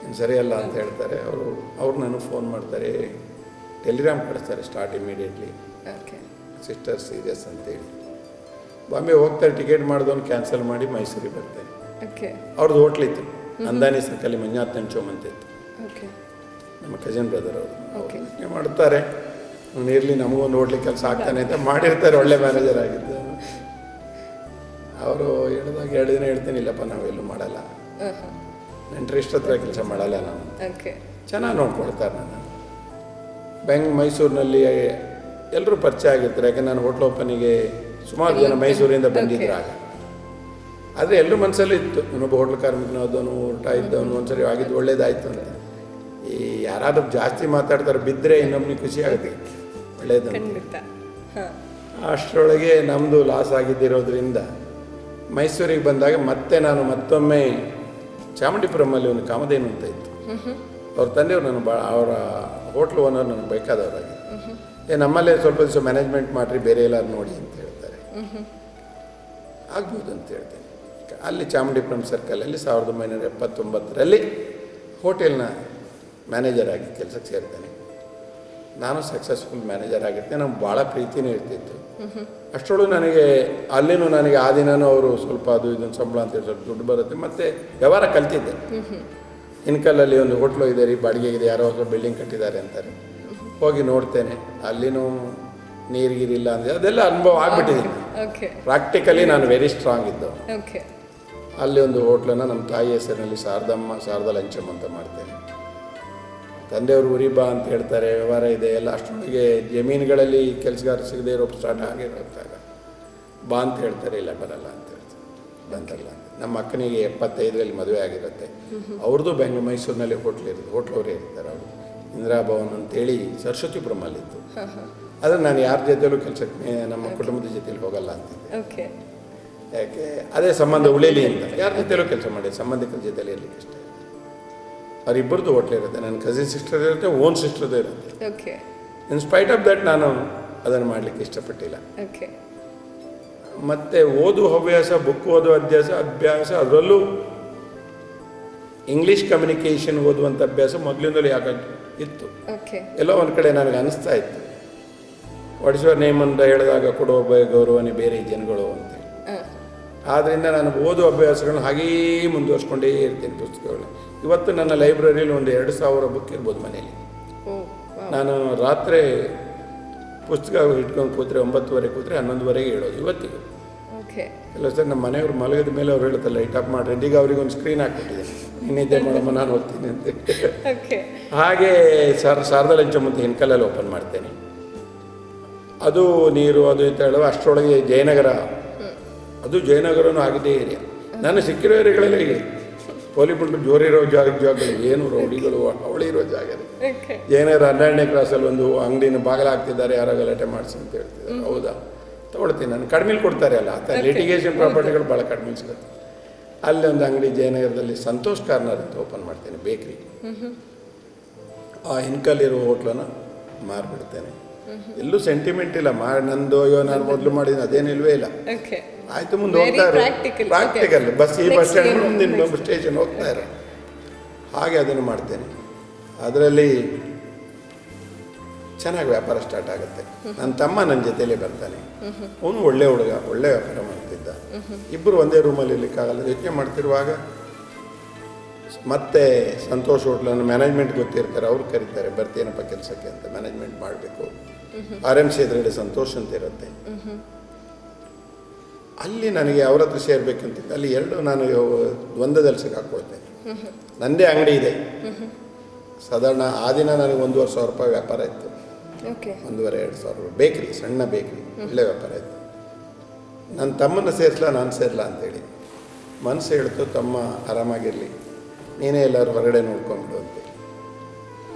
ಇನ್ನು ಸರಿಯಲ್ಲ ಅಂತ ಹೇಳ್ತಾರೆ. ಅವ್ರು ನನಗೆ ಫೋನ್ ಮಾಡ್ತಾರೆ, ಟೆಲಿಗ್ರಾಮ್ ಕಳಿಸ್ತಾರೆ start immediately, okay, sister serious ಅಂತೇಳಿ. ಬಾಂಬೆ ಹೋಗ್ತಾರೆ, ಟಿಕೆಟ್ ಮಾಡಿದವನು ಕ್ಯಾನ್ಸಲ್ ಮಾಡಿ ಮೈಸೂರಿಗೆ ಬರ್ತಾರೆ. ಓಕೆ. ಅವ್ರದ್ದು ಹೋಟ್ಲಿತ್ತು, ಅಂದಾನಿ ಸರ್ಕಲ್ಲಿ ಮಂಜುನಾಥ್ ನಂಚೋಮ್ ಅಂತ ಇತ್ತು, ಓಕೆ, ನಮ್ಮ ಕಜಿನ್ ಬ್ರದರ್ ಅವರು. ಓಕೆ. ಮಾಡ್ತಾರೆ, ಇರಲಿ ನಮಗೊಂದು ಹೋಟ್ಲಿ ಕೆಲಸ ಆಗ್ತಾನೆ ಅಂತ ಮಾಡಿರ್ತಾರೆ. ಒಳ್ಳೆ ಮ್ಯಾನೇಜರ್ ಆಗಿದ್ದು ಅವರು. ಹೇಳಿದಾಗ 2 ದಿನ ಹೇಳ್ತೀನಿ, ಇಲ್ಲಪ್ಪ ನಾವೆಲ್ಲೂ ಮಾಡಲ್ಲ, ನೆಂಟರು ಇಷ್ಟ ಹತ್ರ ಕೆಲಸ ಮಾಡಲ್ಲ ನಾನು. ಓಕೆ. ಚೆನ್ನಾಗಿ ನೋಡ್ಕೊಳ್ತಾರೆ ನನ್ನ. ಮೈಸೂರಿನಲ್ಲಿ ಎಲ್ಲರೂ ಪರಿಚಯ ಆಗಿರ್ತಾರೆ, ಯಾಕೆ ನಾನು ಹೋಟ್ಲ್ ಓಪನಿಗೆ ಸುಮಾರು ಜನ ಮೈಸೂರಿಂದ ಬಂದಿದ್ರು ಆಗ. ಆದರೆ ಎಲ್ಲರೂ ಮನಸ್ಸಲ್ಲೂ ಇತ್ತು, ಇನ್ನೊಬ್ಬ ಹೋಟ್ಲ್ ಕಾರ್ಮಿಕನಾದವನು, ಊಟ ಇದ್ದವನು, ಒಂದ್ಸರಿ ಆಗಿದ್ದು ಒಳ್ಳೇದಾಯ್ತು ಅಂತ. ಈ ಯಾರಾದ್ರೂ ಜಾಸ್ತಿ ಮಾತಾಡ್ತಾರೆ, ಬಿದ್ದರೆ ಇನ್ನೊಬ್ಬನಿಗೆ ಖುಷಿ ಆಗುತ್ತೆ, ಒಳ್ಳೇದು. ಅಷ್ಟರೊಳಗೆ ನಮ್ಮದು ಲಾಸ್ ಆಗಿದ್ದಿರೋದ್ರಿಂದ ಮೈಸೂರಿಗೆ ಬಂದಾಗ ಮತ್ತೆ ನಾನು ಮತ್ತೊಮ್ಮೆ ಚಾಮುಂಡಿಪುರಮಲ್ಲಿ ಒಂದು ಕಾಮಧೇನು ಅಂತ ಇತ್ತು, ಅವ್ರ ತಂದೆಯವರು ನಾನು ಅವರ ಹೋಟ್ಲ್ ಓನರ್ ನನಗೆ ಬೇಕಾದವರಾಗಿ, ನಮ್ಮಲ್ಲೇ ಸ್ವಲ್ಪ ದಿವಸ ಮ್ಯಾನೇಜ್ಮೆಂಟ್ ಮಾಡಿರಿ, ಬೇರೆ ಎಲ್ಲರೂ ನೋಡಿ ಅಂತ ಹೇಳ್ತಾರೆ. ಆಗ್ಬೋದು ಅಂತ ಹೇಳ್ತೇನೆ. ಅಲ್ಲಿ ಚಾಮುಂಡಿಪುರಂ ಸರ್ಕಲಲ್ಲಿ 1979ರಲ್ಲಿ ಹೋಟೆಲ್ನ ಮ್ಯಾನೇಜರ್ ಆಗಿ ಕೆಲಸಕ್ಕೆ ಸೇರ್ತೇನೆ. ನಾನು ಸಕ್ಸಸ್ಫುಲ್ ಮ್ಯಾನೇಜರ್ ಆಗಿರ್ತೇನೆ. ನಮ್ಗೆ ಭಾಳ ಪ್ರೀತಿನೇ ಇರ್ತಿತ್ತು. ಅಷ್ಟರೊಳಗೆ ನನಗೆ ಆ ದಿನವೂ ಅವರು ಸ್ವಲ್ಪ ಅದು ಇದೊಂದು ಸಂಬಳ ಅಂತೇಳಿ ಸ್ವಲ್ಪ ದುಡ್ಡು ಬರುತ್ತೆ, ಮತ್ತು ವ್ಯವಹಾರ ಕಲ್ತಿದ್ದೆ. ಇನ್ಕಲ್ಲಲ್ಲಿ ಒಂದು ಹೋಟ್ಲು ಇದೆ ರೀ, ಬಾಡಿಗೆಗಿದೆ, ಯಾರೋ ಹೊಸ ಬಿಲ್ಡಿಂಗ್ ಕಟ್ಟಿದ್ದಾರೆ ಅಂತಾರೆ. ಹೋಗಿ ನೋಡ್ತೇನೆ, ಅಲ್ಲಿನೂ ನೀರಿಗಿರಿಲ್ಲ ಅಂದರೆ ಅದೆಲ್ಲ ಅನುಭವ ಆಗಿಬಿಟ್ಟಿದ್ದೀನಿ. ಪ್ರಾಕ್ಟಿಕಲಿ ನಾನು ವೆರಿ ಸ್ಟ್ರಾಂಗ್ ಇದ್ದು. ಅಲ್ಲಿ ಒಂದು ಹೋಟ್ಲನ್ನು ನಮ್ಮ ತಾಯಿ ಹೆಸರಿನಲ್ಲಿ ಶಾರದಾ ಲಂಚಮ್ ಅಂತ ಮಾಡ್ತೇನೆ. ತಂದೆಯವರು ಉರಿ ಬಾ ಅಂತ ಹೇಳ್ತಾರೆ, ವ್ಯವಹಾರ ಇದೆ ಎಲ್ಲ. ಅಷ್ಟರೊಳಗೆ ಜಮೀನುಗಳಲ್ಲಿ ಕೆಲಸಗಾರ ಸಿಗದೆ ಇರೋ ಸ್ಟಾರ್ಟ್ ಆಗಿರೋದಾಗ ಬಾ ಅಂತ ಹೇಳ್ತಾರೆ, ಇಲ್ಲ ಬರಲ್ಲ ಅಂತ ಹೇಳ್ತಾರೆ, ಬಂತಲ್ಲ ಅಂತ. ನಮ್ಮ ಅಕ್ಕನಿಗೆ 75ರಲ್ಲಿ ಮದುವೆ ಆಗಿರುತ್ತೆ. ಅವ್ರದ್ದು ಮೈಸೂರಿನಲ್ಲಿ ಹೋಟ್ಲವರೇ ಇರ್ತಾರೆ. ಅವರು ಇಂದಿರಾ ಭವನ್ ಅಂತೇಳಿ ಸರಸ್ವತಿಪುರಮಲ್ಲಿತ್ತು. ಆದರೆ ನಾನು ಯಾರ ಜೊತೆಯಲ್ಲೂ ಕೆಲಸಕ್ಕೆ ನಮ್ಮ ಕುಟುಂಬದ ಜೊತೆಲಿ ಹೋಗಲ್ಲ ಅಂತಿದ್ದೆ. ಯಾಕೆ ಅದೇ ಸಂಬಂಧ ಉಳಿಲಿ ಅಂತ, ಯಾರ ಜೊತೆಲೂ ಕೆಲಸ ಮಾಡಿ ಸಂಬಂಧಿಕರ ಜೊತೆಲಿ ಇರಲಿಕ್ಕೆ ಇಷ್ಟ. ಅವರಿಬ್ಬರದ್ದು ಹೋಟ್ಲ್ ಇರುತ್ತೆ, ನನ್ನ ಕಸಿನ್ ಸಿಸ್ಟರ್ ಇರುತ್ತೆ, ಓನ್ ಸಿಸ್ಟರ್ದು ಇರುತ್ತೆ. ಇನ್ ಸ್ಪೈಟ್ ಆಫ್ ದಟ್ ನಾನು ಅದನ್ನು ಮಾಡಲಿಕ್ಕೆ ಇಷ್ಟಪಟ್ಟಿಲ್ಲ. ಮತ್ತು ಓದು ಹವ್ಯಾಸ, ಬುಕ್ ಓದೋ ಅಭ್ಯಾಸ, ಅದರಲ್ಲೂ ಇಂಗ್ಲೀಷ್ ಕಮ್ಯುನಿಕೇಷನ್ ಓದುವಂಥ ಅಭ್ಯಾಸ ಮೊದಲಿಂದಲೂ ಯಾಕೆ ಇತ್ತು. ಎಲ್ಲೋ ಒಂದು ಕಡೆ ನನಗೆ ಅನಿಸ್ತಾ ಇತ್ತು, ವಾಟ್ ಇಸ್ ಯುವರ್ ನೇಮ್ ಅಂತ ಹೇಳಿದಾಗ ಕೊಡುವ ಗೌರವನೇ ಬೇರೆ ಜನಗಳು ಅಂತೇಳಿ. ಆದ್ದರಿಂದ ನಾನು ಓದುವ ಅಭ್ಯಾಸಗಳನ್ನ ಹಾಗೇ ಮುಂದುವರ್ಸ್ಕೊಂಡೇ ಇರ್ತೀನಿ. ಪುಸ್ತಕಗಳು ಇವತ್ತು ನನ್ನ ಲೈಬ್ರರಿಯಲ್ಲಿ ಒಂದು 2000 ಬುಕ್ ಇರ್ಬೋದು ಮನೇಲಿ. ನಾನು ರಾತ್ರಿ ಪುಸ್ತಕ ಇಟ್ಕೊಂಡು ಕೂತ್ರೆ 9:30 ಕೂತ್ರೆ 11:00 ಹೇಳೋದು ಇವತ್ತಿಗೂ. ಕೆಲವು ಸರಿ ನಮ್ಮ ಮನೆಯವ್ರು ಮಲಗಿದ ಮೇಲೆ ಅವ್ರು ಹೇಳ್ತಾರೆ ಲೈಟ್ ಆಫ್ ಮಾಡಿರಿ, ಈಗ ಅವ್ರಿಗೆ ಒಂದು ಸ್ಕ್ರೀನ್ ಹಾಕ್ಬಿಟ್ಟಿದ್ದೀನಿ, ನಿನ್ನಿದ್ದೆ ಮಾಡಮ್ಮ ನಾನು ಓದ್ತೀನಿ ಅಂತ. ಹಾಗೆ ಶಾರದಾ ಲಂಚಮ್ ಅಂತ ಹಿನ್ಕಲಲ್ಲಿ ಓಪನ್ ಮಾಡ್ತೇನೆ. ಅದು ನೀರು ಅದು ಅಂತ ಹೇಳುವ ಅಷ್ಟರೊಳಗೆ ಅದು ಜಯನಗರನೂ ಆಗಿದ್ದೇ ಏರಿಯಾ. ನಾನು ಸಿಕ್ಕಿರೋ ಏರಿಯಾಗಳಲ್ಲಿ ಪೋಲಿಪುಂಟು ಜೋರಿರೋ ಜಾಗಗಳು ಏನು ರೌಡಿಗಳು ಅವಳಿರೋ ಜಾಗ. ಜಯನಗರ 12ನೇ ಕ್ರಾಸಲ್ಲಿ ಒಂದು ಅಂಗಡಿನ ಬಾಗಿಲಾಗ್ತಿದ್ದಾರೆ, ಯಾರೋ ಗಲಾಟೆ ಮಾಡಿಸಿ ಅಂತ ಹೇಳ್ತಿದ್ದಾರೆ. ಹೌದಾ, ತೊಗೊಳ್ತೀನಿ ನಾನು. ಕಡಿಮೆಲಿ ಕೊಡ್ತಾರೆ ಅಲ್ಲ, ಲಿಟಿಗೇಷನ್ ಪ್ರಾಪರ್ಟಿಗಳು ಭಾಳ ಕಡಿಮೆ ಸಿಗುತ್ತೆ. ಅಲ್ಲಿ ಒಂದು ಅಂಗಡಿ ಜಯನಗರದಲ್ಲಿ ಸಂತೋಷ್ ಕಾರ್ನರ್ ಅಂತ ಓಪನ್ ಮಾಡ್ತೇನೆ, ಬೇಕ್ರಿ. ಆ ಹಿನ್ಕಲ್ಲಿರೋ ಹೋಟ್ಲನ್ನು ಮಾರಿಬಿಡ್ತೇನೆ. ಎಲ್ಲೂ ಸೆಂಟಿಮೆಂಟ್ ಇಲ್ಲ, ನಂದು ನಾನು ಮೊದಲು ಮಾಡಿದ್ದೀನಿ ಅದೇನಿಲ್ವೇ ಇಲ್ಲ. ಆಯಿತು, ಮುಂದೆ ಹೋಗ್ತಾ ಇರೋ ಪ್ರಾಕ್ಟಿಕಲ್. ಈ ಬಸ್ ಸ್ಟ್ಯಾಂಡ್ ಮುಂದಿನ ಸ್ಟೇಷನ್ ಹೋಗ್ತಾ ಇರೋ ಹಾಗೆ ಅದನ್ನು ಮಾಡ್ತೇನೆ. ಅದರಲ್ಲಿ ಚೆನ್ನಾಗಿ ವ್ಯಾಪಾರ ಸ್ಟಾರ್ಟ್ ಆಗುತ್ತೆ. ನನ್ನ ತಮ್ಮ ನನ್ನ ಜೊತೆಲೇ ಬರ್ತಾನೆ, ಅವನು ಒಳ್ಳೆ ಹುಡುಗ, ಒಳ್ಳೆ ವ್ಯಾಪಾರ ಮಾಡ್ತಿದ್ದ. ಇಬ್ಬರು ಒಂದೇ ರೂಮಲ್ಲಿ ಇರಲಿಕ್ಕಾಗಲ್ಲ. ಯೋಚನೆ ಮಾಡ್ತಿರುವಾಗ ಮತ್ತೆ ಸಂತೋಷ್ ಹೋಟ್ಲನ್ನು ಮ್ಯಾನೇಜ್ಮೆಂಟ್ ಗೊತ್ತಿರ್ತಾರೆ, ಅವ್ರು ಕರೀತಾರೆ, ಬರ್ತೀನಪ್ಪ ಕೆಲಸಕ್ಕೆ ಅಂತ. ಮ್ಯಾನೇಜ್ಮೆಂಟ್ ಮಾಡಬೇಕು. RMC ಎದುರುಗಡೆ ಸಂತೋಷ್ ಅಂತ ಇರುತ್ತೆ. ಅಲ್ಲಿ ನನಗೆ ಅವ್ರ ಹತ್ರ ಸೇರ್ಬೇಕಂತಿತ್ತು. ಅಲ್ಲಿ 2 ನಾನು ದ್ವಂದ್ವದಲ್ಲಿ ಸಿಕ್ಕಾಕ್ಕೊಳ್ತೇನೆ. ನನ್ನದೇ ಅಂಗಡಿ ಇದೆ. ಸಾಧಾರಣ ಆ ದಿನ ನನಗೆ 1,500 ರೂಪಾಯಿ ವ್ಯಾಪಾರ ಇತ್ತು. ಓಕೆ. 1,500-2,000 ಬೇಕ್ರಿ, ಸಣ್ಣ ಬೇಕ್ರಿ, ಒಳ್ಳೆ ವ್ಯಾಪಾರ ಆಯಿತು. ನನ್ನ ತಮ್ಮನ್ನು ಸೇರಿಸಲ ನಾನು ಸೇರಲ್ಲ ಅಂತೇಳಿ ಮನಸ್ಸು ಹೇಳ್ತು, ತಮ್ಮ ಆರಾಮಾಗಿರಲಿ, ನೀನೇ ಎಲ್ಲರೂ ಹೊರಗಡೆ ನೋಡ್ಕೊಂಬಿಡು ಅಂತೇಳಿ.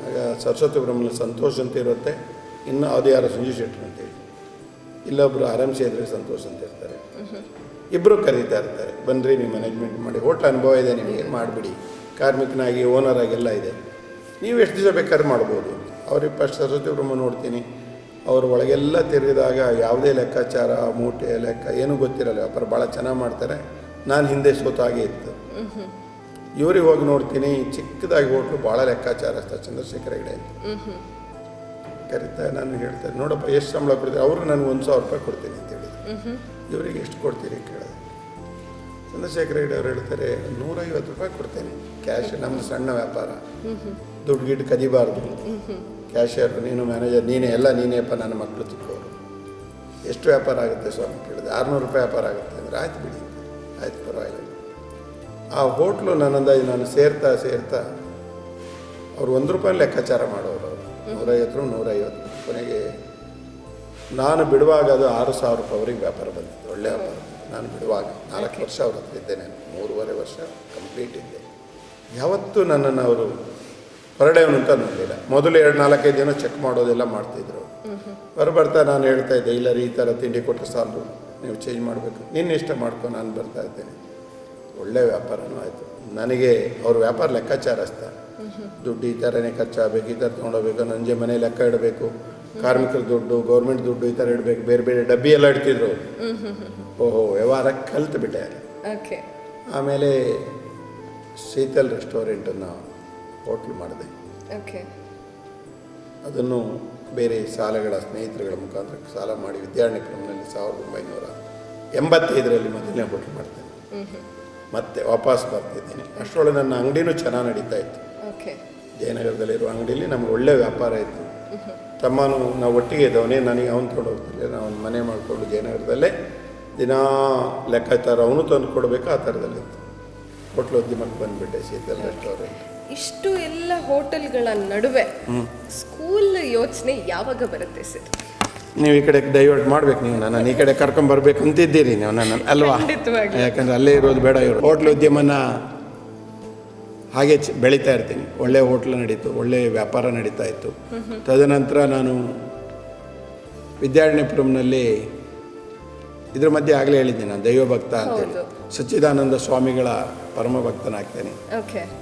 ಆಗ ಸರಸ್ವತಿ ಬ್ರಹ್ಮಲ್ಲಿ ಸಂತೋಷ್ ಅಂತ ಇರುತ್ತೆ, ಇನ್ನು ಅದು ಯಾರೋ ಸಂಜು ಶೆಟ್ಟರು ಅಂತೇಳಿ, ಇಲ್ಲೊಬ್ಬರು ಆರಾಮ್ಸೆ ಇದ್ರೆ ಸಂತೋಷ್ ಅಂತ ಇರ್ತಾರೆ. ಇಬ್ಬರು ಕರೀತಾ ಇರ್ತಾರೆ, ಬನ್ನಿರಿ ನೀವು ಮ್ಯಾನೇಜ್ಮೆಂಟ್ ಮಾಡಿ, ಹೋಟ್ಲ್ ಅನುಭವ ಇದೆ ನಿಮಗೆ, ಮಾಡಿಬಿಡಿ, ಕಾರ್ಮಿಕನಾಗಿ ಓನರ್ ಆಗಿಲ್ಲ ಇದೆ, ನೀವು ಎಷ್ಟು ದಿವಸ ಬೇಕಾದ್ರೆ ಮಾಡ್ಬೋದು. ಅವ್ರಿಗೆ ಫಸ್ಟ್ ಸರಸ್ವತಿ ಬ್ರಹ್ಮ ನೋಡ್ತೀನಿ, ಅವರು ಒಳಗೆಲ್ಲ ತಿರುಗಿದಾಗ ಯಾವುದೇ ಲೆಕ್ಕಾಚಾರ, ಮೂಟೆ ಲೆಕ್ಕ ಏನೂ ಗೊತ್ತಿರಲ್ಲ, ವ್ಯಾಪಾರ ಭಾಳ ಚೆನ್ನಾಗಿ ಮಾಡ್ತಾರೆ. ನಾನು ಹಿಂದೆ ಸೋತಾಗೆ ಇತ್ತು. ಇವ್ರಿಗೆ ಹೋಗಿ ನೋಡ್ತೀನಿ, ಚಿಕ್ಕದಾಗಿ ಹೋಟ್ಲು, ಭಾಳ ಲೆಕ್ಕಾಚಾರ ಅಷ್ಟ, ಚಂದ್ರಶೇಖರ ಹೆಗಡೆ ಅಂತ ಕರೀತಾ. ನಾನು ಹೇಳ್ತಾರೆ, ನೋಡಪ್ಪ ಎಷ್ಟು ಸಂಬಳ ಕೊಡ್ತೀರಿ? ಅವರು ನನಗೆ 1,000 ರೂಪಾಯಿ ಕೊಡ್ತೀನಿ ಅಂತ ಹೇಳಿದ್ರು. ಇವರಿಗೆ ಎಷ್ಟು ಕೊಡ್ತೀರಿ ಕೇಳಿದೆ. ಚಂದ್ರಶೇಖರ ಹೆಗಡೆ ಅವ್ರು ಹೇಳ್ತಾರೆ, 150 ರೂಪಾಯಿ ಕೊಡ್ತೇನೆ ಕ್ಯಾಶ್, ನಮ್ಮದು ಸಣ್ಣ ವ್ಯಾಪಾರ, ದುಡ್ಡು ಗಿಡ್ಡು ಕದಿಬಾರ್ದು, ಕ್ಯಾಶಿಯರ್ ನೀನು, ಮ್ಯಾನೇಜರ್ ನೀನೇ, ಎಲ್ಲ ನೀನೇಪ್ಪ, ನನ್ನ ಮಕ್ಕಳು ಚಿಕ್ಕವರು, ಎಷ್ಟು ವ್ಯಾಪಾರ ಆಗುತ್ತೆ ಸ್ವಾಮಿ ಕೇಳಿದೆ. 600 ರೂಪಾಯಿ ವ್ಯಾಪಾರ ಆಗುತ್ತೆ ಅಂದರೆ, ಆಯ್ತು ಬಿಡಿ, ಆಯ್ತು ಪರವಾಗಿಲ್ಲ. ಆ ಹೋಟ್ಲು ನನ್ನ ಅಂದಾಜು ನಾನು ಸೇರ್ತಾ ಅವ್ರು 1 ರೂಪಾಯಿ ಲೆಕ್ಕಾಚಾರ ಮಾಡೋರು, ಅವರು 150 ಕೊನೆಗೆ ನಾನು ಬಿಡುವಾಗ ಅದು 6,000 ರೂಪಾಯಿ ಅವರಿಗೆ ವ್ಯಾಪಾರ ಬಂದಿತ್ತು, ಒಳ್ಳೆ ವ್ಯಾಪಾರ. ನಾನು ಬಿಡುವಾಗ 4 ವರ್ಷ ಅವ್ರ ಹತ್ರ ಇದ್ದೆ, ನಾನು 3.5 ವರ್ಷ ಕಂಪ್ಲೀಟ್ ಇದ್ದೆ. ಯಾವತ್ತೂ ನನ್ನನ್ನು ಅವರು ಹೊರಡೆಯವನು ಅಂತ ನೋಡಲಿಲ್ಲ. ಮೊದಲು 2-4 ದಿನ ಚೆಕ್ ಮಾಡೋದೆಲ್ಲ ಮಾಡ್ತಿದ್ರು. ಬರ್ತಾ ನಾನು ಹೇಳ್ತಾ ಇದ್ದೆ, ಇಲ್ಲ ರೀ, ಈ ಥರ ತಿಂಡಿ ಕೊಟ್ಟರೆ ಸಾಲದು, ನೀವು ಚೇಂಜ್ ಮಾಡಬೇಕು, ನಿನ್ನ ಇಷ್ಟ ಮಾಡ್ಕೊ, ನಾನು ಬರ್ತಾ ಇದ್ದೇನೆ. ಒಳ್ಳೆ ವ್ಯಾಪಾರನೂ ಆಯಿತು ನನಗೆ. ಅವ್ರ ವ್ಯಾಪಾರ ಲೆಕ್ಕಾಚಾರ ಅಷ್ಟ, ದುಡ್ಡು ಈ ಥರನೇ ಖರ್ಚಾಗಬೇಕು, ಈ ಥರ ತೊಗೊಂಡೋಗ್ಬೇಕು, ನಂಜೆ ಮನೆ ಲೆಕ್ಕ ಇಡಬೇಕು, ಕಾರ್ಮಿಕರ ದುಡ್ಡು, ಗೌರ್ಮೆಂಟ್ ದುಡ್ಡು ಈ ಥರ ಇಡಬೇಕು, ಬೇರೆ ಬೇರೆ ಡಬ್ಬಿ ಎಲ್ಲ ಇಡ್ತಿದ್ರು. ಓಹೋ, ವ್ಯವಹಾರ ಕಲ್ತು ಬಿಟ್ಟೆ. ಆಮೇಲೆ ಶೀತಲ್ ರೆಸ್ಟೋರೆಂಟನ್ನು ಹೋಟ್ಲು ಮಾಡಿದೆ. ಅದನ್ನು ಬೇರೆ ಸಾಲಗಳ ಸ್ನೇಹಿತರುಗಳ ಮುಖಾಂತರ ಸಾಲ ಮಾಡಿ ವಿದ್ಯಾರಣ್ಯಪುರಂನಲ್ಲಿ 1985ರಲ್ಲಿ ಮೊದಲನೇ ಹೋಟ್ಲು ಮಾಡ್ತೇನೆ. ಮತ್ತೆ ವಾಪಸ್ ಬರ್ತಿದ್ದೀನಿ. ಅಷ್ಟರೊಳಗೆ ನನ್ನ ಅಂಗಡಿನೂ ಚೆನ್ನಾಗಿ ನಡೀತಾ ಇತ್ತು. ಜಯನಗರದಲ್ಲಿರುವ ಅಂಗಡಿಯಲ್ಲಿ ನಮ್ಗೆ ಒಳ್ಳೆ ವ್ಯಾಪಾರ ಇತ್ತು. ತಮ್ಮನು ನಾವು ಒಟ್ಟಿಗೆ ಇದ್ದವನೇ, ನನಗೆ ಅವನು ತೊಗೊಂಡು ಹೋಗ್ತಿಲ್ಲ, ನಾವು ಒಂದು ಮನೆ ಮಾಡಿಕೊಂಡು ಜಯನಗರದಲ್ಲೇ ದಿನಾ ಲೆಕ್ಕಾಚಾರ ಅವನು ತಂದು ಕೊಡಬೇಕು, ಆ ಥರದಲ್ಲಿತ್ತು. ಹೋಟ್ಲು ಉದ್ಯಮಕ್ಕೆ ಬಂದುಬಿಟ್ಟೆ, ಶೀತಲ್ ರೆಸ್ಟೋರೆಂಟ್. ಇಷ್ಟು ಎಲ್ಲ ಹೋಟೆಲ್ಗಳ ನಡುವೆ ಸ್ಕೂಲ್ ಯೋಚನೆ ಯಾವಾಗ ಬರುತ್ತೆ ಸರ್? ನೀವು ಈ ಕಡೆ ಡೈವರ್ಟ್ ಮಾಡ್ಬೇಕು, ನೀವು ನನ್ನನ್ನು ಈ ಕಡೆ ಕರ್ಕೊಂಬರ್ಬೇಕು ಅಂತಿದ್ದೀರಿ ನೀವು ನನ್ನ, ಅಲ್ವಾ? ಯಾಕಂದರೆ ಅಲ್ಲೇ ಇರೋದು ಬೇಡ. ಇವರು ಹೋಟ್ಲ್ ಉದ್ಯಮನ ಹಾಗೆ ಬೆಳೀತಾ ಇರ್ತೀನಿ. ಒಳ್ಳೆ ಹೋಟ್ಲ್ ನಡೀತು, ಒಳ್ಳೆ ವ್ಯಾಪಾರ ನಡೀತಾ ಇತ್ತು. ತದನಂತರ ನಾನು ವಿದ್ಯಾರಣ್ಯಪುರಂನಲ್ಲಿ ಇದ್ರ ಮಧ್ಯೆ ಆಗಲೇ ಹೇಳಿದ್ದೆ, ನಾನು ದೈವಭಕ್ತ ಅಂತೇಳಿ ಸಚ್ಚಿದಾನಂದ ಸ್ವಾಮಿಗಳ ಪರಮ ಭಕ್ತನಾಗ್ತೇನೆ.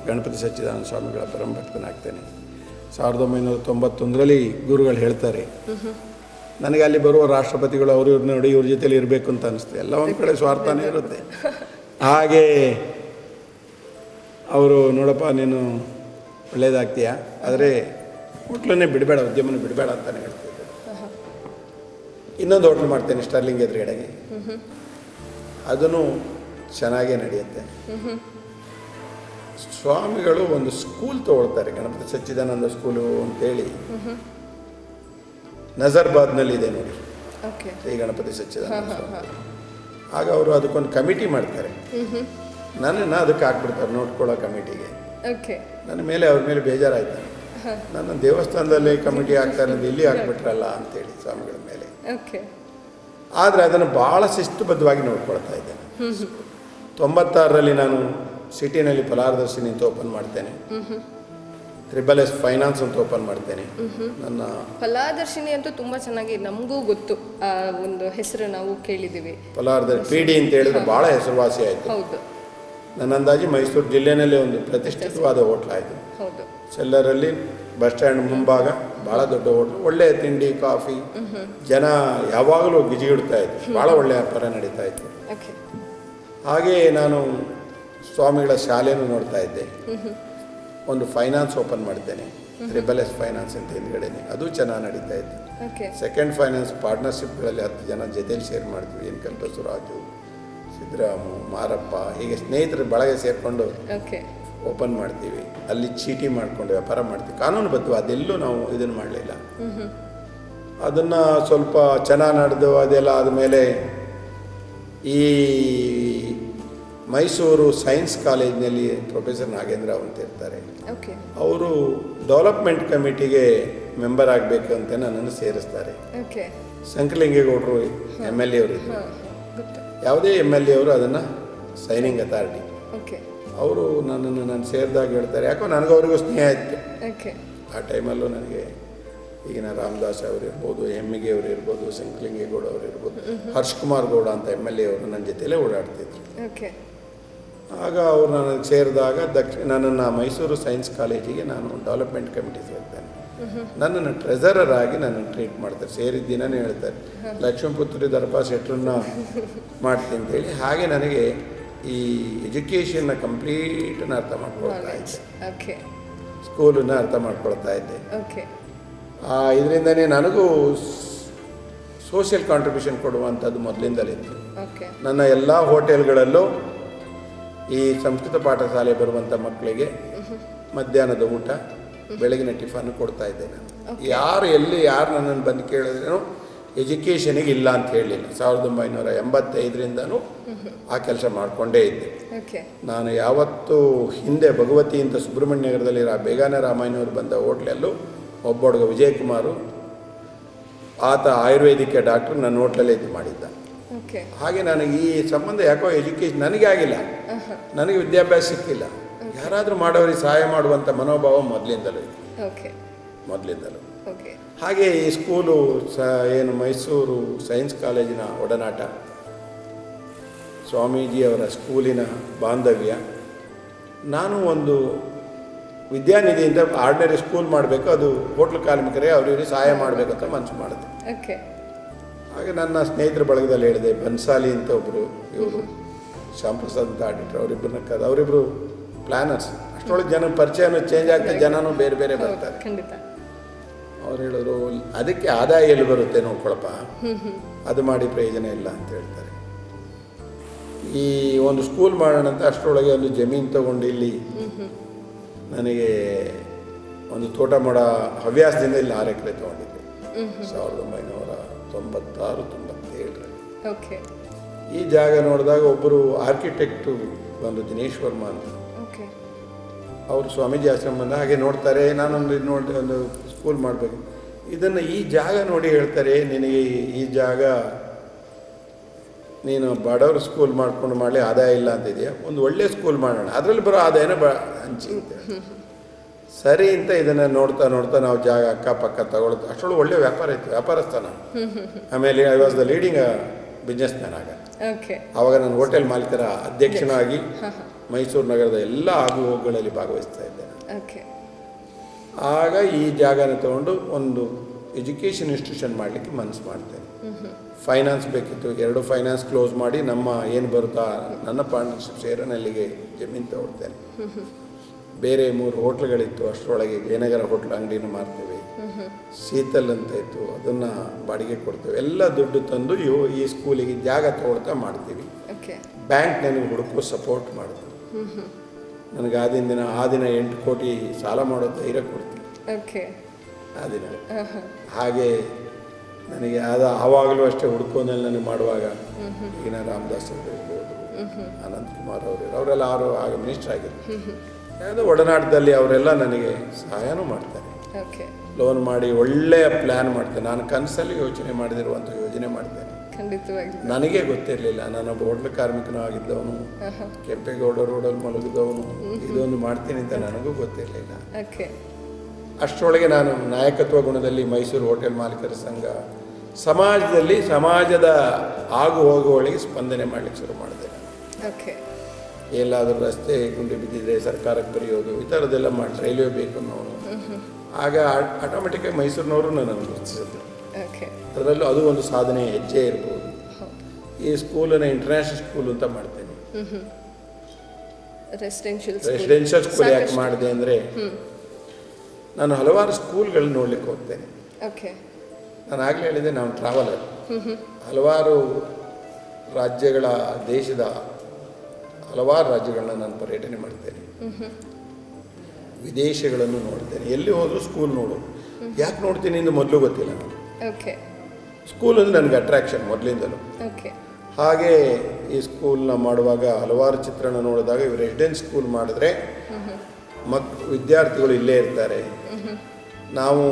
ಗಣಪತಿ ಸಚ್ಚಿದಾನಂದ ಸ್ವಾಮಿಗಳ ಪರಮ ಭಕ್ತನಾಗ್ತೇನೆ. 1991ರಲ್ಲಿ ಗುರುಗಳು ಹೇಳ್ತಾರೆ, ನನಗೆ ಅಲ್ಲಿ ಬರುವ ರಾಷ್ಟ್ರಪತಿಗಳು ಅವರು ಇವ್ರು ನೋಡಿ ಇವ್ರ ಜೊತೆಲಿ ಇರಬೇಕು ಅಂತ ಅನಿಸ್ತು. ಎಲ್ಲ ಒಂದು ಕಡೆ ಸ್ವಾರ್ಥನೇ ಇರುತ್ತೆ. ಹಾಗೆ ಅವರು, ನೋಡಪ್ಪ ನೀನು ಒಳ್ಳೇದಾಗ್ತೀಯ, ಆದರೆ ಹೋಟ್ಲನ್ನೇ ಬಿಡಬೇಡ, ಉದ್ಯಮನ ಬಿಡಬೇಡ ಅಂತಾನೆ ಹೇಳ್ತಿದ್ದರು. ಇನ್ನೊಂದು ಹೋಟ್ಲು ಮಾಡ್ತೇನೆ ಸ್ಟರ್ಲಿಂಗ್ ಎದುರುಗಡೆಗೆ, ಅದನ್ನು ಚೆನ್ನಾಗೇ ನಡೆಯುತ್ತೆ. ಸ್ವಾಮಿಗಳು ಒಂದು ಸ್ಕೂಲ್ ತಗೊಳ್ತಾರೆ, ಗಣಪತಿ ಸಚ್ಚಿದಾನಂದ ಸ್ಕೂಲು ಅಂತೇಳಿ, ನಜರ್ಬಾದ್ನಲ್ಲಿ ಇದೆ ನೋಡಿ, ಶ್ರೀ ಗಣಪತಿ ಸಚ್ಚಿದಾನಂದ ಸ್ವಾಮಿ. ಆಗ ಅವರು ಅದಕ್ಕೊಂದು ಕಮಿಟಿ ಮಾಡ್ತಾರೆ, ನನ್ನನ್ನು ಅದಕ್ಕೆ ಹಾಕ್ಬಿಡ್ತಾರೆ ನೋಡ್ಕೊಳ್ಳೋ ಕಮಿಟಿಗೆ. ನನ್ನ ಮೇಲೆ ಅವ್ರ ಮೇಲೆ ಬೇಜಾರಾಯ್ತು, ನನ್ನ ದೇವಸ್ಥಾನದಲ್ಲಿ ಕಮಿಟಿ ಹಾಕ್ತಾರೆ ಅಂತ ಇಲ್ಲಿ ಹಾಕ್ಬಿಟ್ರಲ್ಲ ಅಂತೇಳಿ ಸ್ವಾಮಿಗಳ ಮೇಲೆ. ಆದರೆ ಅದನ್ನು ಭಾಳ ಶಿಸ್ತುಬದ್ಧವಾಗಿ ನೋಡ್ಕೊಳ್ತಾ ಇದ್ದೇನೆ. 96ರಲ್ಲಿ ನಾನು ಸಿಟಿನಲ್ಲಿ ಫಲಾರದರ್ಶಿನಿ ಅಂತ ಓಪನ್ ಮಾಡ್ತೇನೆ, SSS ಫೈನಾನ್ಸ್ ಅಂತ ಓಪನ್ ಮಾಡ್ತೇನೆ. ನನ್ನ ಫಲಾದರ್ಶಿನಿ ಅಂತೂ ತುಂಬ ಚೆನ್ನಾಗಿ ನಮಗೂ ಗೊತ್ತು, ಒಂದು ಹೆಸರು ನಾವು ಕೇಳಿದ್ದೀವಿ. ಫಲಾರದರ್ಶಿ PD ಅಂತ ಹೇಳಿದ್ರೆ ಭಾಳ ಹೆಸರುವಾಸಿ ಆಯಿತು. ನನ್ನ ಅಂದಾಜು ಮೈಸೂರು ಜಿಲ್ಲೆಯಲ್ಲೇ ಒಂದು ಪ್ರತಿಷ್ಠಿತವಾದ ಹೋಟ್ಲ್ ಆಯಿತು. ಸೆಲ್ಲರಲ್ಲಿ ಬಸ್ ಸ್ಟ್ಯಾಂಡ್ ಮುಂಭಾಗ ಭಾಳ ದೊಡ್ಡ ಹೋಟ್ಲು, ಒಳ್ಳೆಯ ತಿಂಡಿ ಕಾಫಿ, ಜನ ಯಾವಾಗಲೂ ಗಿಜಿಗಿಡ್ತಾ ಇತ್ತು, ಭಾಳ ಒಳ್ಳೆಯ ವ್ಯಾಪಾರ ನಡೀತಾ ಇತ್ತು. ಹಾಗೆಯೇ ನಾನು ಸ್ವಾಮಿಗಳ ಶಾಲೆನೂ ನೋಡ್ತಾ ಇದ್ದೆ. ಒಂದು ಫೈನಾನ್ಸ್ ಓಪನ್ ಮಾಡ್ತೇನೆ, SSS ಫೈನಾನ್ಸ್ ಅಂತ ಹಿಂದ್ಗಡೆನೆ, ಅದು ಚೆನ್ನಾಗಿ ನಡೀತಾ ಇತ್ತು. ಸೆಕೆಂಡ್ ಫೈನಾನ್ಸ್ ಪಾರ್ಟ್ನರ್ಶಿಪ್ಗಳಲ್ಲಿ 10 ಜನ ಜೊತೆಲಿ ಶೇರ್ ಮಾಡ್ತೀವಿ. ಕಲ್ಪಸುರಾಜು, ಸಿದ್ದರಾಮು, ಮಾರಪ್ಪ, ಹೀಗೆ ಸ್ನೇಹಿತರ ಬಳಗ ಸೇರಿಕೊಂಡು ಓಪನ್ ಮಾಡ್ತೀವಿ. ಅಲ್ಲಿ ಚೀಟಿ ಮಾಡಿಕೊಂಡು ವ್ಯಾಪಾರ ಮಾಡ್ತೀವಿ, ಕಾನೂನುಬದ್ಧ. ಅದೆಲ್ಲೂ ನಾವು ಇದನ್ನು ಮಾಡಲಿಲ್ಲ. ಅದನ್ನು ಸ್ವಲ್ಪ ಚೆನ್ನಾಗಿ ನಡೆದು ಅದೆಲ್ಲ ಆದಮೇಲೆ ಈ ಮೈಸೂರು ಸೈನ್ಸ್ ಕಾಲೇಜಿನಲ್ಲಿ ಪ್ರೊಫೆಸರ್ ನಾಗೇಂದ್ರ ಅಂತ ಇರ್ತಾರೆ, ಅವರು ಡೆವಲಪ್ಮೆಂಟ್ ಕಮಿಟಿಗೆ ಮೆಂಬರ್ ಆಗಬೇಕು ಅಂತ ನನ್ನನ್ನು ಸೇರಿಸ್ತಾರೆ. ಓಕೆ. ಶಂಕರಲಿಂಗೇಗೌಡರು MLA ಅವರು ಇದ್ದರು. ಗೊತ್ತು. ಯಾವುದೇ MLA ಅವರು ಅದನ್ನು ಸೈನಿಂಗ್ ಅಥಾರಿಟಿ, ಓಕೆ. ಅವರು ನನ್ನನ್ನು ನಾನು ಸೇರಿದಾಗ ಹೇಳ್ತಾರೆ, ಯಾಕೋ ನನಗೂ ಅವ್ರಿಗೂ ಸ್ನೇಹ ಇತ್ತು. ಓಕೆ. ಆ ಟೈಮಲ್ಲೂ ನನಗೆ ಈಗಿನ ರಾಮದಾಸ್ ಅವರು ಇರ್ಬೋದು, ಹೆಮ್ಮಿಗೆ ಅವರು ಇರ್ಬೋದು, ಶಂಕರಲಿಂಗೇಗೌಡ ಅವರು ಇರ್ಬೋದು, ಹರ್ಷ್ ಕುಮಾರ್ ಗೌಡ ಅಂತ MLA ಅವರು ನನ್ನ ಜೊತೆಲೇ ಓಡಾಡ್ತಿದ್ರು. ಓಕೆ. ಆಗ ಅವರು ನನಗೆ ಸೇರಿದಾಗ ನನ್ನನ್ನು ಮೈಸೂರು ಸೈನ್ಸ್ ಕಾಲೇಜಿಗೆ ನಾನು ಡೆವಲಪ್ಮೆಂಟ್ ಕಮಿಟಿ ಸೇರ್ತೇನೆ. ನನ್ನನ್ನು ಟ್ರೆಸರರ್ ಆಗಿ ನನ್ನನ್ನು ಟ್ರೀಟ್ ಮಾಡ್ತಾರೆ. ಸೇರಿದ ದಿನನೇ ಹೇಳ್ತಾರೆ, ಲಕ್ಷ್ಮೀಪುತ್ರಿ ದರ್ಪಾ ಶೆಟ್ರನ್ನ ಮಾಡ್ತೀನಿ ಅಂತೇಳಿ. ಹಾಗೆ ನನಗೆ ಈ ಎಜುಕೇಷನ್ನ ಕಂಪ್ಲೀಟನ್ನು ಅರ್ಥ ಮಾಡ್ಕೊಳ್ತಾ ಇದ್ದೆ. ಓಕೆ. ಸ್ಕೂಲನ್ನು ಅರ್ಥ ಮಾಡ್ಕೊಳ್ತಾ ಇದ್ದೆ. ಓಕೆ. ಇದರಿಂದನೇ ನನಗೂ ಸೋಷಿಯಲ್ ಕಾಂಟ್ರಿಬ್ಯೂಷನ್ ಕೊಡುವಂಥದ್ದು ಮೊದಲಿಂದಲಿತ್ತು. ಓಕೆ. ನನ್ನ ಎಲ್ಲ ಹೋಟೆಲ್ಗಳಲ್ಲೂ ಈ ಸಂಸ್ಕೃತ ಪಾಠಶಾಲೆ ಬರುವಂಥ ಮಕ್ಕಳಿಗೆ ಮಧ್ಯಾಹ್ನದ ಊಟ, ಬೆಳಗಿನ ಟಿಫನ್ ಕೊಡ್ತಾ ಇದ್ದೆ ನಾನು. ಯಾರು ನನ್ನನ್ನು ಬಂದು ಕೇಳಿದ್ರೇನು ಎಜುಕೇಷನಿಗೆ ಇಲ್ಲ ಅಂತ ಹೇಳಲಿಲ್ಲ. 1985ರಿಂದನೂ ಆ ಕೆಲಸ ಮಾಡಿಕೊಂಡೇ ಇದ್ದೆ. ನಾನು ಯಾವತ್ತೂ ಹಿಂದೆ ಭಗವತಿ ಅಂತ ಸುಬ್ರಹ್ಮಣ್ಯ ನಗರದಲ್ಲಿ ಬೇಗಾನ ರಾಮಾಯಣವರು ಬಂದ ಹೋಟ್ಲಲ್ಲೂ ಒಬ್ಬ ಹುಡುಗ ವಿಜಯಕುಮಾರು, ಆತ ಆಯುರ್ವೇದಿಕ್ ಡಾಕ್ಟ್ರು, ನನ್ನ ಹೋಟ್ಲಲ್ಲೇ ಇದು ಮಾಡಿದ್ದ. ಹಾಗೆ ನನಗೆ ಈ ಸಂಬಂಧ ಯಾಕೋ ಎಜುಕೇಷನ್ ನನಗೆ ಆಗಿಲ್ಲ, ನನಗೆ ವಿದ್ಯಾಭ್ಯಾಸ ಸಿಕ್ಕಿಲ್ಲ. ಯಾರಾದರೂ ಮಾಡೋರಿಗೆ ಸಹಾಯ ಮಾಡುವಂಥ ಮನೋಭಾವ ಮೊದಲಿಂದಲೂ ಇದೆ, ಮೊದಲಿಂದಲೂ. ಹಾಗೆ ಈ ಸ್ಕೂಲು ಏನು ಮೈಸೂರು ಸೈನ್ಸ್ ಕಾಲೇಜಿನ ಒಡನಾಟ, ಸ್ವಾಮೀಜಿಯವರ ಸ್ಕೂಲಿನ ಬಾಂಧವ್ಯ, ನಾನು ಒಂದು ವಿದ್ಯಾನಿಧಿಯಿಂದ ಆರ್ಡಿನರಿ ಸ್ಕೂಲ್ ಮಾಡಬೇಕು, ಅದು ಹೋಟ್ಲು ಕಾರ್ಮಿಕರಿಗೆ ಅವರಿಗೆ ಸಹಾಯ ಮಾಡಬೇಕಂತ ಮನಸ್ಸು ಮಾಡಿದೆ. ಹಾಗೆ ನನ್ನ ಸ್ನೇಹಿತರ ಬಳಗದಲ್ಲಿ ಹೇಳಿದೆ, ಬನ್ಸಾಲಿ ಅಂತ ಒಬ್ಬರು, ಇವರು ಶ್ಯಾಮಪ್ರಸಾದ್ ಅಂತ ಆಡಿಟ್ರು, ಅವರಿಬ್ಬರು ಪ್ಲ್ಯಾನರ್ಸ್. ಅಷ್ಟರೊಳಗೆ ಜನ ಪರಿಚಯನೂ ಚೇಂಜ್ ಆಗ್ತದೆ, ಜನನೂ ಬೇರೆ ಬೇರೆ ಬರ್ತಾರೆ. ಅವ್ರು ಹೇಳಿದ್ರು, ಅದಕ್ಕೆ ಆದಾಯ ಎಲ್ಲಿ ಬರುತ್ತೆ ನೋಡ್ಕೊಳಪ್ಪ, ಅದು ಮಾಡಿ ಪ್ರಯೋಜನ ಇಲ್ಲ ಅಂತ ಹೇಳ್ತಾರೆ. ಈ ಒಂದು ಸ್ಕೂಲ್ ಮಾಡೋಣ ಅಂತ ಅಷ್ಟರೊಳಗೆ ಒಂದು ಜಮೀನು ತಗೊಂಡು ಇಲ್ಲಿ ನನಗೆ ಒಂದು ತೋಟ ಮಾಡೋ ಹವ್ಯಾಸದಿಂದ ಇಲ್ಲಿ 6 ಎಕರೆ ತೊಗೊಂಡಿದ್ದೆ 1996-97ರಲ್ಲಿ. ಈ ಜಾಗ ನೋಡಿದಾಗ ಒಬ್ಬರು ಆರ್ಕಿಟೆಕ್ಟು ಬಂದು ದಿನೇಶ್ ವರ್ಮಾ ಅಂತ, ಅವರು ಸ್ವಾಮೀಜಿ ಆಶ್ರಮ ಬಂದ ಹಾಗೆ ನೋಡ್ತಾರೆ, ನಾನೊಂದು ನೋಡಿ ಒಂದು ಸ್ಕೂಲ್ ಮಾಡಬೇಕು. ಇದನ್ನು ಈ ಜಾಗ ನೋಡಿ ಹೇಳ್ತಾರೆ, ನಿನಗೆ ಈ ಜಾಗ ನೀನು ಬಡವ್ರ ಸ್ಕೂಲ್ ಮಾಡ್ಕೊಂಡು ಮಾಡಲಿ, ಆದಾಯ ಇಲ್ಲ ಅಂತಿದೆಯಾ, ಒಂದು ಒಳ್ಳೆಯ ಸ್ಕೂಲ್ ಮಾಡೋಣ, ಅದರಲ್ಲಿ ಬರೋ ಆದಾಯನ ಹಂಚಿರುತ್ತೆ. ಸರಿ ಅಂತ ಇದನ್ನು ನೋಡ್ತಾ ನೋಡ್ತಾ ನಾವು ಜಾಗ ಅಕ್ಕಪಕ್ಕ ತಗೊಳ್ತಾ, ಅಷ್ಟೊಳಗೆ ಒಳ್ಳೆ ವ್ಯಾಪಾರ ಇತ್ತು, ವ್ಯಾಪಾರಸ್ಥ ನಾನು. ಆಮೇಲೆ I was the leading business man. ಆವಾಗ ನಾನು ಹೋಟೆಲ್ ಮಾಲೀಕರ ಅಧ್ಯಕ್ಷನಾಗಿ ಮೈಸೂರು ನಗರದ ಎಲ್ಲ ಆಗುಹೋಗುಗಳಲ್ಲಿ ಭಾಗವಹಿಸ್ತಾ ಇದ್ದೇನೆ. ಆಗ ಈ ಜಾಗನ ತಗೊಂಡು ಒಂದು ಎಜುಕೇಷನ್ ಇನ್ಸ್ಟಿಟ್ಯೂಷನ್ ಮಾಡಲಿಕ್ಕೆ ಮನಸ್ಸು ಮಾಡ್ತೇನೆ. ಫೈನಾನ್ಸ್ ಬೇಕಿತ್ತು, 2 ಫೈನಾನ್ಸ್ ಕ್ಲೋಸ್ ಮಾಡಿ ನಮ್ಮ ಏನು ಬರುತ್ತಾ ನನ್ನ ಪಾರ್ಟ್ನರ್ಶಿಪ್ ಶೇರನ್ನು ಅಲ್ಲಿಗೆ ಜಮೀನು ತಗೊಳ್ತೇನೆ. ಬೇರೆ 3 ಹೋಟ್ಲುಗಳಿತ್ತು, ಅಷ್ಟರೊಳಗೆ ಜಯನಗರ ಹೋಟ್ಲ್ ಅಂಗಡಿನೂ ಮಾರ್ತೀವಿ, ಶೀತಲ್ ಅಂತ ಇತ್ತು, ಅದನ್ನು ಬಾಡಿಗೆ ಕೊಡ್ತೇವೆ. ಎಲ್ಲ ದುಡ್ಡು ತಂದು ಈ ಸ್ಕೂಲಿಗೆ ಜಾಗ ತಗೊಳ್ತಾ ಮಾಡ್ತೀವಿ. ಬ್ಯಾಂಕ್ ನನಗೆ ಹುಡುಕೋ ಸಪೋರ್ಟ್ ಮಾಡಿದ್ರು. ನನಗೆ ಆ ದಿನ 8 ಕೋಟಿ ಸಾಲ ಮಾಡೋ ಧೈರ್ಯ ಕೊಡ್ತೀನಿ ಆ ದಿನ. ಹಾಗೆ ನನಗೆ ಆವಾಗಲೂ ಅಷ್ಟೇ ಹುಡುಕೋನಲ್ಲಿ ನನಗೆ ಮಾಡುವಾಗ ಈಗಿನ ರಾಮದಾಸ್ ಅವರು ಇರ್ಬೋದು, ಅನಂತಕುಮಾರ್ ಅವರೆಲ್ಲ ಆಗ ಮಿನಿಸ್ಟರ್ ಆಗಿದ್ರು. ಯಾವುದೋ ಒಡನಾಟದಲ್ಲಿ ಅವರೆಲ್ಲ ನನಗೆ ಸಹಾಯನೂ ಮಾಡ್ತಾರೆ. ಲೋನ್ ಮಾಡಿ ಒಳ್ಳೆಯ ಪ್ಲ್ಯಾನ್ ಮಾಡ್ತೇನೆ. ನಾನು ಕನಸಲ್ಲಿ ಯೋಚನೆ ಮಾಡಿದಿರುವಂಥ ಯೋಜನೆ ಮಾಡ್ತೇನೆ. ನನಗೆ ಗೊತ್ತಿರಲಿಲ್ಲ, ನಾನೊಬ್ಬ ಹೋಟ್ಲು ಕಾರ್ಮಿಕನೂ ಆಗಿದ್ದವನು, ಕೆಂಪೇಗೌಡ ರೋಡಲ್ಲಿ ಮಲಗಿದವನು, ಇದೊಂದು ಮಾಡ್ತೀನಿ ಅಂತ ನನಗೂ ಗೊತ್ತಿರಲಿಲ್ಲ. ಅಷ್ಟರೊಳಗೆ ನಾನು ನಾಯಕತ್ವ ಗುಣದಲ್ಲಿ ಮೈಸೂರು ಹೋಟೆಲ್ ಮಾಲೀಕರ ಸಂಘ, ಸಮಾಜದ ಆಗು ಹೋಗುವಳಿಗೆ ಸ್ಪಂದನೆ ಮಾಡಲಿಕ್ಕೆ ಶುರು ಮಾಡಿದೆ. ಎಲ್ಲಾದರೂ ರಸ್ತೆ ಗುಂಡಿ ಬಿದ್ದಿದ್ರೆ ಸರ್ಕಾರಕ್ಕೆ ಬರೆಯೋದು, ಈ ಥರದ್ದೆಲ್ಲ ಮಾಡಿ, ರೈಲ್ವೆ ಬೇಕು ಅನ್ನೋನು. ಆಗ ಆಟೋಮೆಟಿಕ್ಕಾಗಿ ಮೈಸೂರಿನವರು ನನಗೆ ಗುರುತಿಸಿದ್ರು. ಅದರಲ್ಲೂ ಅದು ಒಂದು ಸಾಧನೆ ಹೆಜ್ಜೆ ಇರ್ಬೋದು. ಈ ಸ್ಕೂಲನ್ನು ಇಂಟರ್ನ್ಯಾಷನಲ್ ಸ್ಕೂಲ್ ಅಂತ ಮಾಡ್ತೇನೆ. ರೆಸಿಡೆನ್ಷಿಯಲ್ ಸ್ಕೂಲ್ ಯಾಕೆ ಮಾಡಿದೆ ಅಂದರೆ, ನಾನು ಹಲವಾರು ಸ್ಕೂಲ್ಗಳು ನೋಡ್ಲಿಕ್ಕೆ ಹೋಗ್ತೇನೆ. ನಾನು ಆಗಲೇ ಹೇಳಿದೆ, ನಾವು ಟ್ರಾವೆಲರ್. ಹಲವಾರು ರಾಜ್ಯಗಳ, ದೇಶದ ಹಲವಾರು ರಾಜ್ಯಗಳನ್ನ ನಾನು ಪರ್ಯಟನೆ ಮಾಡ್ತೇನೆ, ವಿದೇಶಗಳನ್ನು ನೋಡ್ತೇನೆ. ಎಲ್ಲಿ ಹೋದರೂ ಸ್ಕೂಲ್ ನೋಡೋದು. ಯಾಕೆ ನೋಡ್ತೀನಿ ಎಂದು ಮೊದಲು ಗೊತ್ತಿಲ್ಲ ನಾನು. ಸ್ಕೂಲ್ ಅಂದರೆ ನನಗೆ ಅಟ್ರಾಕ್ಷನ್ ಮೊದಲಿಂದಲೂ. ಹಾಗೆ ಈ ಸ್ಕೂಲ್ನ ಮಾಡುವಾಗ ಹಲವಾರು ಚಿತ್ರಣ ನೋಡಿದಾಗ, ಇವು ರೆಸಿಡೆನ್ಸ್ ಸ್ಕೂಲ್ ಮಾಡಿದ್ರೆ ವಿದ್ಯಾರ್ಥಿಗಳು ಇಲ್ಲೇ ಇರ್ತಾರೆ, ನಾವು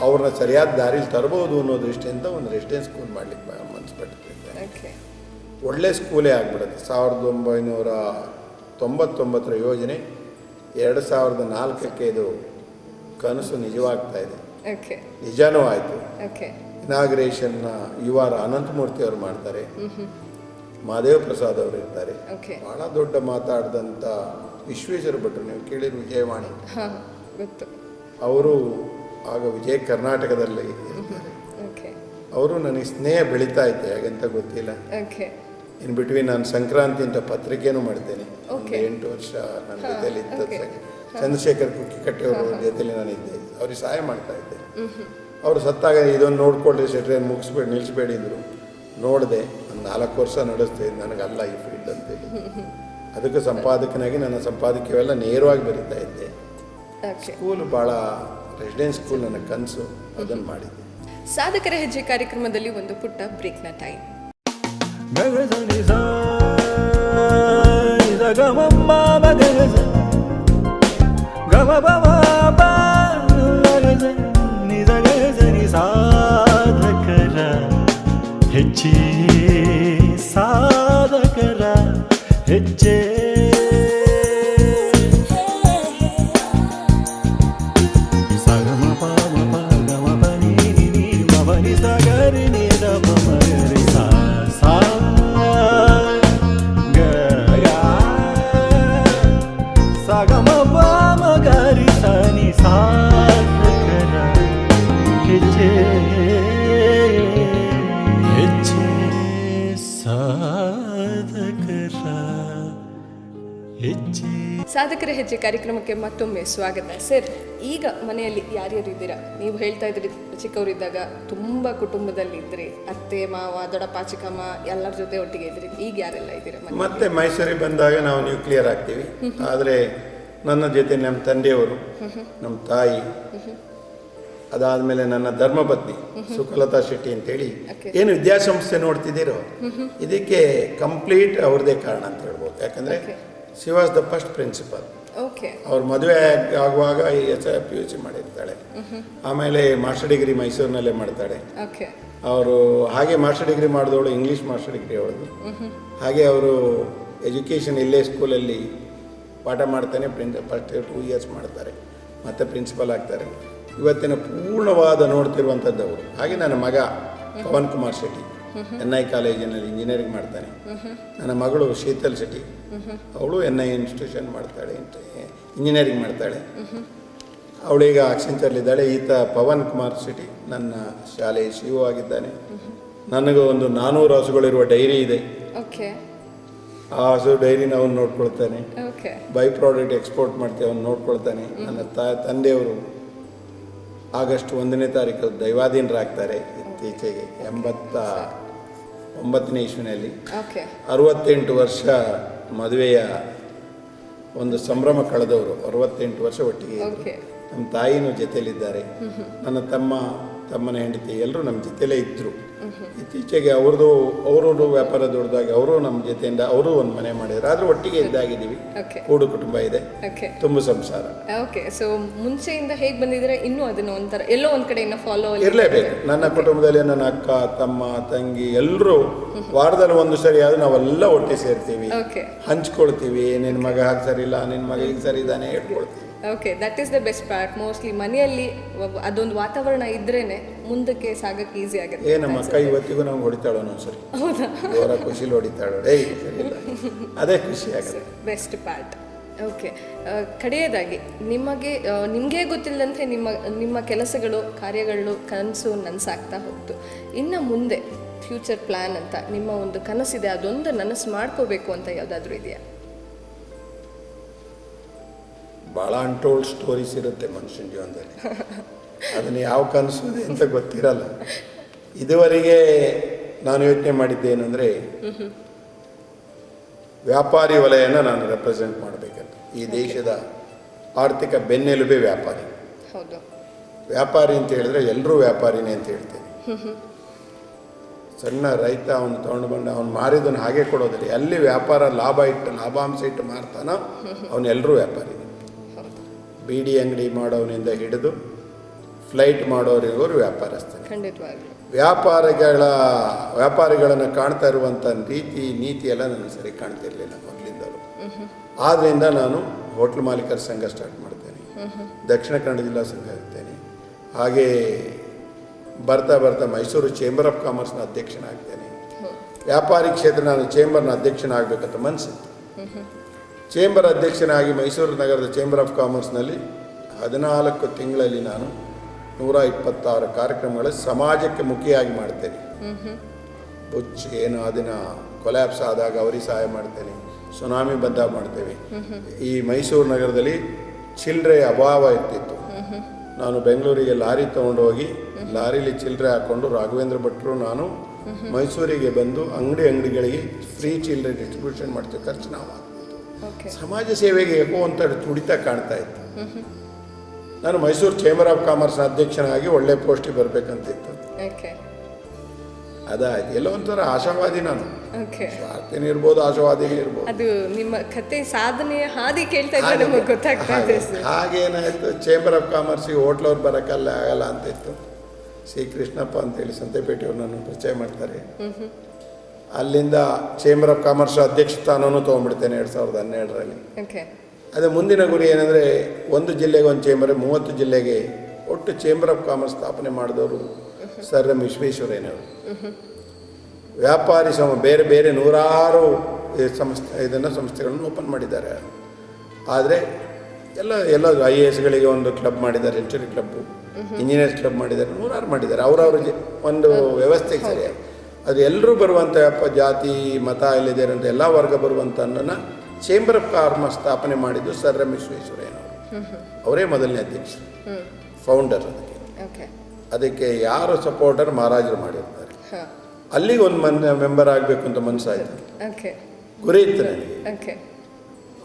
ಅವ್ರನ್ನ ಸರಿಯಾದ ದಾರಿಲಿ ತರಬಹುದು ಅನ್ನೋ ದೃಷ್ಟಿಯಿಂದ ಒಂದು ರೆಸಿಡೆನ್ಸ್ ಸ್ಕೂಲ್ ಮಾಡಲಿಕ್ಕೆ ಮನಸ್ಸು ಪಟ್ಟಿದ್ದೆ. ಓಕೆ. ಒಳ್ಳೆ ಸ್ಕೂಲೇ ಆಗಿಬಿಡುತ್ತೆ. 1999 ಯೋಜನೆ 2004 ಇದು ಕನಸು ನಿಜವಾಗ್ತಾ ಇದೆ. ಓಕೆ. ನಿಜಾನೂ ಆಯಿತು. ಓಕೆ. ಇನಾಗ್ರೇಷನ್ನ ಯುವರ ಅನಂತಮೂರ್ತಿ ಅವರು ಮಾಡ್ತಾರೆ, ಮಹಾದೇವ ಪ್ರಸಾದ್ ಅವರು ಇರ್ತಾರೆ. ಓಕೆ. ಭಾಳ ದೊಡ್ಡ ಮಾತಾಡಿದಂಥ ವಿಶ್ವೇಶ್ವರ ಭಟ್ರು, ನೀವು ಕೇಳಿದ್ರು ವಿಜಯವಾಣಿ, ಹಾಂ ಗೊತ್ತು. ಅವರು ಆಗ ವಿಜಯ ಕರ್ನಾಟಕದಲ್ಲಿ ಇರ್ತಾರೆ. ಓಕೆ. ಅವರು ನನಗೆ ಸ್ನೇಹ ಬೆಳೀತಾ ಇದ್ದೆ, ಹಾಗಂತ ಗೊತ್ತಿಲ್ಲ. ಓಕೆ. ಇನ್ ಬಿಟ್ವೀನ್ ನಾನು ಸಂಕ್ರಾಂತಿ ಅಂತ ಪತ್ರಿಕೆನೂ ಮಾಡ್ತೇನೆ. Okay. 8 ವರ್ಷ ನನ್ನ ಜೊತೆಯಲ್ಲಿ ಇದ್ದದ್ದು. ಚಂದ್ರಶೇಖರ್ ಕುಕ್ಕಿಕಟ್ಟೆ ಅವರ ಜೊತೆಲಿ ನಾನು ಇದ್ದೆ, ಅವ್ರಿಗೆ ಸಹಾಯ ಮಾಡ್ತಾ ಇದ್ದೆ. ಅವರು ಸತ್ತಾಗ ಇದೊಂದು ನೋಡ್ಕೊಳ್ರಿ ಶೆಟ್ರೆ, ಮುಗಿಸ್ಬೇಡಿ ನಿಲ್ಲಿಸ್ಬೇಡಿ ಅಂದರು. ನೋಡಿದೆ, ಒಂದು 4 ವರ್ಷ ನಡೆಸ್ತಾ ಇದ್ದೆ. ನನಗಲ್ಲ ಈ ಫೀಲ್ಡ್ ಅಂತೇಳಿ ಅದಕ್ಕೆ ಸಂಪಾದಕನಾಗಿ ನನ್ನ ಸಂಪಾದಕೀಯವೆಲ್ಲ ನೇರವಾಗಿ ಬರೀತಾ ಇದ್ದೆ. ಸ್ಕೂಲ್ ಭಾಳ ರೆಸಿಡೆನ್ಸ್ ಸ್ಕೂಲ್ ನನ್ನ ಕನಸು, ಅದನ್ನು ಮಾಡಿದ್ದೆ. ಸಾಧಕರ ಹೆಜ್ಜೆ ಕಾರ್ಯಕ್ರಮದಲ್ಲಿ ಒಂದು ಪುಟ್ಟ ಬ್ರೇಕ್ನ ಟೈಮ್. ಗಗಸ ನಿಸ ನಿಸ ಗಮಮ್ಮ ಮಗಸ ಗಮ ಬಮ ಗಗಸ ನಿಸ ಗಗಸ ನಿ ಸಾಧಕರ ಹೆಜ್ಜೆ, ಸಾಧಕರ ಹೆಜ್ಜೆ. ಸಗಮ ಪಾಮ ಗಮ ಪನಿ ನಿ ಮವನಿ ಸಗರಿ ನಿ ದ ಮಗರಿ ಸಾ ಸಾ ಗ ಸಗಮ ಪಾಮ ಗರಿ ಸನಿ ಸಾಧಕರ ಹೆಜ್ಜೆ, ಹೆಜ್ಜೆ ಸಾಧಕರ ಹೆಜ್ಜೆ. ಸಾಧಕರ ಹೆಜ್ಜೆ ಕಾರ್ಯಕ್ರಮಕ್ಕೆ ಮತ್ತೊಮ್ಮೆ ಸ್ವಾಗತ. ಸರ್, ಈಗ ಮನೆಯಲ್ಲಿ ಯಾರ್ಯಾರು ಇದ್ದೀರಾ? ನೀವು ಹೇಳ್ತಾ ಇದ್ರಿ ಚಿಕ್ಕವರಿದ್ದಾಗ ತುಂಬ ಕುಟುಂಬದಲ್ಲಿ ಇದ್ರಿ, ಅತ್ತೆ ಮಾವ ದೊಡ್ಡಪ್ಪ ಚಿಕ್ಕಮ್ಮ ಎಲ್ಲರ ಜೊತೆ ಒಟ್ಟಿಗೆ ಇದ್ರಿ. ಈಗ ಯಾರೆಲ್ಲ ಇದ್ದೀರಾ? ಮತ್ತೆ ಮೈಸೂರಿಗೆ ಬಂದಾಗ ನಾವು ನ್ಯೂಕ್ಲಿಯರ್ ಆಗ್ತೀವಿ. ಆದರೆ ನನ್ನ ಜೊತೆ ನಮ್ಮ ತಂದೆಯವರು, ನಮ್ಮ ತಾಯಿ, ಅದಾದಮೇಲೆ ನನ್ನ ಧರ್ಮಪತ್ನಿ ಸುಕಲತಾ ಶೆಟ್ಟಿ ಅಂತೇಳಿ, ಏನು ವಿದ್ಯಾಸಂಸ್ಥೆ ನೋಡ್ತಿದ್ದೀರೋ ಇದಕ್ಕೆ ಕಂಪ್ಲೀಟ್ ಅವ್ರದ್ದೇ ಕಾರಣ ಅಂತ ಹೇಳ್ಬೋದು. ಯಾಕಂದರೆ she was the first principal. Okay. ಅವ್ರ ಮದುವೆ ಆಗುವಾಗ PUC ಮಾಡಿರ್ತಾಳೆ. ಆಮೇಲೆ ಮಾಸ್ಟರ್ ಡಿಗ್ರಿ ಮೈಸೂರಿನಲ್ಲೇ ಮಾಡ್ತಾಳೆ. ಓಕೆ. ಅವರು ಹಾಗೆ ಮಾಸ್ಟರ್ ಡಿಗ್ರಿ ಮಾಡಿದವಳು ಇಂಗ್ಲೀಷ್ ಮಾಸ್ಟರ್ ಡಿಗ್ರಿ ಅವಳದು. ಹಾಗೆ ಅವರು ಎಜುಕೇಷನ್ ಇಲ್ಲೇ ಸ್ಕೂಲಲ್ಲಿ ಪಾಠ ಮಾಡ್ತಾನೆ. ಫಸ್ಟ್ 2 ಇಯರ್ಸ್ ಮಾಡ್ತಾರೆ, ಮತ್ತು ಪ್ರಿನ್ಸಿಪಲ್ ಆಗ್ತಾರೆ. ಇವತ್ತಿನ ಪೂರ್ಣವಾದ ನೋಡ್ತಿರುವಂಥದ್ದು ಅವರು. ಹಾಗೆ ನನ್ನ ಮಗ ಪವನ್ ಕುಮಾರ್ ಶೆಟ್ಟಿ NI ಕಾಲೇಜಿನಲ್ಲಿ ಇಂಜಿನಿಯರಿಂಗ್ ಮಾಡ್ತಾನೆ. ನನ್ನ ಮಗಳು ಶೀತಲ್ ಶೆಟ್ಟಿ, ಅವಳು NI ಇನ್ಸ್ಟಿಟ್ಯೂಷನ್ ಮಾಡ್ತಾಳೆ, ಇಂಜಿನಿಯರಿಂಗ್ ಮಾಡ್ತಾಳೆ. ಅವಳೀಗ ಅಕ್ಸೆಂಚರ್ಲಿದ್ದಾಳೆ. ಈತ ಪವನ್ ಕುಮಾರ್ ಶೆಟ್ಟಿ ನನ್ನ ಶಾಲೆ CEO ಆಗಿದ್ದಾನೆ. ನನಗೆ ಒಂದು 400 ಹಸುಗಳಿರುವ ಡೈರಿ ಇದೆ. ಓಕೆ. ಆ ಹಸು ಡೈರಿನ ಅವನು ನೋಡ್ಕೊಳ್ತಾನೆ. ಓಕೆ. ಬೈ ಪ್ರಾಡಕ್ಟ್ ಎಕ್ಸ್ಪೋರ್ಟ್ ಮಾಡ್ತೀವಿ, ಅವನು ನೋಡ್ಕೊಳ್ತಾನೆ. ನನ್ನ ತಂದೆಯವರು ಆಗಸ್ಟ್ 1ನೇ ತಾರೀಕು ದೈವಾಧೀನರಾಗ್ತಾರೆ. ಇತ್ತೀಚೆಗೆ 89ನೇ ಇಸ್ವಿನಲ್ಲಿ. 68 ವರ್ಷ ಮದುವೆಯ ಒಂದು ಸಂಭ್ರಮ ಕಳೆದವರು. 68 ವರ್ಷ ಒಟ್ಟಿಗೆ. ನಮ್ಮ ತಾಯಿನೂ ಜೊತೆಯಲ್ಲಿದ್ದಾರೆ. ನನ್ನ ತಮ್ಮನ ಹೆಂಡತಿ ಎಲ್ಲರೂ ನಮ್ಮ ಜೊತೆಲೇ ಇದ್ದರು. ಇತ್ತೀಚೆಗೆ ಅವರು ವ್ಯಾಪಾರ ದೊಡ್ಡದಾಗಿ ಅವರು ನಮ್ಮ ಜೊತೆಯಿಂದ ಅವರು ಒಂದು ಮನೆ ಮಾಡಿದ್ರು. ಆದರೂ ಒಟ್ಟಿಗೆ ಇದ್ದಾಗಿದ್ದೀವಿ. ಕೂಡು ಕುಟುಂಬ ಇದೆ, ತುಂಬ ಸಂಸಾರ. ಓಕೆ. ಸೊ ಮುಂಚೆಯಿಂದ ಹೇಗೆ ಬಂದಿದ್ರೆ ಇನ್ನೂ ಅದನ್ನ ಒಂಥರ ಎಲ್ಲೋ ಒಂದು ಕಡೆ ಇನ್ನು ಫಾಲೋ ಇರಲೇಬೇಕು. ನನ್ನ ಕುಟುಂಬದಲ್ಲಿ ನನ್ನ ಅಕ್ಕ, ತಮ್ಮ, ತಂಗಿ ಎಲ್ಲರೂ ವಾರದಲ್ಲಿ ಒಂದು ಸರಿ ಆದರೂ ನಾವೆಲ್ಲ ಒಟ್ಟಿಗೆ ಸೇರ್ತೀವಿ, ಹಂಚ್ಕೊಳ್ತೀವಿ. ನಿನ್ನ ಮಗ ಹಾಗೆ ಸರಿ ಇಲ್ಲ, ನಿನ್ನ ಮಗ ಈಗ ಸರಿ ಇದ್ದಾನೆ ಹೇಳ್ಕೊಳ್ತೀವಿ. Okay, that is the best part. Mostly ಮನೆಯಲ್ಲಿ ಅದೊಂದು ವಾತಾವರಣ ಇದ್ರೇನೆ ಮುಂದಕ್ಕೆ ಸಾಗಕ್ಕೆ ಈಸಿ ಆಗುತ್ತೆ. ನಮ್ಮ ಅಕ್ಕ ಇವತ್ತಿಗೂ ನಮ್ಗೆ ಹೊಡಿತಾಳೋ ಒಂದ್ಸರಿ, ಅವರ ಖುಷಿಲಿ ಹೊಡಿತಾಳೋ, ಅದೇ ಖುಷಿ ಆಗುತ್ತೆ. Best part. ಓಕೆ. ಕಡೆಯದಾಗಿ ನಿಮಗೆ ಗೊತ್ತಿಲ್ಲದಂತೆ ನಿಮ್ಮ ಕೆಲಸಗಳು, ಕಾರ್ಯಗಳು, ಕನಸು ನನಸಾಗ್ತಾ ಹೋಗ್ತು. ಇನ್ನು ಮುಂದೆ ಫ್ಯೂಚರ್ ಪ್ಲ್ಯಾನ್ ಅಂತ ನಿಮ್ಮ ಒಂದು ಕನಸಿದೆ, ಅದೊಂದು ನನಸು ಮಾಡ್ಕೋಬೇಕು ಅಂತ ಯಾವುದಾದ್ರೂ ಇದೆಯಾ? ಭಾಳ ಅನ್ಟೋಲ್ಡ್ ಸ್ಟೋರೀಸ್ ಇರುತ್ತೆ ಮನುಷ್ಯನ ಜೀವನದಲ್ಲಿ. ಅದನ್ನು ಯಾವ ಕನಸಿದೆ ಅಂತ ಗೊತ್ತಿರಲ್ಲ. ಇದುವರೆಗೆ ನಾನು ಯೋಚನೆ ಮಾಡಿದ್ದೇನೆಂದರೆ, ವ್ಯಾಪಾರಿ ವಲಯನ ನಾನು ರೆಪ್ರೆಸೆಂಟ್ ಮಾಡಬೇಕಂತ. ಈ ದೇಶದ ಆರ್ಥಿಕ ಬೆನ್ನೆಲುಬೆ ವ್ಯಾಪಾರಿ. ಹೌದು. ವ್ಯಾಪಾರಿ ಅಂತ ಹೇಳಿದ್ರೆ ಎಲ್ಲರೂ ವ್ಯಾಪಾರಿನೇ ಅಂತ ಹೇಳ್ತೇನೆ. ಸಣ್ಣ ರೈತ ಅವನು ತೊಗೊಂಡು ಬಂದು ಅವನು ಮಾರಿದನ್ನು ಹಾಗೆ ಕೊಡೋದಿಲ್ಲ. ಎಲ್ಲಿ ವ್ಯಾಪಾರ ಲಾಭಾಂಶ ಇಟ್ಟು ಮಾರ್ತಾನೋ ಅವನು ಎಲ್ಲರೂ ವ್ಯಾಪಾರಿನೇ. ಬೀಡಿ ಅಂಗಡಿ ಮಾಡೋವನಿಂದ ಹಿಡಿದು ಫ್ಲೈಟ್ ಮಾಡೋರಿಗೂ ವ್ಯಾಪಾರಸ್ಥನೇ. ಖಂಡಿತವಾಗ್ಲೂ. ವ್ಯಾಪಾರಿಗಳನ್ನು ಕಾಣ್ತಾ ಇರುವಂಥ ನೀತಿ ಎಲ್ಲ ನನಗೆ ಸರಿ ಕಾಣ್ತಿರ್ಲಿಲ್ಲ ಮೊದಲಿಂದಲೂ. ಆದ್ದರಿಂದ ನಾನು ಹೋಟ್ಲ್ ಮಾಲೀಕರ ಸಂಘ ಸ್ಟಾರ್ಟ್ ಮಾಡ್ತೇನೆ, ದಕ್ಷಿಣ ಕನ್ನಡ ಜಿಲ್ಲಾ ಸಂಘ ಇರ್ತೇನೆ. ಹಾಗೇ ಬರ್ತಾ ಬರ್ತಾ ಮೈಸೂರು ಚೇಂಬರ್ ಆಫ್ ಕಾಮರ್ಸ್ನ ಅಧ್ಯಕ್ಷನಾಗ್ತೇನೆ. ವ್ಯಾಪಾರಿ ಕ್ಷೇತ್ರ ನಾನು ಚೇಂಬರ್ನ ಅಧ್ಯಕ್ಷನಾಗಬೇಕಂತ ಮನಸ್ಸಿತ್ತು. ಚೇಂಬರ್ ಅಧ್ಯಕ್ಷನಾಗಿ ಮೈಸೂರು ನಗರದ ಚೇಂಬರ್ ಆಫ್ ಕಾಮರ್ಸ್ನಲ್ಲಿ 14 ತಿಂಗಳಲ್ಲಿ ನಾನು 126 ಕಾರ್ಯಕ್ರಮಗಳ ಸಮಾಜಕ್ಕೆ ಮುಖಿಯಾಗಿ ಮಾಡ್ತೇನೆ. ಬುಚ್ ಏನು ಅದನ್ನು ಕೊಲ್ಯಾಪ್ಸ್ ಆದಾಗ ಅವರಿಗೆ ಸಹಾಯ ಮಾಡ್ತೇನೆ, ಸುನಾಮಿ ಬಂದಾಗ ಮಾಡ್ತೇವೆ. ಈ ಮೈಸೂರು ನಗರದಲ್ಲಿ ಚಿಲ್ಲರೆ ಅಭಾವ ಇರ್ತಿತ್ತು. ನಾನು ಬೆಂಗಳೂರಿಗೆ ಲಾರಿ ತೊಗೊಂಡೋಗಿ ಲಾರಿಲಿ ಚಿಲ್ಲರೆ ಹಾಕ್ಕೊಂಡು ರಾಘವೇಂದ್ರ ಭಟ್ರು ನಾನು ಮೈಸೂರಿಗೆ ಬಂದು ಅಂಗಡಿಗಳಿಗೆ ಫ್ರೀ ಚಿಲ್ಲರೆ ಡಿಸ್ಟ್ರಿಬ್ಯೂಷನ್ ಮಾಡ್ತೀವಿ. ಖರ್ಚು ನಾವು ಆಗ್ತಿತ್ತು. ಸಮಾಜ ಸೇವೆಗೆ ಯಾಕೋ ಅಂತ ತುಡಿತ ಕಾಣ್ತಾ ಇತ್ತು. ನಾನು ಮೈಸೂರು ಚೇಂಬರ್ ಆಫ್ ಕಾಮರ್ಸ್ನ ಅಧ್ಯಕ್ಷನಾಗಿ ಒಳ್ಳೆ ಪೋಸ್ಟಿಗೆ ಬರಬೇಕಂತಿತ್ತು. ಅದಾಯ್ತು. ಎಲ್ಲ ಒಂಥರ ಆಶಾವಾದಿ ನಾನು. ಸ್ವಾರ್ಥನೇ ಇರ್ಬೋದು, ಆಶಾವಾದಿನೇ ಇರ್ಬೋದು. ಅದು ನಿಮ್ಮ ಕತೆ ಸಾಧನೆಯ ಹಾದಿ ಕೇಳ್ತಾ ಇದ್ರೆ ನಮಗೆ ಗೊತ್ತಾಗ್ತಾ ಇದೆ. ಹಾಗೇನಾಯಿತು, ಚೇಂಬರ್ ಆಫ್ ಕಾಮರ್ಸಿಗೆ ಹೋಟ್ಲವ್ರು ಆಗಲ್ಲ ಅಂತ ಇತ್ತು. ಸಿ ಕೃಷ್ಣಪ್ಪ ಅಂತೇಳಿ ಸಂತೆಪೇಟೆಯವ್ರು ನನ್ನ ಪರಿಚಯ ಮಾಡ್ತಾರೆ. ಅಲ್ಲಿಂದ ಚೇಂಬರ್ ಆಫ್ ಕಾಮರ್ಸ್ ಅಧ್ಯಕ್ಷ ಸ್ಥಾನವನ್ನು ತೊಗೊಂಡ್ಬಿಡ್ತೇನೆ 2012ರಲ್ಲಿ. ಅದೇ ಮುಂದಿನ ಗುರಿ ಏನಂದರೆ, ಒಂದು ಜಿಲ್ಲೆಗೆ ಒಂದು ಚೇಂಬರ್, 30 ಜಿಲ್ಲೆಗೆ ಒಟ್ಟು ಚೇಂಬರ್ ಆಫ್ ಕಾಮರ್ಸ್ ಸ್ಥಾಪನೆ ಮಾಡಿದವರು ಸರ್ ಎಂ ವಿಶ್ವೇಶ್ವರಯ್ಯನವರು. ವ್ಯಾಪಾರಿ ಬೇರೆ ಬೇರೆ 106 ಸಂಸ್ಥೆಗಳನ್ನು ಓಪನ್ ಮಾಡಿದ್ದಾರೆ. ಆದರೆ ಎಲ್ಲ IASಗಳಿಗೆ ಒಂದು ಕ್ಲಬ್ ಮಾಡಿದ್ದಾರೆ, ಸೆಂಚುರಿ ಕ್ಲಬ್ಬು, ಇಂಜಿನಿಯರ್ಸ್ ಕ್ಲಬ್ ಮಾಡಿದ್ದಾರೆ, 106 ಮಾಡಿದ್ದಾರೆ. ಅವರವ್ರ ಒಂದು ವ್ಯವಸ್ಥೆಗೆ ಸರಿಯಾಗಿ ಅದು ಎಲ್ಲರೂ ಬರುವಂಥ ಜಾತಿ ಮತ ಇಲ್ಲಿದೆ ಅಂತ ಎಲ್ಲ ವರ್ಗ ಬರುವಂಥ ಅನ್ನೋನ್ನ ಚೇಂಬರ್ ಆಫ್ ಕಾಮರ್ಸ್ ಸ್ಥಾಪನೆ ಮಾಡಿದ್ದು ಸರ್ ಎಂ ವಿಶ್ವೇಶ್ವರಯ್ಯನವರು. ಅವರೇ ಮೊದಲನೇ ಅಧ್ಯಕ್ಷರು, ಫೌಂಡರ್. ಅದಕ್ಕೆ ಯಾರು ಸಪೋರ್ಟರ್ ಮಹಾರಾಜರು ಮಾಡಿರ್ತಾರೆ. ಅಲ್ಲಿಗೆ ಒಂದು ಮೆಂಬರ್ ಆಗಬೇಕು ಅಂತ ಮನಸ್ಸಾಯಿತು, ಗುರಿ ಇತ್ತು ನನಗೆ.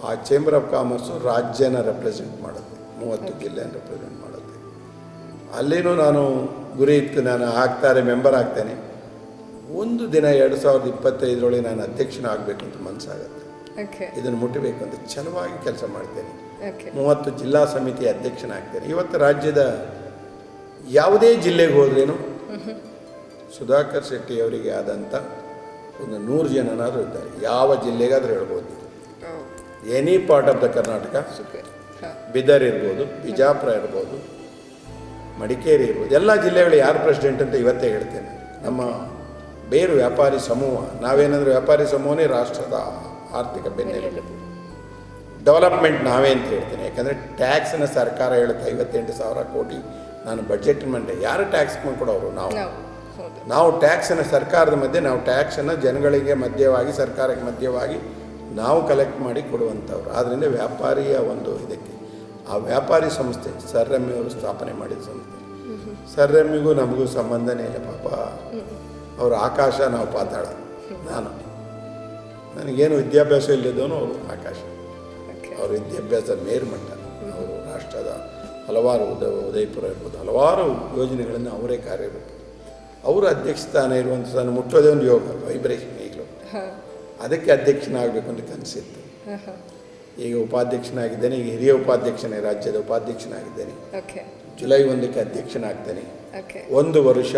ಆ ಚೇಂಬರ್ ಆಫ್ ಕಾಮರ್ಸು ರಾಜ್ಯನ ರೆಪ್ರೆಸೆಂಟ್ ಮಾಡುತ್ತೆ, 30 ಜಿಲ್ಲೆಯನ್ನು ರೆಪ್ರೆಸೆಂಟ್ ಮಾಡುತ್ತೆ. ಅಲ್ಲಿನೂ ನಾನು ಗುರಿ ಇತ್ತು, ನಾನು ಮೆಂಬರ್ ಆಗ್ತೇನೆ. ಒಂದು ದಿನ 2025ರೊಳಗೆ ನಾನು ಅಧ್ಯಕ್ಷನಾಗಬೇಕು ಅಂತ ಮನಸ್ಸಾಗುತ್ತೆ. ಇದನ್ನು ಮುಟ್ಟಬೇಕು ಅಂತ ಛಲವಾಗಿ ಕೆಲಸ ಮಾಡ್ತೇನೆ. 30 ಜಿಲ್ಲಾ ಸಮಿತಿ ಅಧ್ಯಕ್ಷನಾಗ್ತೇನೆ. ಇವತ್ತು ರಾಜ್ಯದ ಯಾವುದೇ ಜಿಲ್ಲೆಗೆ ಹೋದ್ರೇನು ಸುಧಾಕರ್ ಶೆಟ್ಟಿ ಅವರಿಗೆ ಆದಂಥ ಒಂದು 100 ಜನನಾದರೂ ಇದ್ದಾರೆ. ಯಾವ ಜಿಲ್ಲೆಗಾದರೂ ಹೇಳ್ಬೋದು. Any part of the Karnataka, Bidar ಇರ್ಬೋದು, ಬಿಜಾಪುರ ಇರ್ಬೋದು, ಮಡಿಕೇರಿ ಇರ್ಬೋದು, ಎಲ್ಲ ಜಿಲ್ಲೆಗಳು ಯಾರು ಪ್ರೆಸಿಡೆಂಟ್ ಅಂತ ಇವತ್ತೇ ಹೇಳ್ತೇನೆ. ನಮ್ಮ ಬೇರು ವ್ಯಾಪಾರಿ ಸಮೂಹ. ನಾವೇನಂದರೆ ವ್ಯಾಪಾರಿ ಸಮೂಹನೇ ರಾಷ್ಟ್ರದ ಆರ್ಥಿಕ ಬೆನ್ನೆಲುಬು. ಡೆವಲಪ್ಮೆಂಟ್ ನಾವೇ ಅಂತ ಹೇಳ್ತೇನೆ. ಯಾಕಂದರೆ ಟ್ಯಾಕ್ಸನ್ನು ಸರ್ಕಾರ ಹೇಳುತ್ತೆ 58,000 ಕೋಟಿ ನಾನು ಬಡ್ಜೆಟ್ ಮಾಡಿದೆ. ಯಾರು ಟ್ಯಾಕ್ಸ್ ಕೊಡೋರು? ನಾವು ಟ್ಯಾಕ್ಸನ್ನು ಸರ್ಕಾರದ ಮಧ್ಯೆ, ನಾವು ಟ್ಯಾಕ್ಸನ್ನು ಜನಗಳಿಗೆ ಮಧ್ಯವಾಗಿ, ಸರ್ಕಾರಕ್ಕೆ ಮಧ್ಯವಾಗಿ ನಾವು ಕಲೆಕ್ಟ್ ಮಾಡಿ ಕೊಡುವಂಥವ್ರು. ಆದ್ದರಿಂದ ವ್ಯಾಪಾರಿಯ ಒಂದು ಇದಕ್ಕೆ ಆ ವ್ಯಾಪಾರಿ ಸಂಸ್ಥೆ ಸರ್ ಎಂ ಅವರು ಸ್ಥಾಪನೆ ಮಾಡಿದ ಸಂಸ್ಥೆ. ಸರ್ ಎಮ್ಮಿಗೂ ನಮಗೂ ಸಂಬಂಧನೇ ಇಲ್ಲ ಪಾಪ. ಅವರು ಆಕಾಶ, ನಾವು ಪಾತಾಳ. ನನಗೇನು ವಿದ್ಯಾಭ್ಯಾಸ ಇಲ್ಲದವನು ಅವರು ಆಕಾಶ. ಅವ್ರ ವಿದ್ಯಾಭ್ಯಾಸ ಮೇರುಮಟ್ಟ. ಅವರು ರಾಷ್ಟ್ರದ ಹಲವಾರು ಉದಯಪುರ ಇರ್ಬೋದು, ಹಲವಾರು ಯೋಜನೆಗಳನ್ನು ಅವರೇ ಕಾರ್ಯರೂಪ. ಅವರು ಅಧ್ಯಕ್ಷ ಸ್ಥಾನ ಇರುವಂಥ ಸ್ಥಾನ ಮುಟ್ಟೋದೇ ಒಂದು ಯೋಗ, ವೈಬ್ರೇಷನ್. ಈಗಲೂ ಅದಕ್ಕೆ ಅಧ್ಯಕ್ಷನಾಗಬೇಕು ಅಂತ ಕನಸಿತ್ತು. ಈಗ ಉಪಾಧ್ಯಕ್ಷನಾಗಿದ್ದೇನೆ. ಈಗ ಹಿರಿಯ ಉಪಾಧ್ಯಕ್ಷನೇ, ರಾಜ್ಯದ ಉಪಾಧ್ಯಕ್ಷನಾಗಿದ್ದೇನೆ. ಜುಲೈ 1ಕ್ಕೆ ಅಧ್ಯಕ್ಷನಾಗ್ತೇನೆ. 1 ವರ್ಷ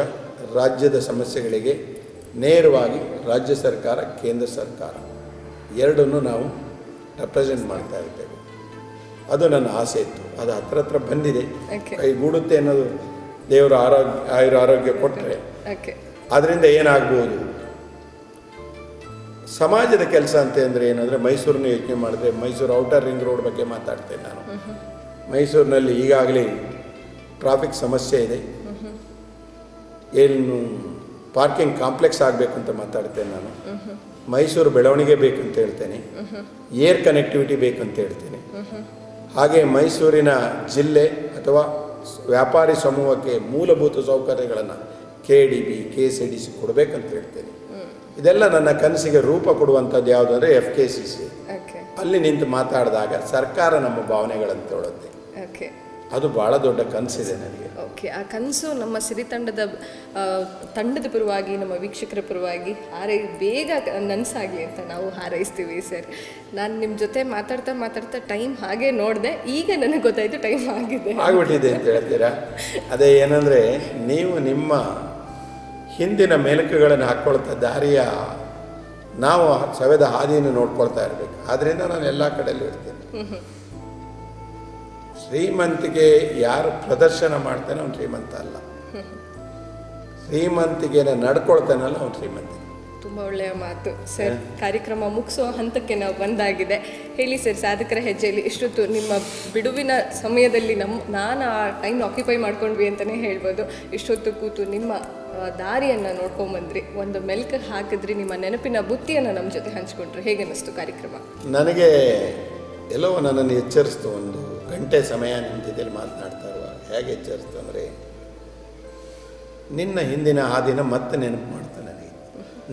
ರಾಜ್ಯದ ಸಮಸ್ಯೆಗಳಿಗೆ ನೇರವಾಗಿ ರಾಜ್ಯ ಸರ್ಕಾರ, ಕೇಂದ್ರ ಸರ್ಕಾರ ಎರಡನ್ನೂ ನಾವು ರೆಪ್ರೆಸೆಂಟ್ ಮಾಡ್ತಾ ಇರ್ತೇವೆ. ಅದು ನನ್ನ ಆಸೆ ಇತ್ತು. ಅದು ಹತ್ರ ಬಂದಿದೆ, ಕೈಗೂಡುತ್ತೆ ಅನ್ನೋದು ದೇವರ ಆರೋಗ್ಯ ಕೊಟ್ಟರೆ. ಅದರಿಂದ ಏನಾಗ್ಬೋದು, ಸಮಾಜದ ಕೆಲಸ ಅಂತ ಅಂದರೆ ಏನಂದರೆ, ಮೈಸೂರನ್ನ ಯೋಚನೆ ಮಾಡಿದ್ರೆ ಮೈಸೂರು ಔಟರ್ ರಿಂಗ್ ರೋಡ್ ಬಗ್ಗೆ ಮಾತಾಡ್ತೇನೆ ನಾನು. ಮೈಸೂರಿನಲ್ಲಿ ಈಗಾಗಲೇ ಟ್ರಾಫಿಕ್ ಸಮಸ್ಯೆ ಇದೆ. ಏನು ಪಾರ್ಕಿಂಗ್ ಕಾಂಪ್ಲೆಕ್ಸ್ ಆಗಬೇಕಂತ ಮಾತಾಡ್ತೇನೆ ನಾನು. ಮೈಸೂರು ಬೆಳವಣಿಗೆ ಬೇಕಂತ ಹೇಳ್ತೇನೆ. ಏರ್ ಕನೆಕ್ಟಿವಿಟಿ ಬೇಕಂತ ಹೇಳ್ತೇನೆ. ಹಾಗೆ ಮೈಸೂರಿನ ಜಿಲ್ಲೆ ಅಥವಾ ವ್ಯಾಪಾರಿ ಸಮೂಹಕ್ಕೆ ಮೂಲಭೂತ ಸೌಕರ್ಯಗಳನ್ನು KDB, KCDC ಕೊಡಬೇಕಂತ ಹೇಳ್ತೇನೆ. ಇದೆಲ್ಲ ನನ್ನ ಕನಸಿಗೆ ರೂಪ ಕೊಡುವಂಥದ್ದು ಯಾವುದು ಅಂದರೆ FKCC. ಅಲ್ಲಿ ನಿಂತು ಮಾತಾಡಿದಾಗ ಸರ್ಕಾರ ನಮ್ಮ ಭಾವನೆಗಳನ್ನು ತೊಳುತ್ತೆ. ಅದು ಭಾಳ ದೊಡ್ಡ ಕನಸಿದೆ ನನಗೆ. ಓಕೆ, ಆ ಕನಸು ನಮ್ಮ ಸಿರಿತಂಡದ ತಂಡದ ಪರವಾಗಿ, ನಮ್ಮ ವೀಕ್ಷಕರ ಪರವಾಗಿ ಬೇಗ ನನಸಾಗಲಿ ಅಂತ ನಾವು ಹಾರೈಸ್ತೀವಿ ಸರ್. ನಾನು ನಿಮ್ಮ ಜೊತೆ ಮಾತಾಡ್ತಾ ಟೈಮ್ ಹಾಗೆ ನೋಡಿದೆ, ಈಗ ನನಗೆ ಗೊತ್ತಾಯಿತು ಟೈಮ್ ಆಗಿಬಿಟ್ಟಿದೆ ಅಂತ ಹೇಳ್ತೀರಾ. ಅದೇ ಏನಂದರೆ, ನೀವು ನಿಮ್ಮ ಹಿಂದಿನ ಮೆಲುಕುಗಳನ್ನು ಹಾಕ್ಕೊಳ್ತಾ ದಾರಿಯ ನಾವು ಸವೆದ ಹಾದಿಯನ್ನು ನೋಡ್ಕೊಳ್ತಾ ಇರಬೇಕು. ಆದ್ದರಿಂದ ನಾನು ಎಲ್ಲ ಕಡೆಯಲ್ಲೂ ಇರ್ತೇನೆ. ಶ್ರೀಮಂತಿಗೆ ಯಾರು ಪ್ರದರ್ಶನ ಮಾಡ್ತಾನೆ ಅವ್ನು ಶ್ರೀಮಂತ ಅಲ್ಲ, ಶ್ರೀಮಂತಿಗೆನ ನಡ್ಕೊಳ್ತಾನಲ್ಲ ಅವ್ನು ಶ್ರೀಮಂತ. ತುಂಬ ಒಳ್ಳೆಯ ಮಾತು ಸರ್. ಕಾರ್ಯಕ್ರಮ ಮುಗಿಸೋ ಹಂತಕ್ಕೆ ನಾವು ಬಂದಾಗಿದೆ. ಹೇಳಿ ಸರ್, ಸಾಧಕರ ಹೆಜ್ಜೆಯಲ್ಲಿ ಇಷ್ಟೊತ್ತು ನಿಮ್ಮ ಬಿಡುವಿನ ಸಮಯದಲ್ಲಿ ನಾನು ಆ ಟೈಮ್ ಆಕ್ಯುಪೈ ಮಾಡ್ಕೊಂಡ್ವಿ ಅಂತಲೇ ಹೇಳ್ಬೋದು. ಇಷ್ಟೊತ್ತು ಕೂತು ನಿಮ್ಮ ದಾರಿಯನ್ನು ನೋಡ್ಕೊಂಬಂದ್ರಿ, ಒಂದು ಮೆಲ್ಕು ಹಾಕಿದ್ರಿ, ನಿಮ್ಮ ನೆನಪಿನ ಬುತ್ತಿಯನ್ನು ನಮ್ಮ ಜೊತೆ ಹಂಚ್ಕೊಂಡ್ರಿ. ಹೇಗೆ ಅನ್ನಿಸ್ತು ಕಾರ್ಯಕ್ರಮ? ನನಗೆ ಎಲ್ಲವೋ ನನ್ನನ್ನು ಎಚ್ಚರಿಸ್ತು. ಒಂದು ಗಂಟೆ ಸಮಯ ನಿಮ್ಮ ಜೊತೆಯಲ್ಲಿ ಮಾತನಾಡ್ತಾ ಇರುವಾಗ ಹೇಗೆ ಎಚ್ಚರಿಸ್ತು ಅಂದರೆ, ನಿನ್ನ ಹಿಂದಿನ ಹಾದಿನ ಮತ್ತೆ ನೆನಪು ಮಾಡ್ತು ನನಗೆ.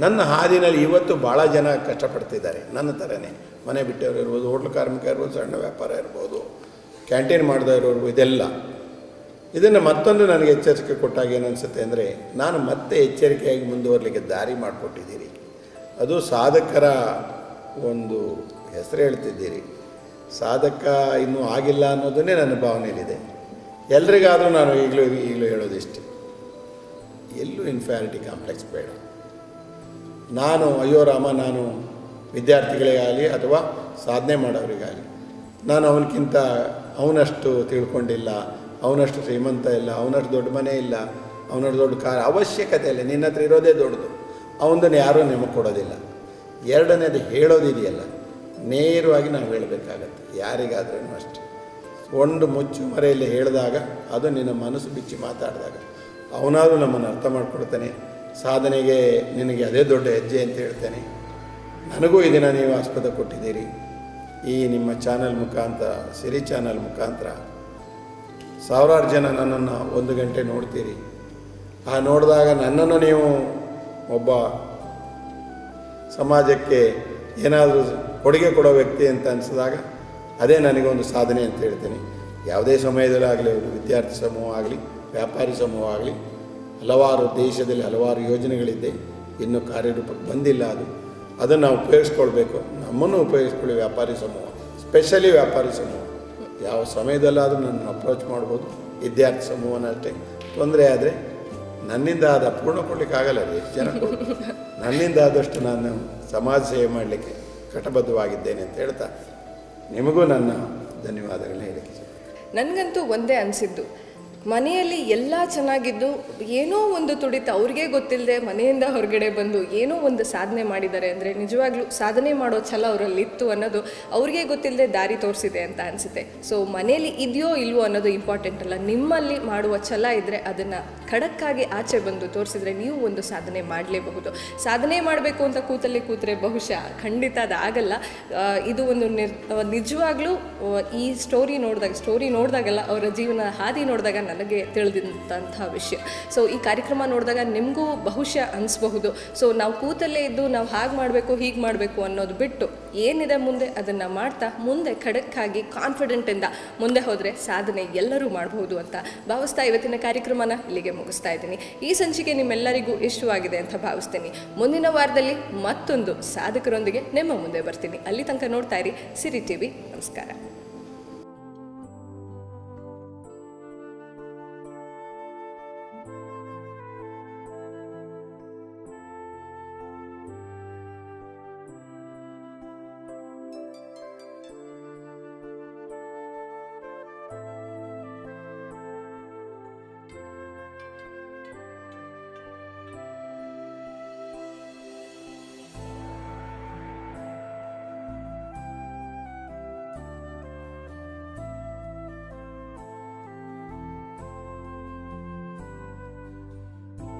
ನನ್ನ ಹಾದಿನಲ್ಲಿ ಇವತ್ತು ಭಾಳ ಜನ ಕಷ್ಟಪಡ್ತಿದ್ದಾರೆ, ನನ್ನ ಥರನೇ. ಮನೆ ಬಿಟ್ಟವರು ಇರ್ಬೋದು, ಹೋಟ್ಲು ಕಾರ್ಮಿಕ ಇರ್ಬೋದು, ಸಣ್ಣ ವ್ಯಾಪಾರ ಇರ್ಬೋದು, ಕ್ಯಾಂಟೀನ್ ಮಾಡಿದವರು, ಇದೆಲ್ಲ. ಇದನ್ನು ಮತ್ತೊಂದು ನನಗೆ ಎಚ್ಚರಿಕೆ ಕೊಟ್ಟಾಗ ಏನು ಅನಿಸುತ್ತೆ ಅಂದರೆ, ನಾನು ಮತ್ತೆ ಎಚ್ಚರಿಕೆಯಾಗಿ ಮುಂದುವರಲಿಕ್ಕೆ ದಾರಿ ಮಾಡಿಕೊಟ್ಟಿದ್ದೀರಿ. ಅದು ಸಾಧಕರ ಒಂದು ಹೆಸರು ಹೇಳ್ತಿದ್ದೀರಿ. ಸಾಧಕ ಇನ್ನೂ ಆಗಿಲ್ಲ ಅನ್ನೋದನ್ನೇ ನನ್ನ ಭಾವನೆಯಲ್ಲಿದೆ. ಎಲ್ರಿಗಾದರೂ ನಾನು ಈಗಲೂ ಹೇಳೋದಿಷ್ಟೆ, ಎಲ್ಲೂ ಇನ್ಫ್ಯಾರಿಟಿ ಕಾಂಪ್ಲೆಕ್ಸ್ ಬೇಡ. ನಾನು ಅಯ್ಯೋ ರಾಮ, ನಾನು ವಿದ್ಯಾರ್ಥಿಗಳಿಗಾಗಲಿ ಅಥವಾ ಸಾಧನೆ ಮಾಡೋರಿಗಾಗಲಿ ನಾನು ಅವನಕ್ಕಿಂತ ಅವನಷ್ಟು ತಿಳ್ಕೊಂಡಿಲ್ಲ, ಅವನಷ್ಟು ಶ್ರೀಮಂತ ಇಲ್ಲ, ಅವನಷ್ಟು ದೊಡ್ಡ ಮನೆ ಇಲ್ಲ, ಅವನಷ್ಟು ದೊಡ್ಡ ಕಾರ್ ಅವಶ್ಯಕತೆ ಇಲ್ಲ. ನಿನ್ನ ಹತ್ರ ಇರೋದೇ ದೊಡ್ಡದು, ಅವನದನ್ನು ಯಾರೂ ನಿಮಗೆ ಕೊಡೋದಿಲ್ಲ. ಎರಡನೇದು ಹೇಳೋದಿದೆಯಲ್ಲ, ನೇರವಾಗಿ ನಾವು ಹೇಳಬೇಕಾಗತ್ತೆ ಯಾರಿಗಾದ್ರೂ ಅಷ್ಟೆ. ಒಂದು ಮುಚ್ಚು ಮರೆಯಲ್ಲಿ ಹೇಳಿದಾಗ, ಅದು ನಿನ್ನ ಮನಸ್ಸು ಬಿಚ್ಚಿ ಮಾತಾಡಿದಾಗ ಅವನಾದರೂ ನಮ್ಮನ್ನು ಅರ್ಥ ಮಾಡಿಕೊಡ್ತಾನೆ. ಸಾಧನೆಗೆ ನಿನಗೆ ಅದೇ ದೊಡ್ಡ ಹೆಜ್ಜೆ ಅಂತ ಹೇಳ್ತೇನೆ. ನನಗೂ ಈ ದಿನ ನೀವು ಆಸ್ಪದ ಕೊಟ್ಟಿದ್ದೀರಿ. ಈ ನಿಮ್ಮ ಚಾನಲ್ ಮುಖಾಂತರ, ಸಿರಿ ಚಾನಲ್ ಮುಖಾಂತರ ಸಾವಿರಾರು ಜನ ನನ್ನನ್ನು 1 ಗಂಟೆ ನೋಡ್ತೀರಿ. ಆ ನೋಡಿದಾಗ ನನ್ನನ್ನು ನೀವು ಒಬ್ಬ ಸಮಾಜಕ್ಕೆ ಏನಾದರೂ ಕೊಡುಗೆ ಕೊಡೋ ವ್ಯಕ್ತಿ ಅಂತ ಅನಿಸಿದಾಗ ಅದೇ ನನಗೊಂದು ಸಾಧನೆ ಅಂತ ಹೇಳ್ತೀನಿ. ಯಾವುದೇ ಸಮಯದಲ್ಲಾಗಲಿ, ಅವರು ವಿದ್ಯಾರ್ಥಿ ಸಮೂಹ ಆಗಲಿ, ವ್ಯಾಪಾರಿ ಸಮೂಹ ಆಗಲಿ, ಹಲವಾರು ದೇಶದಲ್ಲಿ ಹಲವಾರು ಯೋಜನೆಗಳಿದೆ, ಇನ್ನೂ ಕಾರ್ಯರೂಪಕ್ಕೆ ಬಂದಿಲ್ಲ. ಅದನ್ನು ನಾವು ಉಪಯೋಗಿಸ್ಕೊಳ್ಬೇಕು. ನಮ್ಮನ್ನು ಉಪಯೋಗಿಸ್ಕೊಳ್ಳಿ. ವ್ಯಾಪಾರಿ ಸಮೂಹ, ಸ್ಪೆಷಲಿ ವ್ಯಾಪಾರಿ ಸಮೂಹ ಯಾವ ಸಮಯದಲ್ಲಾದರೂ ನನ್ನ ಅಪ್ರೋಚ್ ಮಾಡ್ಬೋದು. ವಿದ್ಯಾರ್ಥಿ ಸಮೂಹನ ಅಷ್ಟೇ. ತೊಂದರೆ ಆದರೆ ನನ್ನಿಂದ ಆದ ಪೂರ್ಣ ಕೊಡಲಿಕ್ಕಾಗಲ್ಲ ರೀ, ಎಷ್ಟು ಜನ ನನ್ನಿಂದ ಆದಷ್ಟು ನಾನು ಸಮಾಜ ಸೇವೆ ಮಾಡಲಿಕ್ಕೆ ಕಟಬದ್ಧವಾಗಿದ್ದೇನೆ ಅಂತ ಹೇಳ್ತಾ ನಿಮಗೂ ನನ್ನ ಧನ್ಯವಾದಗಳನ್ನ ಹೇಳಿಕೆ. ನನಗಂತೂ ಒಂದೇ ಅನಿಸಿದ್ದು, ಮನೆಯಲ್ಲಿ ಎಲ್ಲ ಚೆನ್ನಾಗಿದ್ದು ಏನೋ ಒಂದು ತುಡಿತ ಅವ್ರಿಗೆ ಗೊತ್ತಿಲ್ಲದೆ ಮನೆಯಿಂದ ಹೊರಗಡೆ ಬಂದು ಏನೋ ಒಂದು ಸಾಧನೆ ಮಾಡಿದ್ದಾರೆ ಅಂದರೆ ನಿಜವಾಗ್ಲೂ ಸಾಧನೆ ಮಾಡೋ ಛಲ ಅವರಲ್ಲಿ ಇತ್ತು ಅನ್ನೋದು ಅವ್ರಿಗೆ ಗೊತ್ತಿಲ್ಲದೆ ದಾರಿ ತೋರಿಸಿದೆ ಅಂತ ಅನಿಸುತ್ತೆ. ಸೊ ಮನೆಯಲ್ಲಿ ಇದೆಯೋ ಇಲ್ವೋ ಅನ್ನೋದು ಇಂಪಾರ್ಟೆಂಟ್ ಅಲ್ಲ, ನಿಮ್ಮಲ್ಲಿ ಮಾಡುವ ಛಲ ಇದ್ದರೆ ಅದನ್ನು ಖಡಕ್ಕಾಗಿ ಆಚೆ ಬಂದು ತೋರಿಸಿದ್ರೆ ನೀವು ಒಂದು ಸಾಧನೆ ಮಾಡಲೇಬಹುದು. ಸಾಧನೆ ಮಾಡಬೇಕು ಅಂತ ಕೂತ್ರೆ ಬಹುಶಃ ಖಂಡಿತ ಅದಾಗಲ್ಲ. ಇದು ಒಂದು ನಿಜವಾಗ್ಲೂ ಈ ಸ್ಟೋರಿ ನೋಡಿದಾಗೆಲ್ಲ ಅವರ ಜೀವನ ಹಾದಿ ನೋಡಿದಾಗ ನನಗೆ ತಿಳಿದಂತಹ ವಿಷಯ. ಸೊ ಈ ಕಾರ್ಯಕ್ರಮ ನೋಡಿದಾಗ ನಿಮಗೂ ಬಹುಶಃ ಅನಿಸ್ಬಹುದು, ಸೊ ನಾವು ಕೂತಲ್ಲೇ ಇದ್ದು ನಾವು ಹಾಗೆ ಮಾಡಬೇಕು ಹೀಗೆ ಮಾಡಬೇಕು ಅನ್ನೋದು ಬಿಟ್ಟು ಏನಿದೆ ಮುಂದೆ ಅದನ್ನು ಮಾಡ್ತಾ ಮುಂದೆ ಖಡಕ್ಕಾಗಿ ಕಾನ್ಫಿಡೆಂಟಿಂದ ಮುಂದೆ ಹೋದರೆ ಸಾಧನೆ ಎಲ್ಲರೂ ಮಾಡಬಹುದು ಅಂತ ಭಾವಿಸ್ತಾ ಇವತ್ತಿನ ಕಾರ್ಯಕ್ರಮನ ಇಲ್ಲಿಗೆ ಮುಗಿಸ್ತಾ ಇದ್ದೀನಿ. ಈ ಸಂಚಿಕೆ ನಿಮ್ಮೆಲ್ಲರಿಗೂ ಇಷ್ಟವಾಗಿದೆ ಅಂತ ಭಾವಿಸ್ತೀನಿ. ಮುಂದಿನ ವಾರದಲ್ಲಿ ಮತ್ತೊಂದು ಸಾಧಕರೊಂದಿಗೆ ನಿಮ್ಮ ಮುಂದೆ ಬರ್ತೀನಿ. ಅಲ್ಲಿ ತನಕ ನೋಡ್ತಾ ಇರಿ ಸಿರಿ ಟಿವಿ. ನಮಸ್ಕಾರ.